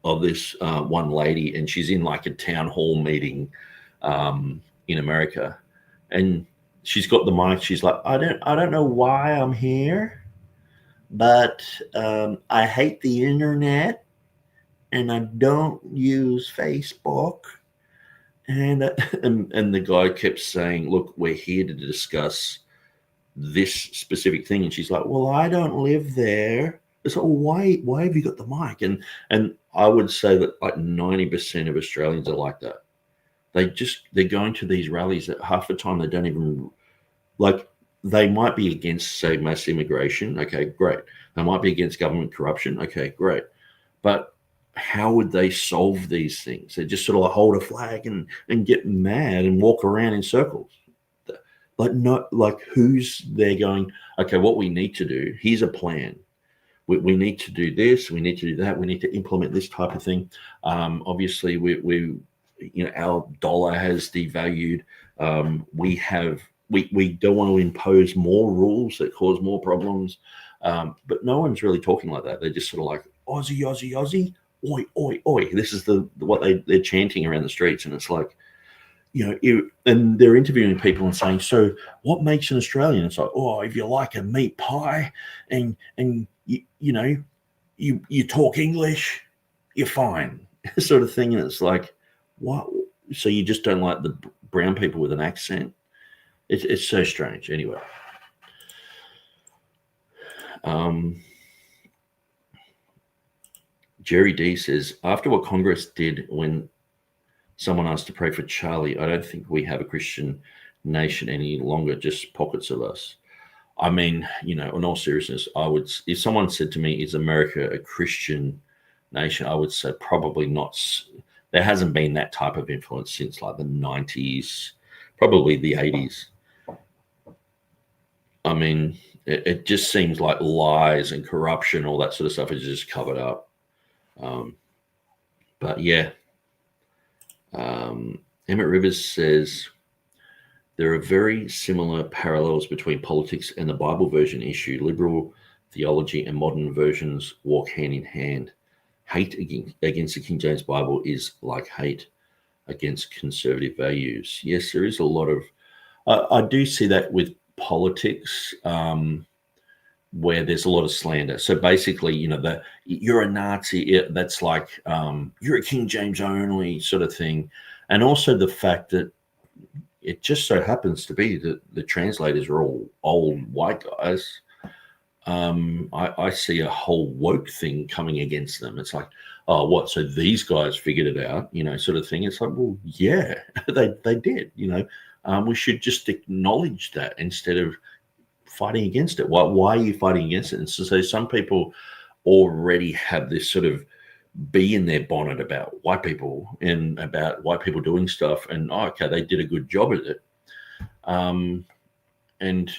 of this one lady, and she's in like a town hall meeting in America, and she's got the mic. She's like, I don't know why I'm here, but I hate the internet, and I don't use Facebook. And the guy kept saying, look, we're here to discuss this specific thing. And she's like, well, I don't live there. So why have you got the mic? And I would say that like 90% of Australians are like that. They're going to these rallies that half the time they don't even, like, they might be against, say, mass immigration. Okay, great. They might be against government corruption. Okay, great. But how would they solve these things? They just sort of like hold a flag and get mad and walk around in circles. Like who's there going, okay, what we need to do, here's a plan. We need to do this. We need to do that. We need to implement this type of thing. Obviously, we our dollar has devalued. We don't want to impose more rules that cause more problems. But no one's really talking like that. They're just sort of like, Aussie, Aussie, Aussie, oi, oi, oi. This is what they're chanting around the streets. And it's like, and they're interviewing people and saying, so what makes an Australian? It's like, oh, if you like a meat pie and you talk English, you're fine, sort of thing. And it's like, what? So you just don't like the brown people with an accent? It's so strange. Anyway. Jerry D says, after what Congress did when someone asked to pray for Charlie, I don't think we have a Christian nation any longer, just pockets of us. I mean, in all seriousness, if someone said to me, is America a Christian nation? I would say probably not. There hasn't been that type of influence since like the 90s, probably the 80s. I mean, it just seems like lies and corruption, all that sort of stuff is just covered up. But yeah, Emmett Rivers says there are very similar parallels between politics and the Bible version issue. Liberal theology and modern versions walk hand in hand. Hate against the King James Bible is like hate against conservative values. Yes, there is a lot of, I do see that with politics, where there's a lot of slander. So basically, you're a Nazi, that's like, you're a King James only sort of thing. And also the fact that it just so happens to be that the translators are all old white guys. I see a whole woke thing coming against them. It's like, oh, what? So these guys figured it out, sort of thing. It's like, well, yeah, they did, we should just acknowledge that instead of fighting against it. Why are you fighting against it? And so some people already have this sort of be in their bonnet about white people and about white people doing stuff, and okay, they did a good job at it. And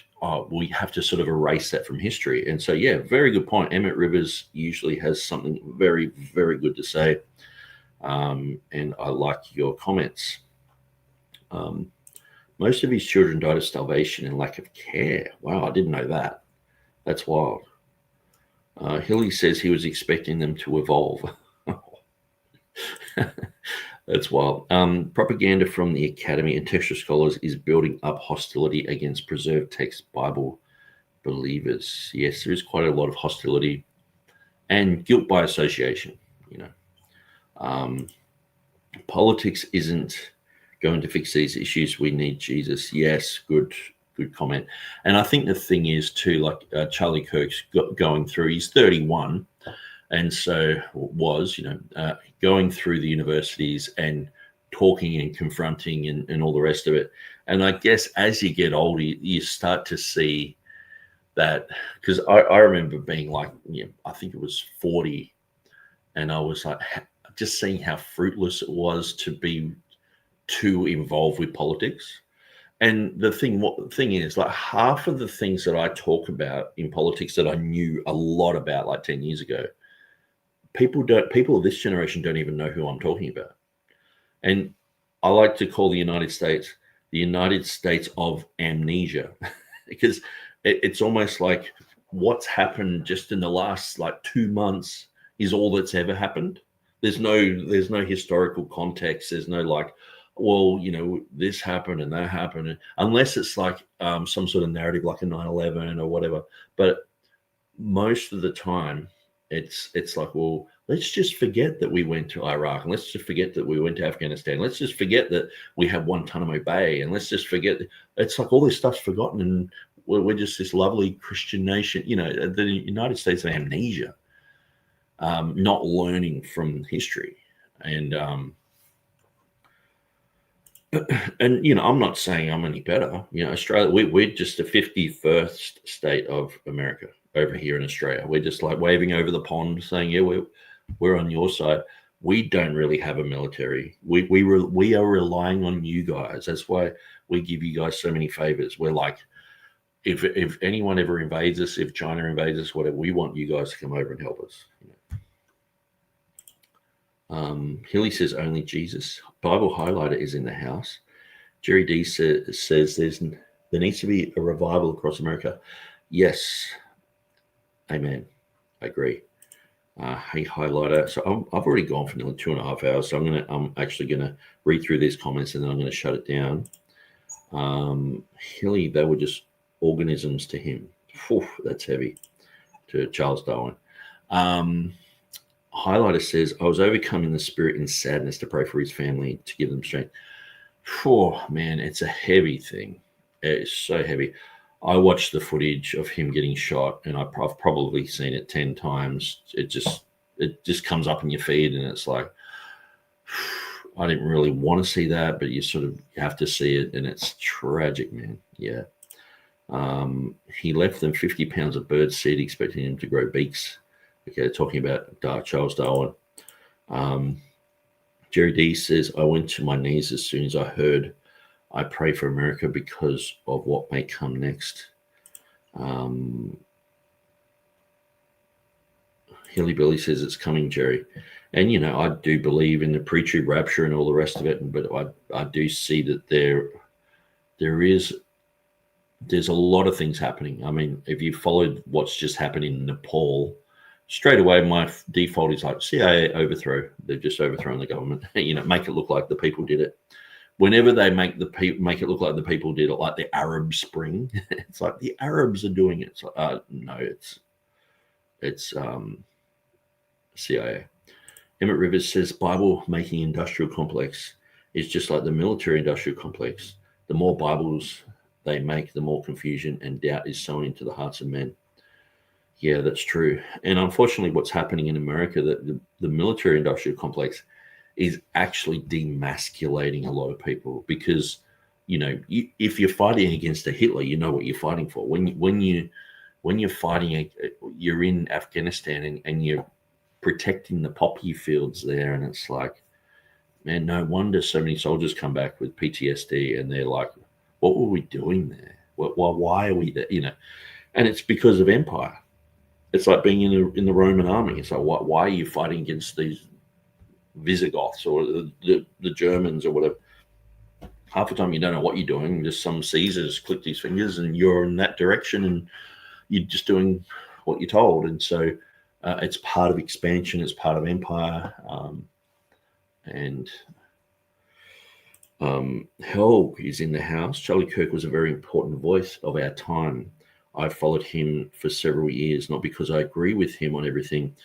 we have to sort of erase that from history. And so, yeah, very good point. Emmett Rivers usually has something very, very good to say. And I like your comments. Most of his children died of starvation and lack of care. Wow, I didn't know that. That's wild. Hilly says he was expecting them to evolve. That's wild. Propaganda from the Academy and textual scholars is building up hostility against preserved text Bible believers. Yes, there is quite a lot of hostility and guilt by association. Politics isn't going to fix these issues. We need Jesus. Yes, good comment. And I think the thing is too, like Charlie Kirk's going through. He's 31. And so was, going through the universities and talking and confronting and all the rest of it. And I guess as you get older, you start to see that, because I remember being like, I think it was 40, and I was like, just seeing how fruitless it was to be too involved with politics. And the thing is, like, half of the things that I talk about in politics that I knew a lot about like 10 years ago, people of this generation don't even know who I'm talking about. And I like to call the United States of amnesia, because it's almost like what's happened just in the last like 2 months is all that's ever happened. There's no historical context. There's no like, well, this happened and that happened, unless it's like some sort of narrative like a 9/11 or whatever. But most of the time, it's like, well, let's just forget that we went to Iraq, and let's just forget that we went to Afghanistan. Let's just forget that we have Guantanamo Bay, and let's just forget. It's like all this stuff's forgotten, and we're just this lovely Christian nation. The United States of amnesia, not learning from history, and I'm not saying I'm any better. Australia, we're just the 51st state of America over here in Australia. We're just like waving over the pond saying, yeah, we're on your side. We don't really have a military. We are relying on you guys. That's why we give you guys so many favors. We're like, if anyone ever invades us, if China invades us, whatever, we want you guys to come over and help us. Hilly says only Jesus. Bible Highlighter is in the house. Jerry D says there needs to be a revival across America. Yes. Amen. I agree. Hey, Highlighter. So I've already gone for nearly 2.5 hours. So I'm actually gonna read through these comments and then I'm gonna shut it down. Hilly, they were just organisms to him. Whew, that's heavy. To Charles Darwin. Highlighter says, I was overcome in the spirit in sadness to pray for his family to give them strength. Oh, man, it's a heavy thing. It's so heavy. I watched the footage of him getting shot, and I've probably seen it 10 times. It just comes up in your feed, and it's like, I didn't really want to see that, but you sort of have to see it, and it's tragic, man. Yeah. He left them 50 pounds of bird seed, expecting them to grow beaks. Okay, talking about Charles Darwin. Jerry D says, I went to my knees as soon as I heard I pray for America because of what may come next. Hilly Billy says it's coming, Jerry. And, I do believe in the pre-trib rapture and all the rest of it, but I do see that there's a lot of things happening. I mean, if you followed what's just happened in Nepal, straight away, my default is like CIA overthrow. They've just overthrown the government. Make it look like the people did it. Whenever they make it look like the people did it, like the Arab Spring, it's like the Arabs are doing it. It's like, no, it's CIA. Emmett Rivers says Bible making industrial complex is just like the military industrial complex. The more Bibles they make, the more confusion and doubt is sown into the hearts of men. Yeah, that's true. And unfortunately, what's happening in America, that the military industrial complex is actually demasculating a lot of people, because, if you're fighting against a Hitler, you know what you're fighting for. When you're fighting, you're in Afghanistan and protecting the poppy fields there, and it's like, man, no wonder so many soldiers come back with PTSD, and they're like, what were we doing there? Why are we there? You know, and it's because of empire. It's like being in the Roman army. It's like, why are you fighting against these Visigoths or the Germans or whatever? Half the time you don't know what you're doing. Just some Caesars clicked his fingers and you're in that direction and you're just doing what you're told. And so it's part of expansion. It's part of empire. Helg is in the house. Charlie Kirk was a very important voice of our time. I followed him for several years, not because I agree with him on everything,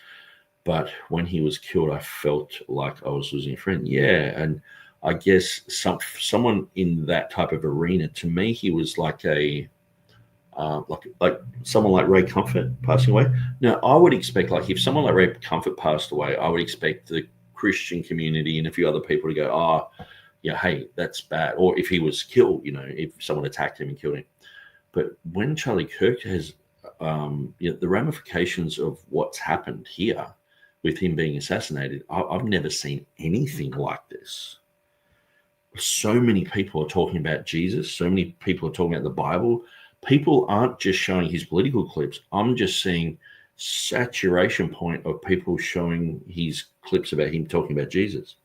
but when he was killed, I felt like I was losing a friend. Yeah, and I guess someone in that type of arena, to me, he was like a like someone like Ray Comfort passing away. Now, I would expect, like, if someone like Ray Comfort passed away, I would expect the Christian community and a few other people to go, oh, yeah, hey, that's bad. Or if he was killed, you know, if someone attacked him and killed him. But when Charlie Kirk has, you know, the ramifications of what's happened here with him being assassinated, I've never seen anything like this. So many people are talking about Jesus. So many people are talking about the Bible. People aren't just showing his political clips. I'm just seeing saturation point of people showing his clips about him talking about Jesus.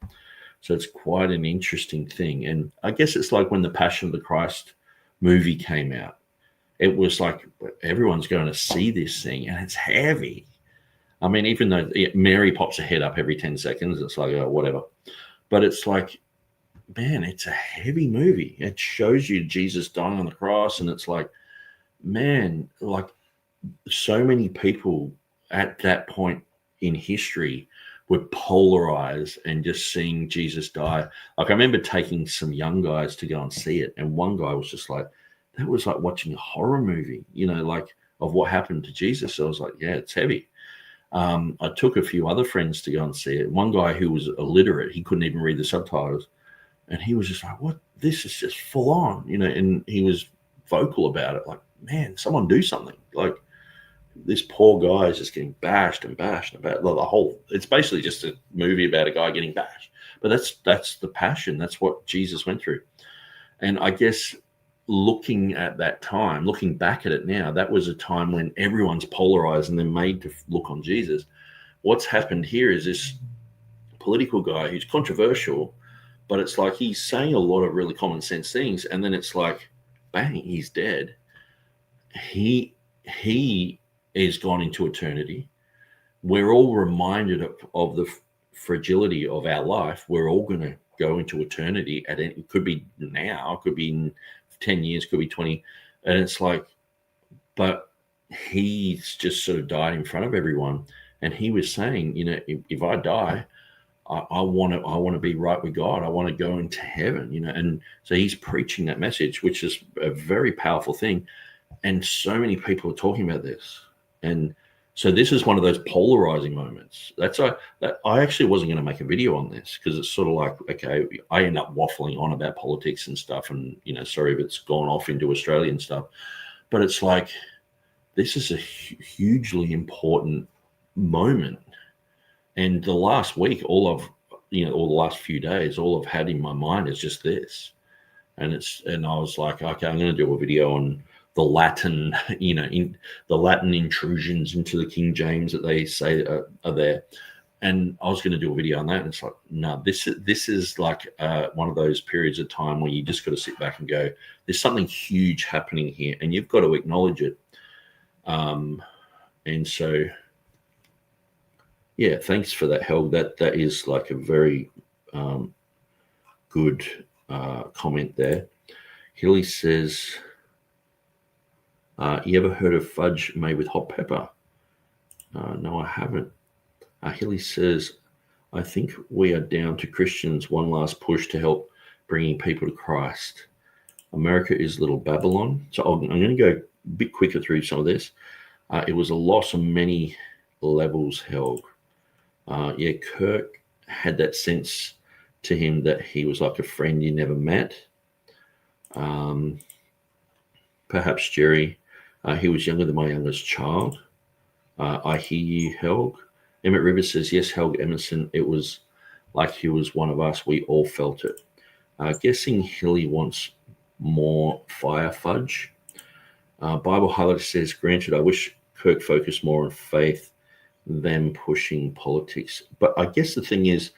So it's quite an interesting thing. And I guess it's like when the Passion of the Christ movie came out. It was like everyone's going to see this thing, and it's heavy. I mean, even though Mary pops her head up every 10 seconds, it's like, oh, whatever. But it's like, man, it's a heavy movie. It shows you Jesus dying on the cross, and it's like, man, like so many people at that point in history were polarized and just seeing Jesus die. Like, I remember taking some young guys to go and see it, and one guy was just like, that was like watching a horror movie, you know, like of what happened to Jesus. So I was like, yeah, it's heavy. I took a few other friends to go and see it. One guy who was illiterate, he couldn't even read the subtitles. And he was just like, what? This is just full on, you know, and he was vocal about it. Like, man, someone do something. Like, this poor guy is just getting bashed and bashed about the whole. It's basically just a movie about a guy getting bashed. But that's the passion. That's what Jesus went through. And I guess looking at that time, looking back at it now, that was a time when everyone's polarized and they're made to look on Jesus. What's happened here is this political guy who's controversial, but it's like he's saying a lot of really common sense things, and then it's like, bang, he's dead. He is gone into eternity. We're all reminded of the fragility of our life. We're all going to go into eternity. It could be now, it could be in 10 years, could be 20. And it's like, but he's just sort of died in front of everyone. And he was saying, you know, if I die, I want to be right with God. I want to go into heaven, you know. And so he's preaching that message, which is a very powerful thing. And so many people are talking about this. And so this is one of those polarizing moments. That I actually wasn't going to make a video on this because it's sort of like, okay, I end up waffling on about politics and stuff, and, you know, sorry if it's gone off into Australian stuff, but it's like, this is a hugely important moment. And the last week, or the last few days, all I've had in my mind is just this. And I was like, okay, I'm going to do a video on the Latin, you know, in the Latin intrusions into the King James that they say are there. And I was going to do a video on that. And it's like, no, this is like one of those periods of time where you just got to sit back and go, there's something huge happening here, and you've got to acknowledge it. And so, yeah, thanks for that, Helg. That is like a very good comment there. Hilly says, you ever heard of fudge made with hot pepper? No, I haven't. Hilly says, I think we are down to Christians' one last push to help bringing people to Christ. America is little Babylon. So I'm going to go a bit quicker through some of this. It was a loss on many levels, Helg. Yeah, Kirk had that sense to him that he was like a friend you never met. Perhaps Jerry, he was younger than my youngest child. I hear you, Helg. Emmett Rivers says, yes, Helg Emerson, it was like he was one of us. We all felt it. Guessing Hilly wants more fire fudge. Bible Highlighter says, granted, I wish Kirk focused more on faith than pushing politics. But I guess the thing is,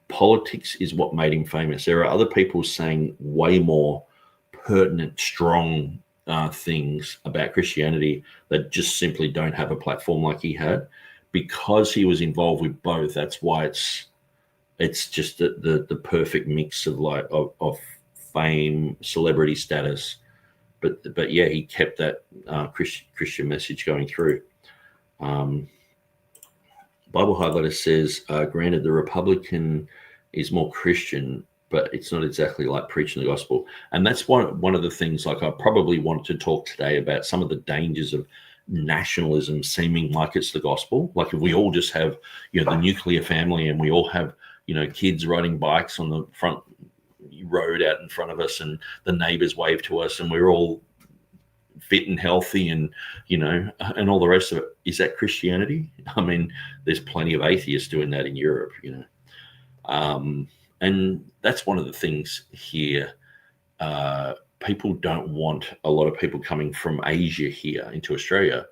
politics is what made him famous. There are other people saying way more pertinent, strong things about Christianity that just simply don't have a platform like he had. Because he was involved with both, that's why it's just the perfect mix of of fame, celebrity status, but yeah, he kept that Christian message going through. Bible Highlighter says, granted, the Republican is more Christian, but it's not exactly like preaching the gospel. And that's one of the things, like I probably want to talk today about some of the dangers of nationalism seeming like it's the gospel. Like if we all just have, the nuclear family and we all have, kids riding bikes on the front road out in front of us and the neighbors wave to us and we're all fit and healthy and, and all the rest of it. Is that Christianity? I mean, there's plenty of atheists doing that in Europe, and that's one of the things here. People don't want a lot of people coming from Asia here into Australia,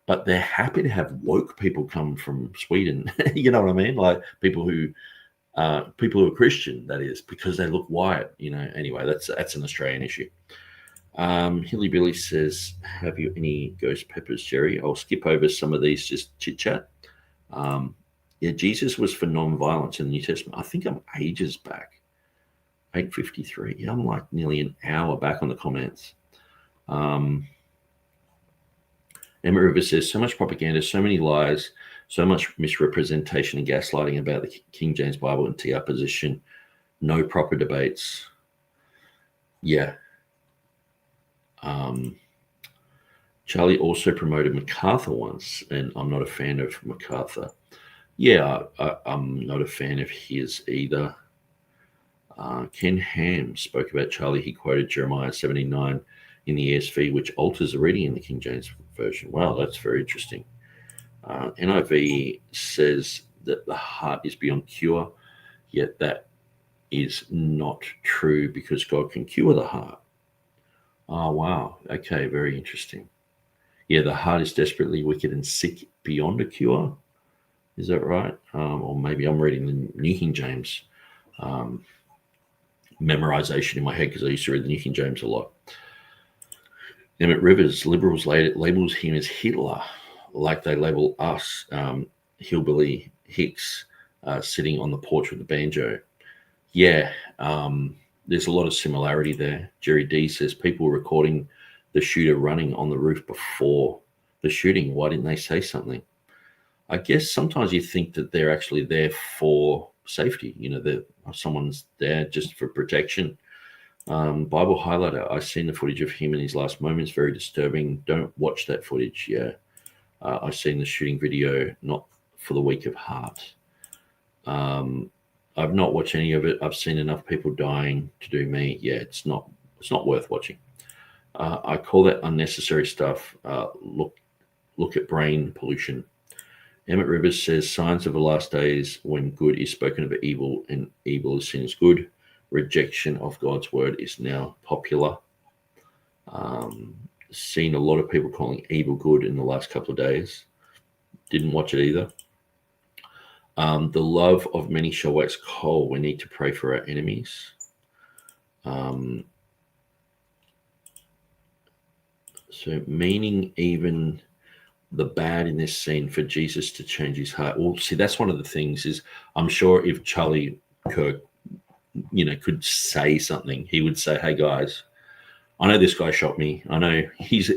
but they're happy to have woke people come from Sweden. You know what I mean? Like people who are Christian, that is, because they look white. Anyway, that's an Australian issue. Hilly Billy says, "Have you any ghost peppers, Jerry?" I'll skip over some of these, just chit chat. Yeah, Jesus was for non-violence in the New Testament. I think I'm ages back. 8:53. Yeah, I'm like nearly an hour back on the comments. Emma River says, so much propaganda, so many lies, so much misrepresentation and gaslighting about the King James Bible and TR position. No proper debates. Yeah. Charlie also promoted MacArthur once, and I'm not a fan of MacArthur. Yeah, I'm not a fan of his either. Ken Ham spoke about Charlie. He quoted Jeremiah 79 in the ESV, which alters the reading in the King James Version. Wow, that's very interesting. NIV says that the heart is beyond cure, yet that is not true because God can cure the heart. Oh, wow. Okay, very interesting. Yeah, the heart is desperately wicked and sick beyond a cure. Is that right? Or maybe I'm reading the New King James memorization in my head because I used to read the New King James a lot. Emmett Rivers, liberals labels him as Hitler, like they label us, hillbilly Hicks, sitting on the porch with the banjo. Yeah, there's a lot of similarity there. Jerry D says people recording the shooter running on the roof before the shooting. Why didn't they say something? I guess sometimes you think that they're actually there for safety. Someone's there just for protection. Bible Highlighter, I've seen the footage of him in his last moments. Very disturbing. Don't watch that footage. Yeah. I've seen the shooting video, not for the weak of heart. I've not watched any of it. I've seen enough people dying to do me. Yeah, it's not worth watching. I call that unnecessary stuff. Look at brain pollution. Emmett Rivers says signs of the last days when good is spoken of evil and evil is seen as good. Rejection of God's word is now popular. Seen a lot of people calling evil good in the last couple of days. Didn't watch it either. The love of many shall wax cold. We need to pray for our enemies. So meaning even the bad in this scene for Jesus to change his heart. Well, see, that's one of the things is I'm sure if Charlie Kirk, could say something, he would say, hey guys, I know this guy shot me. I know he's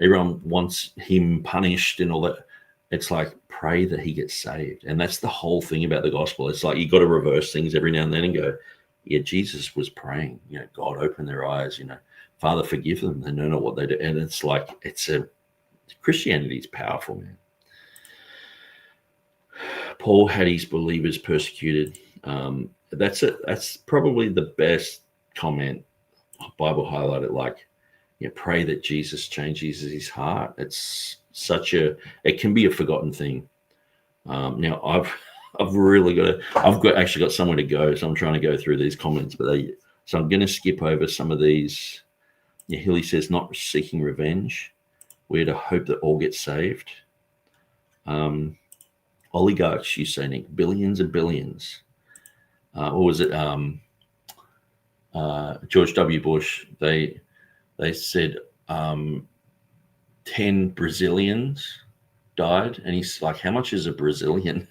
everyone wants him punished and all that. It's like, pray that he gets saved. And that's the whole thing about the gospel. It's like, you got to reverse things every now and then and go, yeah, Jesus was praying, God open their eyes, Father, forgive them. They know not what they do. And it's like, Christianity is powerful, man. Paul had his believers persecuted. That's it. That's probably the best comment. Bible highlighted, pray that Jesus changes his heart. It's it can be a forgotten thing. Now I've actually got somewhere to go, so I'm trying to go through these comments, so I'm going to skip over some of these. Yeah, Hilly says not seeking revenge. We're to hope that all get saved. Oligarchs, you say, Nick, billions and billions. What was it? George W. Bush. They said 10 Brazilians died, and he's like, how much is a Brazilian?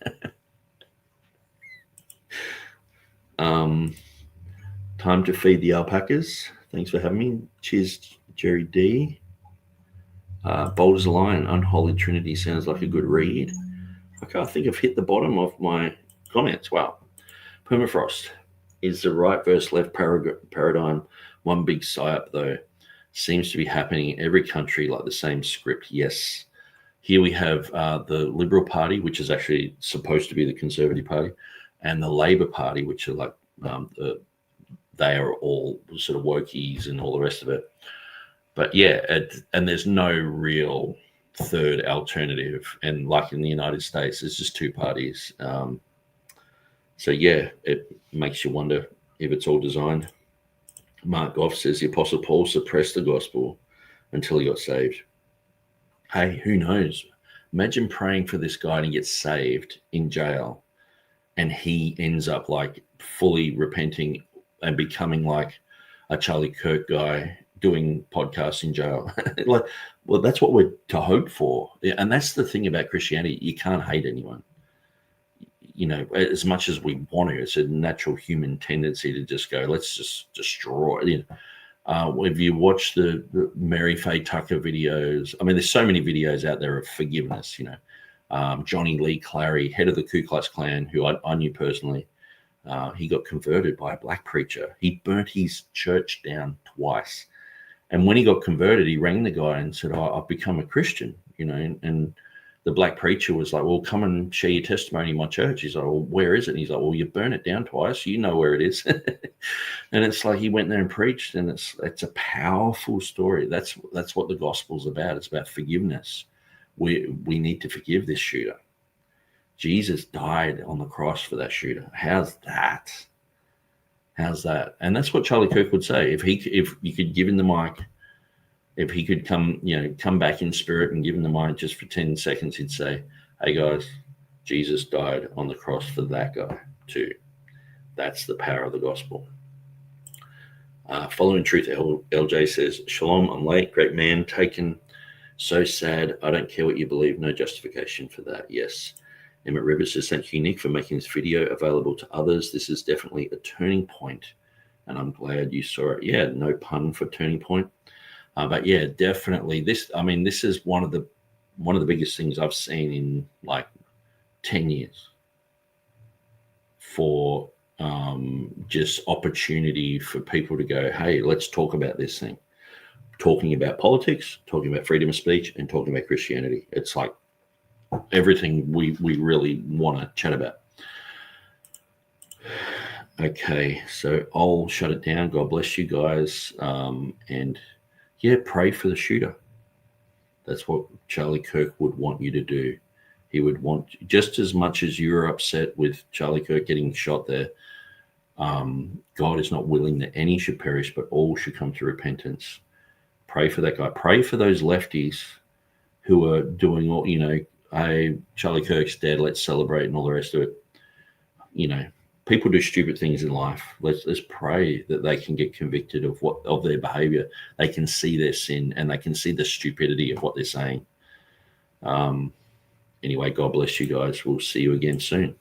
Time to feed the alpacas. Thanks for having me. Cheers, Jerry D. Bold as a Lion, Unholy Trinity sounds like a good read. Okay, I think I've hit the bottom of my comments. Wow. Permafrost. Is the right versus left paradigm one big psyop, though? Seems to be happening in every country, like the same script. Yes. Here we have the Liberal Party, which is actually supposed to be the Conservative Party, and the Labour Party, which are like they are all sort of wokies and all the rest of it. But yeah, and there's no real third alternative. And like in the United States, there's just two parties. So yeah, it makes you wonder if it's all designed. Mark Goff says the Apostle Paul suppressed the gospel until he got saved. Hey, who knows? Imagine praying for this guy and he gets saved in jail, and he ends up like fully repenting and becoming like a Charlie Kirk guy doing podcasts in jail. Like, well, that's what we're to hope for. And that's the thing about Christianity. You can't hate anyone. You know, as much as we want to, it's a natural human tendency to just go, let's just destroy. You know, if you watch the Mary Faye Tucker videos, I mean, there's so many videos out there of forgiveness. You know, Johnny Lee Clary, head of the Ku Klux Klan, who I knew personally, he got converted by a black preacher. He burnt his church down twice. And when he got converted, he rang the guy and said, oh, I've become a Christian, you know, and the black preacher was like, well, come and share your testimony in my church. He's like, well, where is it? And he's like, well, you burn it down twice. You know where it is. And it's like he went there and preached, and it's a powerful story. That's what the gospel's about. It's about forgiveness. We need to forgive this shooter. Jesus died on the cross for that shooter. How's that? How's that? And that's what Charlie Kirk would say. If you could give him the mic, if he could come back in spirit and give him the mic just for 10 seconds, he'd say, hey guys, Jesus died on the cross for that guy too. That's the power of the gospel. Following Truth, LJ says, Shalom, I'm late. Great man, taken. So sad. I don't care what you believe. No justification for that. Yes. Emmett Rivers says, thank you, Nick, for making this video available to others. This is definitely a turning point, and I'm glad you saw it. Yeah, no pun for turning point. But yeah, definitely this is one of the biggest things I've seen in like 10 years for just opportunity for people to go, hey, let's talk about this thing. Talking about politics, talking about freedom of speech, and talking about Christianity. It's like everything we really want to chat about. Okay, so I'll shut it down. God bless you guys. And yeah, pray for the shooter. That's what Charlie Kirk would want you to do. He would want, just as much as you're upset with Charlie Kirk getting shot there, God is not willing that any should perish, but all should come to repentance. Pray for that guy. Pray for those lefties who are doing all, hey, Charlie Kirk's dead, let's celebrate, and all the rest of it. People do stupid things in life. Let's pray that they can get convicted of their behavior. They can see their sin, and they can see the stupidity of what they're saying. Anyway, God bless you guys. We'll see you again soon.